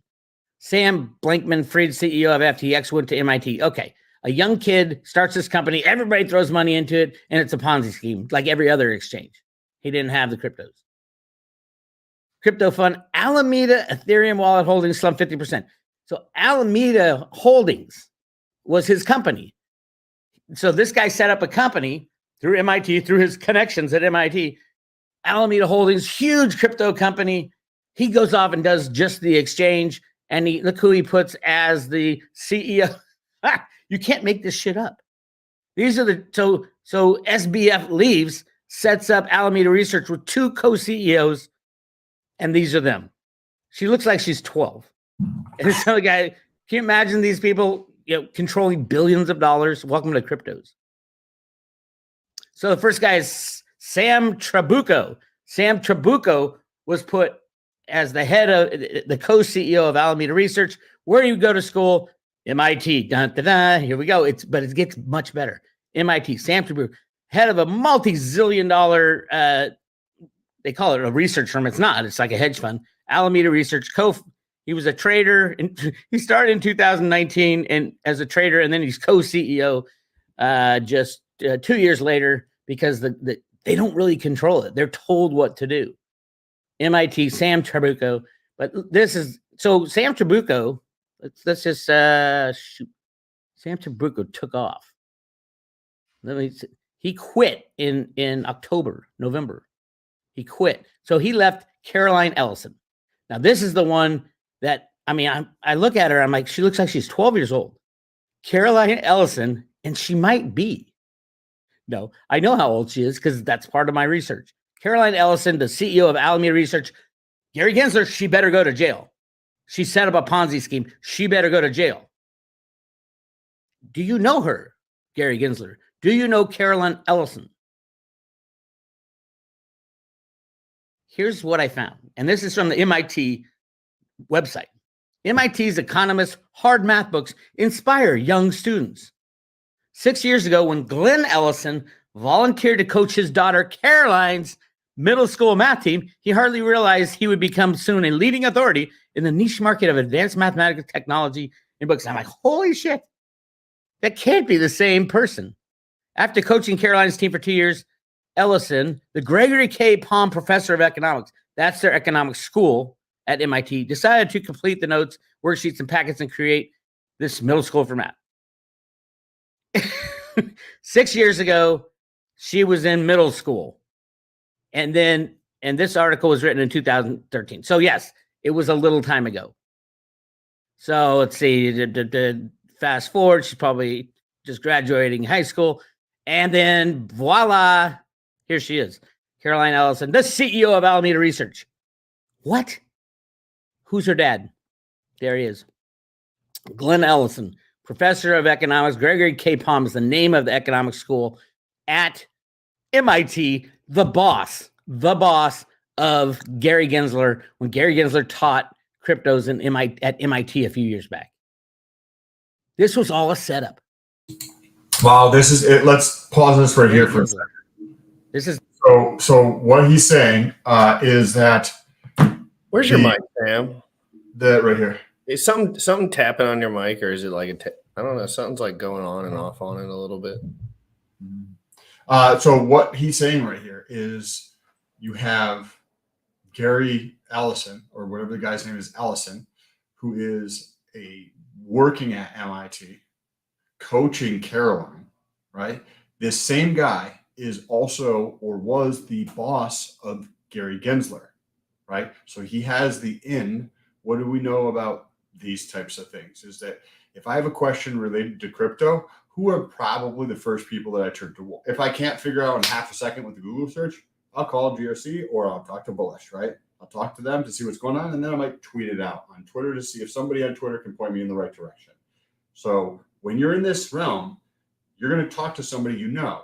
Sam Bankman-Fried, CEO of FTX, went to MIT. Okay, a young kid starts this company. Everybody throws money into it, and it's a Ponzi scheme like every other exchange. He didn't have the cryptos. Crypto fund, Alameda Ethereum wallet holdings slumped 50%. So Alameda Holdings was his company. So this guy set up a company through MIT, through his connections at MIT. Alameda Holdings, huge crypto company. He goes off and does just the exchange, and look who he puts as the CEO. You can't make this shit up. These are so SBF leaves, sets up Alameda Research with two co-CEOs, and these are them. She looks like she's 12. And so the guy, can you imagine these people, controlling billions of dollars? Welcome to cryptos. So the first guy is Sam Trabucco. Sam Trabucco was put as the head of the co-CEO of Alameda Research. Where do you go to school? MIT. Dun, dun, dun. Here we go. But it gets much better. MIT. Sam Trabucco, head of a multi-zillion-dollar, they call it a research firm. It's not. It's like a hedge fund. Alameda Research. He was a trader. He started in 2019 and as a trader, and then he's co-CEO just 2 years later because they don't really control it. They're told what to do. MIT, Sam Trabucco. But this is so Sam Trabucco. Let's just shoot. Sam Trabucco took off. He quit in November. He quit. So he left Caroline Ellison. Now this is the one that I look at her. I'm like, she looks like she's 12 years old. Caroline Ellison, and she might be. No, I know how old she is because that's part of my research. Caroline Ellison, the CEO of Alameda Research. Gary Gensler, she better go to jail. She set up a Ponzi scheme. She better go to jail. Do you know her, Gary Gensler? Do you know Caroline Ellison? Here's what I found, and this is from the MIT website. MIT's economists' hard math books inspire young students. 6 years ago, when Glenn Ellison volunteered to coach his daughter Caroline's middle school math team, he hardly realized he would become soon a leading authority in the niche market of advanced mathematical technology and books. I'm like, holy shit, that can't be the same person. After coaching Caroline's team for 2 years, Ellison, the Gregory K. Palm Professor of Economics, that's their economics school at MIT, decided to complete the notes, worksheets, and packets and create this middle school for math. 6 years ago, she was in middle school. And this article was written in 2013. So yes, it was a little time ago. So let's see, fast forward, she's probably just graduating high school. And then voila, here she is. Caroline Ellison, the CEO of Alameda Research. What? Who's her dad? There he is. Glenn Ellison, professor of economics. Gregory K. Palm is the name of the economics school at MIT. The boss of Gary Gensler when Gary Gensler taught cryptos at MIT a few years back. This was all a setup. Wow, this is it. Let's pause this right here for a second. This is so what he's saying is that. Where's your mic, Sam? That right here. Is something tapping on your mic, or is it like I don't know, something's like going on and off on it a little bit. So what he's saying right here is you have Gary Ellison, or whatever the guy's name is, Ellison, who is working at MIT, coaching Caroline, right? This same guy is also, or was, the boss of Gary Gensler, right? So he has the in. What do we know about these types of things? Is that if I have a question related to crypto, who are probably the first people that I turn to? If I can't figure out in half a second with the Google search, I'll call GRC or I'll talk to Bullish, right? I'll talk to them to see what's going on, and then I might tweet it out on Twitter to see if somebody on Twitter can point me in the right direction. So when you're in this realm, you're going to talk to somebody you know.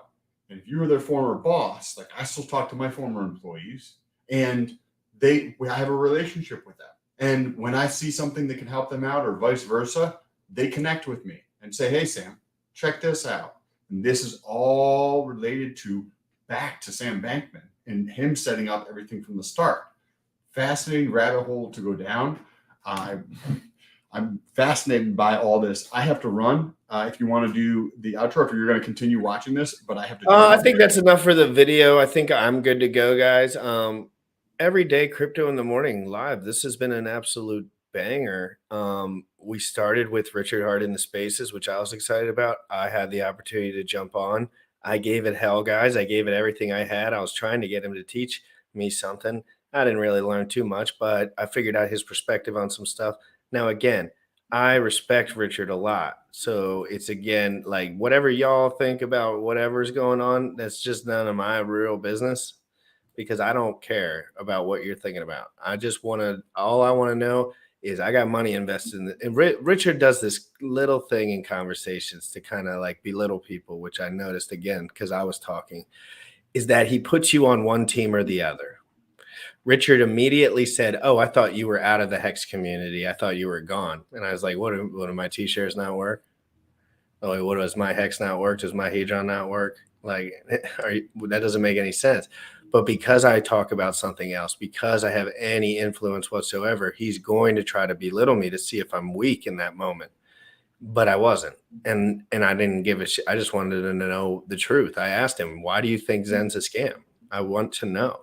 And if you were their former boss, like I still talk to my former employees, and I have a relationship with them. And when I see something that can help them out or vice versa, they connect with me and say, hey, Sam, check this out. And this is all related back to Sam Bankman and him setting up everything from the start. Fascinating rabbit hole to go down. I'm fascinated by all this. I have to run. If you want to do the outro, if you're going to continue watching this, but I have to. I think that's enough for the video. I think I'm good to go, guys. Every day, Crypto in the Morning live. This has been an absolute banger. We started with Richard Hart in the Spaces, which I was excited about. I had the opportunity to jump on. I gave it hell, guys. I gave it everything I had. I was trying to get him to teach me something. I didn't really learn too much, but I figured out his perspective on some stuff. Now, again, I respect Richard a lot. So it's, again, like whatever y'all think about whatever's going on, that's just none of my real business, because I don't care about what you're thinking about. I just all I want to know is I got money invested in it. And Richard does this little thing in conversations to kind of like belittle people, which I noticed again, because I was talking, is that he puts you on one team or the other. Richard immediately said, oh, I thought you were out of the Hex community. I thought you were gone. And I was like, what do my T-shares not work? Oh, what does my Hex not work? Does my Hedron not work? Like, that doesn't make any sense. But because I talk about something else, because I have any influence whatsoever, he's going to try to belittle me to see if I'm weak in that moment. But I wasn't. And I didn't give a shit. I just wanted to know the truth. I asked him, why do you think Zen's a scam? I want to know.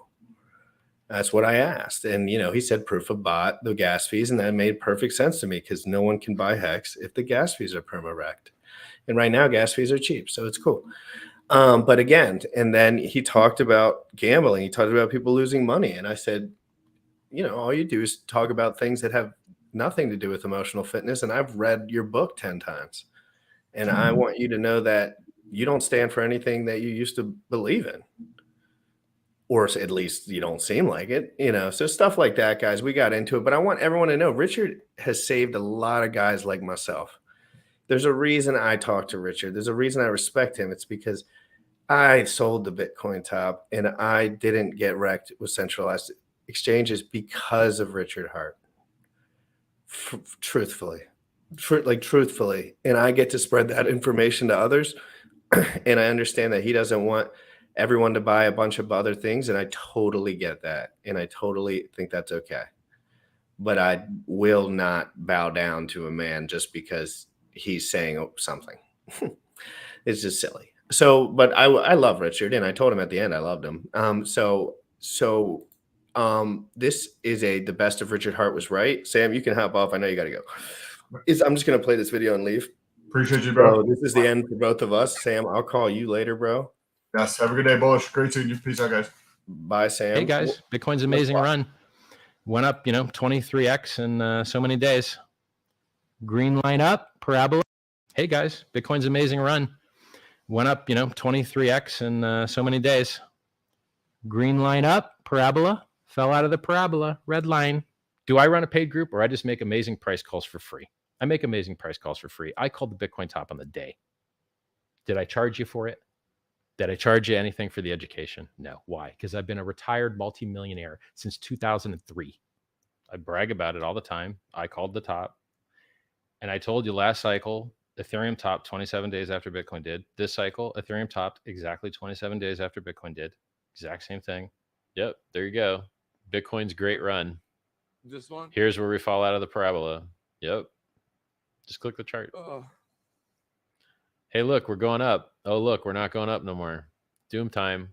That's what I asked. And, he said proof of bot, the gas fees. And that made perfect sense to me, because no one can buy Hex if the gas fees are perma-rect. And right now, gas fees are cheap. So it's cool. But again, and then he talked about gambling. He talked about people losing money. And I said, all you do is talk about things that have nothing to do with emotional fitness. And I've read your book 10 times. And I want you to know that you don't stand for anything that you used to believe in. Or at least you don't seem like it, So stuff like that, guys, we got into it. But I want everyone to know Richard has saved a lot of guys like myself. there's a reason I talk to Richard. There's a reason I respect him. It's because I sold the Bitcoin top and I didn't get wrecked with centralized exchanges because of Richard Hart. Truthfully. Truthfully. And I get to spread that information to others. And I understand that he doesn't want everyone to buy a bunch of other things. And I totally get that. And I totally think that's okay. But I will not bow down to a man just because he's saying something. It's just silly. So, but I love Richard, and I told him at the end I loved him. This is the best of Richard Hart was right. Sam, you can hop off. I know you got to go. I'm just gonna play this video and leave. Appreciate you, bro. So this is the end for both of us. Sam, I'll call you later, bro. Yes. Have a good day, Bullish. Great seeing you. Peace out, guys. Bye, Sam. Hey guys, Bitcoin's amazing run. Went up, 23x in so many days. Green line up, parabola. Hey guys, Bitcoin's amazing run. Went up, 23x in so many days. Green line up, parabola. Fell out of the parabola, red line. Do I run a paid group or I just make amazing price calls for free? I make amazing price calls for free. I called the Bitcoin top on the day. Did I charge you for it? Did I charge you anything for the education? No. Why? Because I've been a retired multimillionaire since 2003. I brag about it all the time. I called the top. And I told you last cycle, Ethereum topped 27 days after Bitcoin did. This cycle, Ethereum topped exactly 27 days after Bitcoin did. Exact same thing. Yep, there you go. Bitcoin's great run. This one? Here's where we fall out of the parabola. Yep. Just click the chart. Hey, look, we're going up. Oh, look, we're not going up no more. Doom time.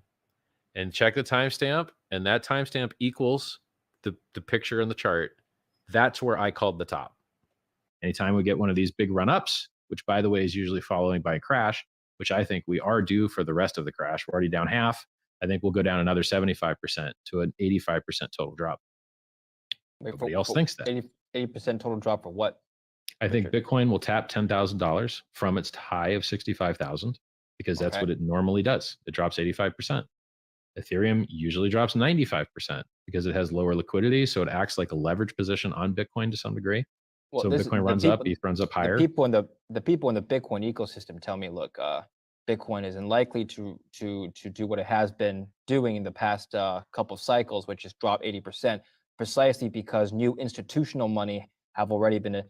And check the timestamp. And that timestamp equals the picture in the chart. That's where I called the top. Anytime we get one of these big run-ups, which, by the way, is usually following by a crash, which I think we are due for the rest of the crash. We're already down half. I think we'll go down another 75% to an 85% total drop. Nobody else thinks that. 80% total drop for what? I think Bitcoin will tap $10,000 from its high of 65,000 because that's what it normally does. It drops 85%. Ethereum usually drops 95% because it has lower liquidity. So it acts like a leverage position on Bitcoin to some degree. Well, so Bitcoin runs up, ETH runs up higher. The people in the Bitcoin ecosystem tell me, look, Bitcoin is unlikely to do what it has been doing in the past couple of cycles, which is drop 80%, precisely because new institutional money have already been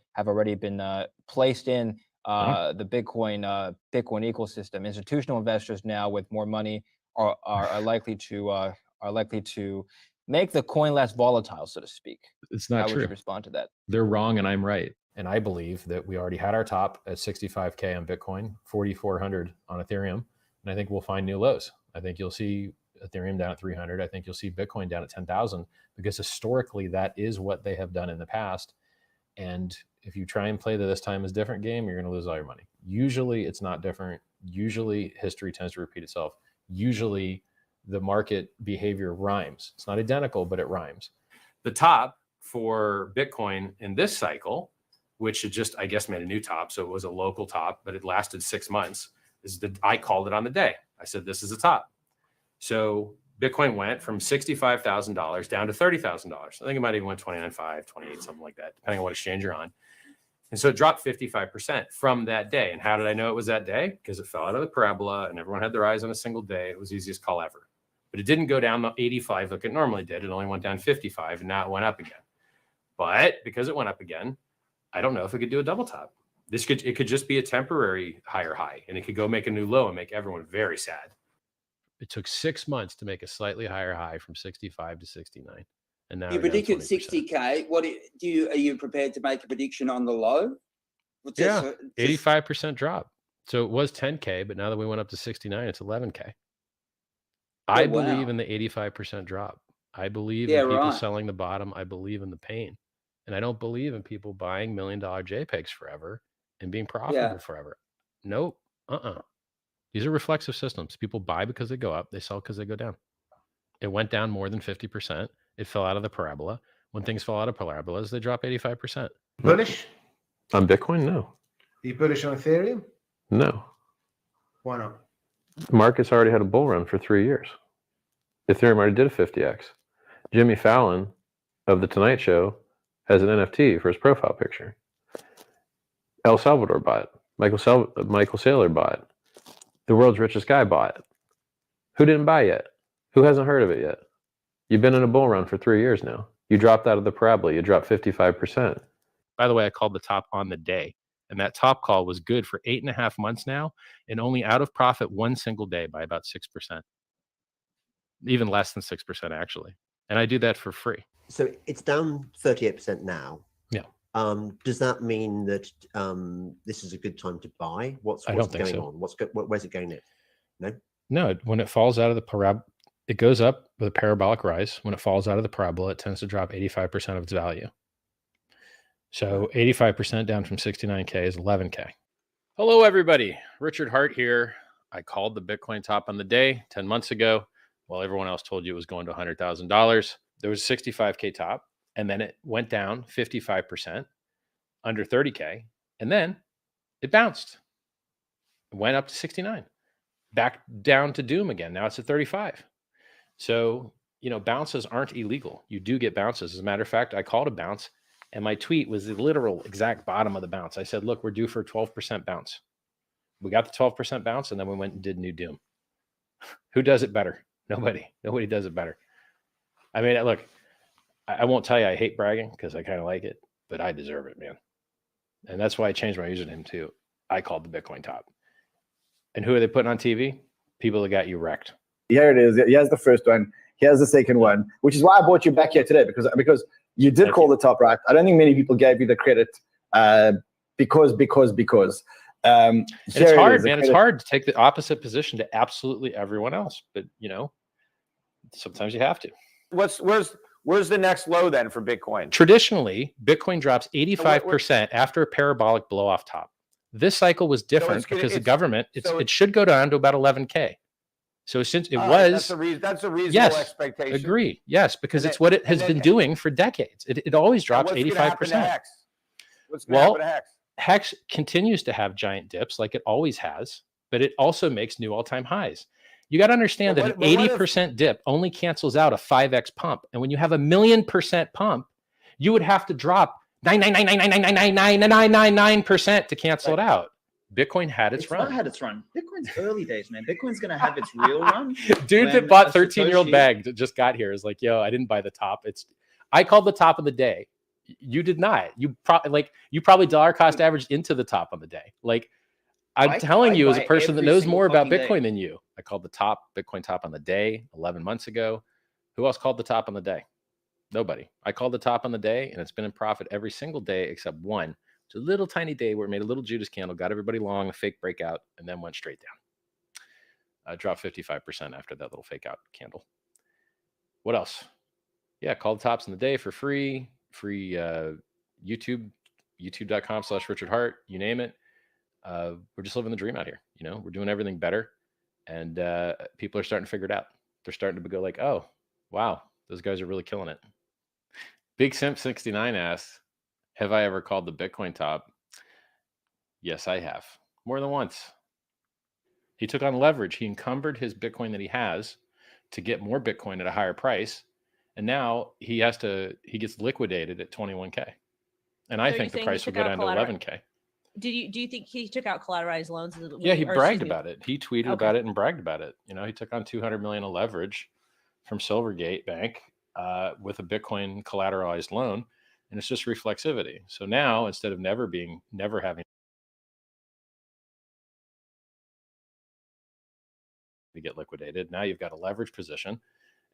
placed in the Bitcoin ecosystem. Institutional investors now with more money are likely to make the coin less volatile, so to speak. It's not How true. would you respond to that? They're wrong and I'm right. And I believe that we already had our top at 65K on Bitcoin, 4,400 on Ethereum. And I think we'll find new lows. I think you'll see Ethereum down at 300. I think you'll see Bitcoin down at 10,000 because historically that is what they have done in the past. And if you try and play the this time is different game, you're going to lose all your money. Usually it's not different. Usually history tends to repeat itself. Usually the market behavior rhymes. It's not identical, but it rhymes. The top for Bitcoin in this cycle, which it just, I guess, made a new top. So it was a local top, but it lasted 6 months. I called it on the day. I said, this is a top. So Bitcoin went from $65,000 down to $30,000. I think it might even went 29.5, 28, something like that, depending on what exchange you're on. And so it dropped 55% from that day. And how did I know it was that day? Because it fell out of the parabola and everyone had their eyes on a single day. It was the easiest call ever. But it didn't go down to 85 like it normally did. It only went down 55 and now it went up again. But because it went up again, I don't know if it could do a double top. It could just be a temporary higher high and it could go make a new low and make everyone very sad. It took 6 months to make a slightly higher high from 65 to 69. And now you predicted 60K. Are you prepared to make a prediction on the low? Yeah, 85% drop. So it was 10K, but now that we went up to 69, it's 11K. I believe in the 85% drop. I believe in people selling the bottom. I believe in the pain. And I don't believe in people buying $1 million JPEGs forever and being profitable forever. Nope. These are reflexive systems. People buy because they go up. They sell because they go down. It went down more than 50%. It fell out of the parabola. When things fall out of parabolas, they drop 85%. Bullish? On Bitcoin? No. Are you bullish on Ethereum? No. Why not? Market's already had a bull run for 3 years. Ethereum already did a 50x. Jimmy Fallon of The Tonight Show has an NFT for his profile picture. El Salvador bought it. Michael Saylor bought. The world's richest guy bought. Who didn't buy yet? Who hasn't heard of it yet? You've been in a bull run for 3 years now. You dropped out of the parabola. You dropped 55%. By the way, I called the top on the day, and that top call was good for 8.5 months now, and only out of profit one single day by about 6%, even less than 6% actually. And I do that for free. So it's down 38% now. Yeah. Does that mean that this is a good time to buy? What's I don't think going so. on? Where's it going next? No. No, when it falls out of the parabola, it goes up with a parabolic rise. When it falls out of the parabola, it tends to drop 85% of its value. So 85% down from 69K is 11K. Hello, everybody. Richard Hart here. I called the Bitcoin top on the day 10 months ago, while everyone else told you it was going to $100,000. There was a 65K top, and then it went down 55% under 30K, and then it bounced. It went up to 69, back down to doom again. Now it's at 35. So, bounces aren't illegal. You do get bounces. As a matter of fact, I called a bounce, and my tweet was the literal exact bottom of the bounce. I said, look, we're due for a 12% bounce. We got the 12% bounce, and then we went and did new doom. Who does it better? Nobody. Nobody does it better. I mean, look, I won't tell you I hate bragging because I kind of like it, but I deserve it, man. And that's why I changed my username too. I called the Bitcoin top. And who are they putting on TV? People that got you wrecked. Here it is. Here's the first one. Here's the second one, which is why I brought you back here today, because you did call the top right. I don't think many people gave you the credit because. It's hard, man. It's hard to take the opposite position to absolutely everyone else, but sometimes you have to. Where's the next low then for Bitcoin? Traditionally, Bitcoin drops 85% after a parabolic blow off top. This cycle was different because the government, it should go down to about 11K. So since it was, that's a reasonable expectation. Agree. Yes, because it's what it has been doing for decades. It always drops 85%. What's going to happen to Hex? Hex continues to have giant dips like it always has, but it also makes new all-time highs. You got to understand that an 80% dip only cancels out a 5x pump. And when you have a 1,000,000% pump, you would have to drop 999999999% to cancel it out. Bitcoin had its run. Not had its run. Bitcoin's early days, man. Bitcoin's going to have its real run. Dude that bought 13-year-old bag that just got here is like, yo, I didn't buy the top. I called the top of the day. You did not. You probably dollar cost averaged into the top of the day. Like, I'm telling you, as a person that knows more about Bitcoin than you, I called the Bitcoin top on the day 11 months ago. Who else called the top on the day? Nobody. I called the top on the day, and it's been in profit every single day except one. It's a little tiny day where it made a little Judas candle, got everybody long, a fake breakout, and then went straight down. Dropped 55% after that little fake out candle. What else? Yeah, called tops in the day for free. Free YouTube, youtube.com/Richard Hart, you name it. We're just living the dream out here. We're doing everything better, and people are starting to figure it out. They're starting to go like, oh, wow, those guys are really killing it. Big Simp 69 asks, have I ever called the Bitcoin top? Yes, I have. More than once. He took on leverage. He encumbered his Bitcoin that he has to get more Bitcoin at a higher price. And now he gets liquidated at 21K. And I think the price will go down to 11K. Do you think he took out collateralized loans? Yeah, he bragged about it. He tweeted about it and bragged about it. He took on 200 million of leverage from Silvergate Bank with a Bitcoin collateralized loan. And it's just reflexivity. So now, instead of never having to get liquidated, now you've got a leverage position.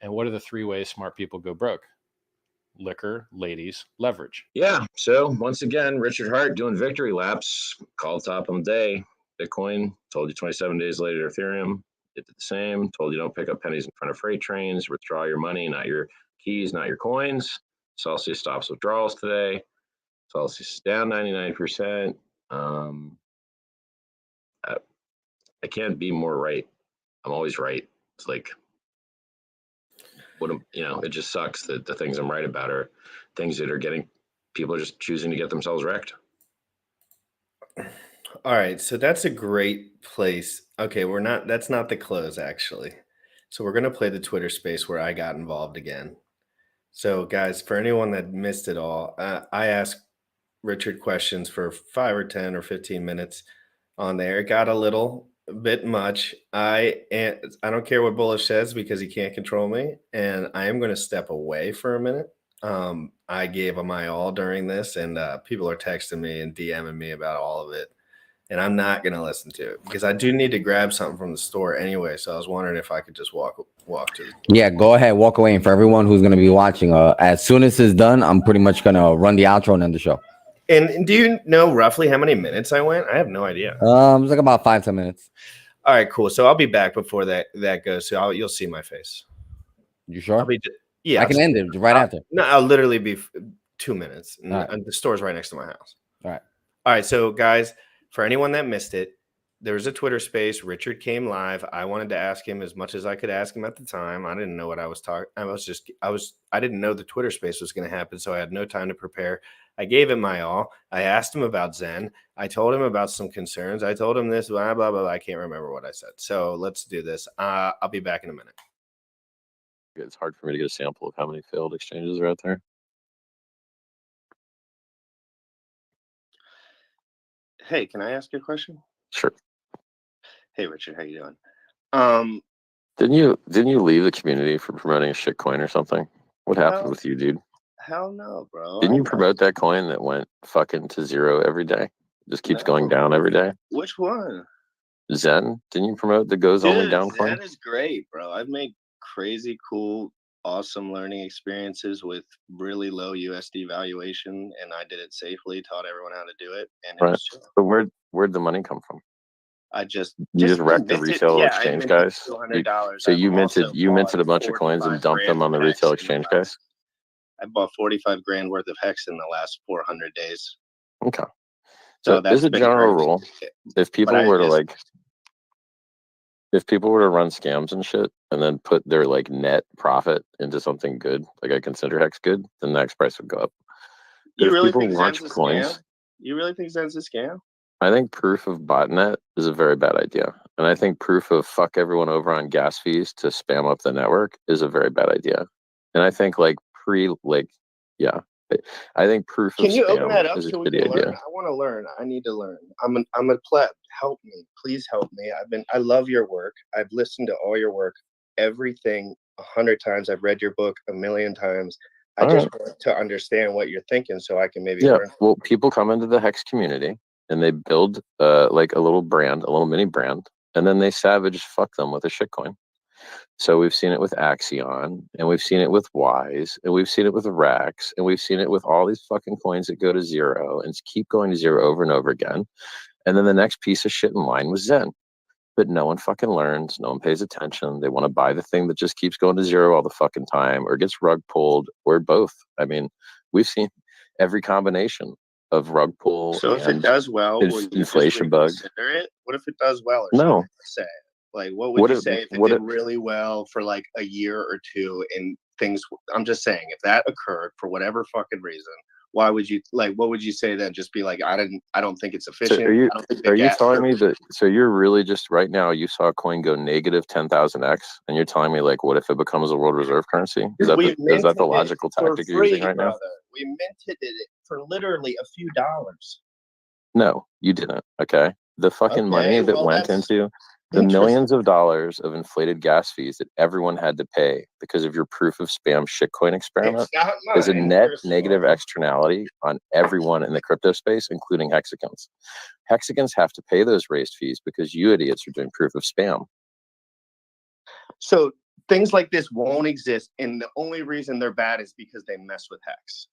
And what are the 3 ways smart people go broke? Liquor, ladies, leverage. Yeah. So once again, Richard Hart doing victory laps. Call top on the day. Bitcoin, told you 27 days later, Ethereum, it did the same. Told you don't pick up pennies in front of freight trains. Withdraw your money, not your keys, not your coins. Celsius stops withdrawals today. Celsius is down 99%. I can't be more right. I'm always right. It's like, it just sucks that the things I'm right about are things that are people are just choosing to get themselves wrecked. All right, so that's a great place. Okay, that's not the close actually. So we're going to play the Twitter space where I got involved again. So guys, for anyone that missed it all, I asked Richard questions for 5 or 10 or 15 minutes on there. It got a little bit much. I don't care what Bullish says because he can't control me, and I am going to step away for a minute. I gave him my all during this, and people are texting me and DMing me about all of it, and I'm not going to listen to it because I do need to grab something from the store anyway. So I was wondering if I could just walk to the store. Yeah, go ahead, walk away. And for everyone who's going to be watching, as soon as it's done, I'm pretty much going to run the outro and end the show. And do you know roughly how many minutes I went? I have no idea. It's like about 5-10 minutes. All right, cool. So I'll be back before that goes. So you'll see my face. You sure? Yeah, I can end it right after. No, I'll literally be 2 minutes. And All right. the store's right next to my house. All right. All right. So guys, for anyone that missed it, there was a Twitter space. Richard came live. I wanted to ask him as much as I could ask him at the time. I didn't know what I was talking. I didn't know the Twitter space was going to happen, so I had no time to prepare. I gave him my all. I asked him about Zen. I told him about some concerns. I told him this, blah, blah, blah. I can't remember what I said. So let's do this. I'll be back in a minute. It's hard for me to get a sample of how many failed exchanges are out there. Hey, can I ask you a question? Sure. Hey, Richard, how you doing? Didn't you leave the community for promoting a shit coin or something? What happened with you, dude? Hell no, bro. Didn't you promote that coin that went fucking to zero every day? Just keeps going down every day. Which one? Zen? Didn't you promote the goes only down coin? That is great, bro. I've made crazy, cool, awesome learning experiences with really low USD valuation, and I did it safely, taught everyone how to do it. And it Right. was chill. But where'd the money come from? You just wrecked the minted- retail yeah, I exchange minted guys. $200. So you I've also minted a bought bunch of coins and 45 dumped them on the grand retail Hex in the exchange guys. I bought 45 grand worth of Hex in the last 400 days. Okay. So So that's as a been general great. rule, if people were to if people were to run scams and shit and then put their like net profit into something good, like I consider Hex good, then the next price would go up. But You if really people think launch Zen's a coins, scam? You really think Zen's a scam? I think proof of botnet is a very bad idea. And I think proof of fuck everyone over on gas fees to spam up the network is a very bad idea. And I think I think proof Can of you open that spam up is a so we shitty can learn? idea. I want to learn. I need to learn. I'm a pleb. Help me. Please help me. I love your work. I've listened to all your work, everything 100 times. I've read your book 1,000,000 times. I All just right. want to understand what you're thinking so I can maybe Yeah, learn. well, people come into the Hex community and they build like a little brand, a little mini brand, and then they savage fuck them with a shitcoin. So we've seen it with Axion, and we've seen it with Wise, and we've seen it with Rax, and we've seen it with all these fucking coins that go to zero and keep going to zero over and over again. And then the next piece of shit in line was Zen. But no one fucking learns. No one pays attention. They want to buy the thing that just keeps going to zero all the fucking time or gets rug pulled or both. I mean, we've seen every combination of rug pull So if it and does well, will you inflation just bug. reconsider it? What if it does well or No. something? Say, like, what would you say if it what did really well for like a year or two and things? I'm just saying, if that occurred for whatever fucking reason, why would you what would you say then? Just be like, I don't think it's So efficient. are you I don't think the are you gas telling me curve- that? So you're really just right now you saw a coin go negative 10,000x, and you're telling me like, what if it becomes a world reserve currency? Is that We is that the minted logical it for tactic you're using free, right now? brother. We minted it for literally a few dollars. No, you didn't. Okay. The fucking money Okay, that well, went that's into the interesting. millions of dollars of inflated gas fees that everyone had to pay because of your proof of spam shitcoin experiment It's not is a mine, net first of negative all. externality on everyone in the crypto space, including hexagons. Hexagons have to pay those raised fees because you idiots are doing proof of spam. So things like this won't exist, and the only reason they're bad is because they mess with Hex.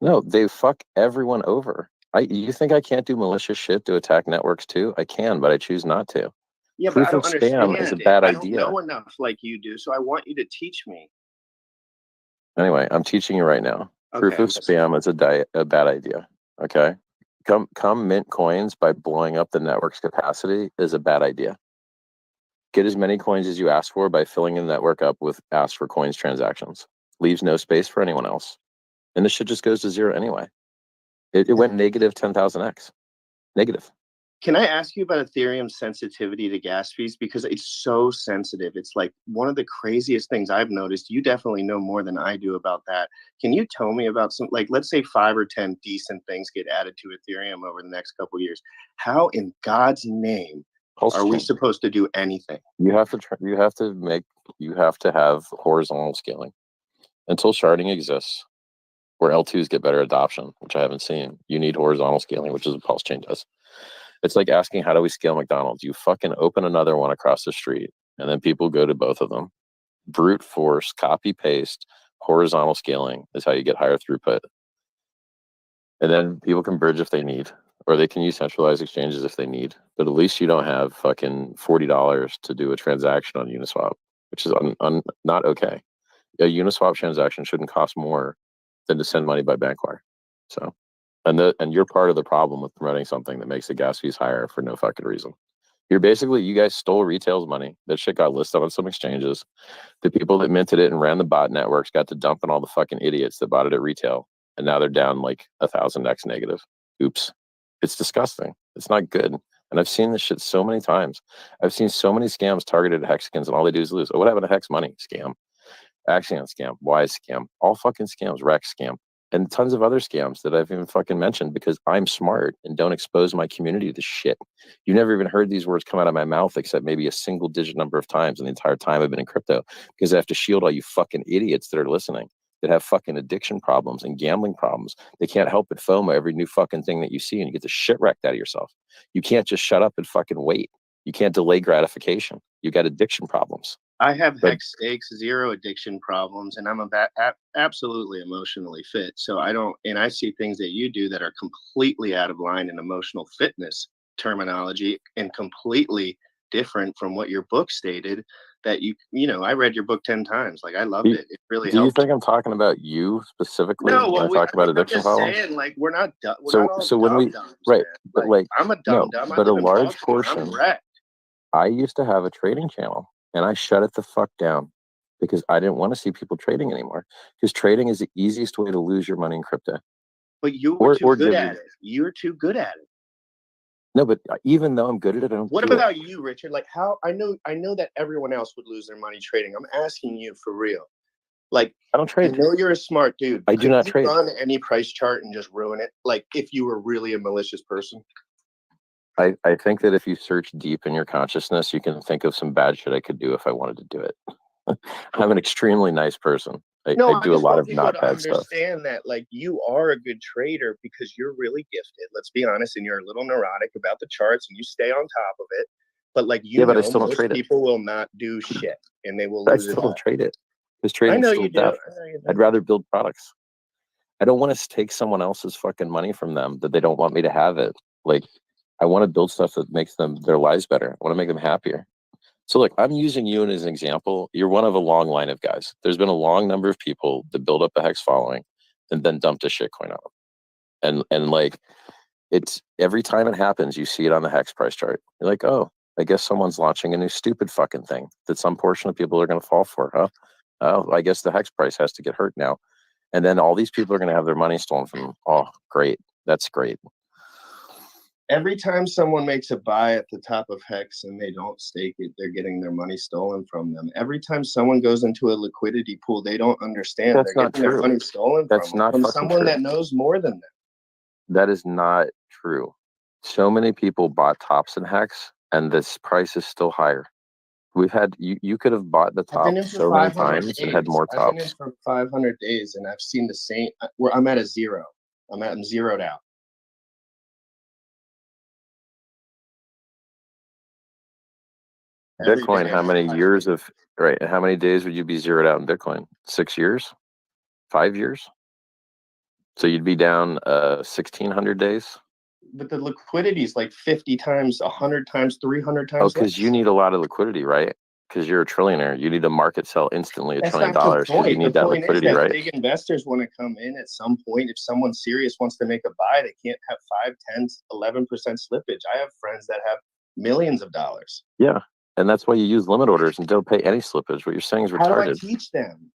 No, they fuck everyone over. You think I can't do malicious shit to attack networks too? I can, but I choose not to. Yeah, Proof but I don't of spam understand is a it. bad I don't idea. know enough like you do, so I want you to teach me. Anyway, I'm teaching you right now. Proof Okay, of spam is a bad idea. Okay, come mint coins by blowing up the network's capacity is a bad idea. Get as many coins as you ask for by filling the network up with ask for coins transactions. Leaves no space for anyone else, and this shit just goes to zero anyway. It went negative 10,000x. Negative. Can I ask you about Ethereum's sensitivity to gas fees? Because it's so sensitive. It's like one of the craziest things I've noticed. You definitely know more than I do about that. Can you tell me about some, like, let's say 5 or 10 decent things get added to Ethereum over the next couple of years. How in God's name are we supposed to do anything? You have to have horizontal scaling. Until sharding exists, where L2s get better adoption, which I haven't seen, you need horizontal scaling, which is what Pulsechain does. It's like asking, how do we scale McDonald's? You fucking open another one across the street, and then people go to both of them. Brute force, copy paste, horizontal scaling is how you get higher throughput. And then people can bridge if they need, or they can use centralized exchanges if they need. But at least you don't have fucking $40 to do a transaction on Uniswap, which is not okay. A Uniswap transaction shouldn't cost more than to send money by bank wire. So. And you're part of the problem with promoting something that makes the gas fees higher for no fucking reason. You guys stole retail's money. That shit got listed on some exchanges. The people that minted it and ran the bot networks got to dump on all the fucking idiots that bought it at retail. And now they're down like 1,000x negative. Oops. It's disgusting. It's not good. And I've seen this shit so many times. I've seen so many scams targeted at Hexicans, and all they do is lose. Oh, what happened to Hex money? Scam. Axion scam. Wise scam. All fucking scams. Rex scam. And tons of other scams that I've even fucking mentioned because I'm smart and don't expose my community to shit. You never even heard these words come out of my mouth except maybe a single digit number of times in the entire time I've been in crypto, because I have to shield all you fucking idiots that are listening, that have fucking addiction problems and gambling problems. They can't help but FOMO every new fucking thing that you see, and you get the shit wrecked out of yourself. You can't just shut up and fucking wait. You can't delay gratification. You got addiction problems. I have Hex stakes, 0 addiction problems, and I'm absolutely emotionally fit. So I see things that you do that are completely out of line in emotional fitness terminology and completely different from what your book stated. That I read your book 10 times. Like, I loved it. It really helped. Do you think I'm talking about you specifically? No, when I talk about addiction problems? saying, like, we're not dumb. So when we right, but like I'm a dumb. but a large I'm portion. wrecked. I used to have a trading channel, and I shut it the fuck down because I didn't want to see people trading anymore. Because trading is the easiest way to lose your money in crypto. But you were too good at it. You're too good at it. No, but even though I'm good at it, I don't. What do about it. you, Richard? Like, how I know that everyone else would lose their money trading. I'm asking you for real. Like, I don't trade. I know you're a smart dude. I do not you trade. Run any price chart and just ruin it. Like, if you were really a malicious person. I think that if you search deep in your consciousness, you can think of some bad shit I could do if I wanted to do it. I'm an extremely nice person. I do a lot of not bad stuff. Understand that, like, you are a good trader because you're really gifted. Let's be honest, and you're a little neurotic about the charts, and you stay on top of it. But like, but I still don't trade it. People will not do shit, and they will But I lose it still all. don't trade it. Because trading is still death. I'd rather build products. I don't want to take someone else's fucking money from them that they don't want me to have it. Like, I want to build stuff that makes their lives better. I want to make them happier. So look, I'm using you as an example. You're one of a long line of guys. There's been a long number of people that build up a Hex following and then dumped a shitcoin on them. And like, it's every time it happens, you see it on the Hex price chart. You're like, oh, I guess someone's launching a new stupid fucking thing that some portion of people are going to fall for, huh? Oh, I guess the Hex price has to get hurt now. And then all these people are going to have their money stolen from them. Oh, great. That's great. Every time someone makes a buy at the top of Hex and they don't stake it, they're getting their money stolen from them. Every time someone goes into a liquidity pool, they don't understand. That's they're not getting true. their money stolen from someone true. that knows more than them. That is not true. So many people bought tops in Hex, and this price is still higher. We've had you could have bought the top so many times and had more I've been in tops. for 500 days, and I've seen the same. Where I'm at a zero. I'm zeroed out. Bitcoin, how many years of how many days would you be zeroed out in Bitcoin? 6 years? 5 years? So you'd be down 1,600 days? But the liquidity is like 50 times, 100 times, 300 times. Oh, because you need a lot of liquidity, right? Because you're a trillionaire. You need to market sell instantly $1 trillion because you need that liquidity, right? Big investors want to come in at some point. If someone serious wants to make a buy, they can't have 5, 10, 11% slippage. I have friends that have millions of dollars. Yeah. And that's why you use limit orders and don't pay any slippage. What you're saying is retarded. How do I teach them?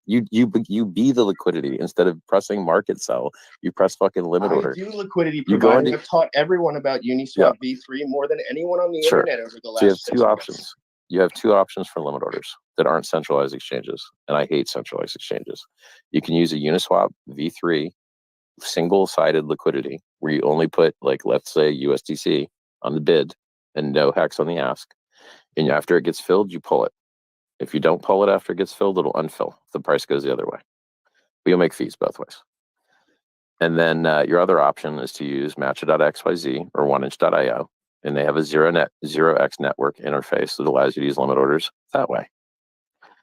You be the liquidity. Instead of pressing market sell, you press fucking limit order. I do liquidity You go providing. into- I've taught everyone about Uniswap V3 more than anyone on the internet over the last. So you have 6 two months. options. You have two options for limit orders that aren't centralized exchanges, and I hate centralized exchanges. You can use a Uniswap V3 single-sided liquidity where you only put, like, let's say USDC on the bid and no hex on the ask, and after it gets filled, you pull it. If you don't pull it after it gets filled, it'll unfill if the price goes the other way. But you'll make fees both ways. And then your other option is to use Matcha.xyz or 1inch.io, and they have a 0x network interface that allows you to use limit orders that way.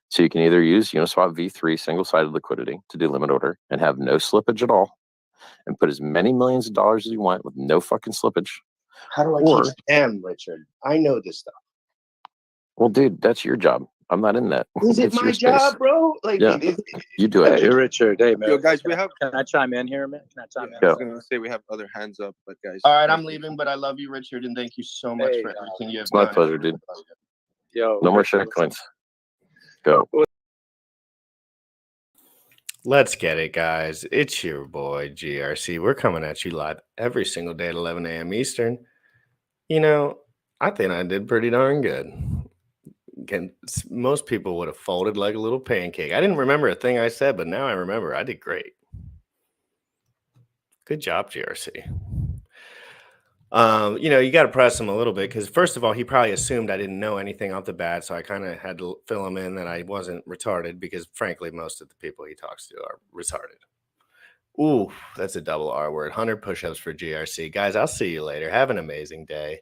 So you can either use Uniswap V3 single-sided liquidity to do limit order and have no slippage at all, and put as many millions of dollars as you want with no fucking slippage. How do I Or- teach them, Richard? I know this stuff. Well, dude, that's your job. I'm not in that. Is it It's my your space. job, bro? Like, Yeah, you do it. Hey, Richard. Hey, man. Yo, guys, we have. Can I chime in here, man? Can I chime in? I was gonna say we have other hands up, but guys. All right, I'm leaving, but I love you, Richard, and thank you so much for everything you have It's my done. pleasure, dude. Yo, No more Richard, shit coins. Go. Let's get it, guys. It's your boy GRC. We're coming at you live every single day at 11 a.m. Eastern. You know, I think I did pretty darn good. Again, most people would have folded like a little pancake. I didn't remember a thing I said, but now I remember. I did great. Good job, GRC. You know, you got to press him a little bit because, first of all, he probably assumed I didn't know anything off the bat. So I kind of had to fill him in that I wasn't retarded because, frankly, most of the people he talks to are retarded. Ooh, that's a double R word. 100 push-ups for GRC. Guys, I'll see you later. Have an amazing day.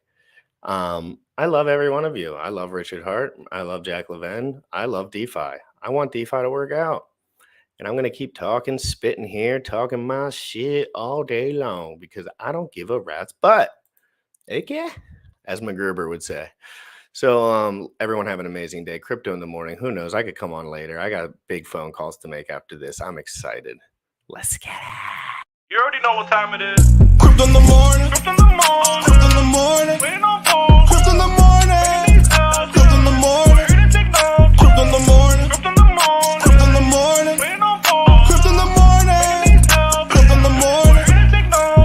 I love every one of you. I love Richard Hart. I love Jack Levin. I love DeFi. I want DeFi to work out. And I'm going to keep talking, spitting here, talking my shit all day long because I don't give a rat's butt. Okay? As McGruber would say. So everyone have an amazing day. Crypto in the morning. Who knows? I could come on later. I got big phone calls to make after this. I'm excited. Let's get it. You already know what time it is. Crypto in the morning. Crypto in the morning. Crypto in the morning. Waiting on phone. Crypto in the morning. Crypto in the morning. Crypto in the morning. Crypto in the morning. Crypto in the morning. Waiting on phone. Crypto in the morning. Crypto in the morning.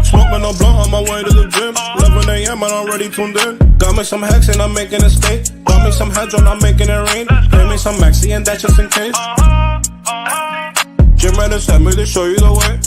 Smoking a blunt on my way to the gym. 11 a.m. and I'm already tuned in. Got me some hacks and I'm making a stake. Got me some heads on, I'm making it rain. Pay me some maxi and that just in case. Jim Reddit sent me to show you the way.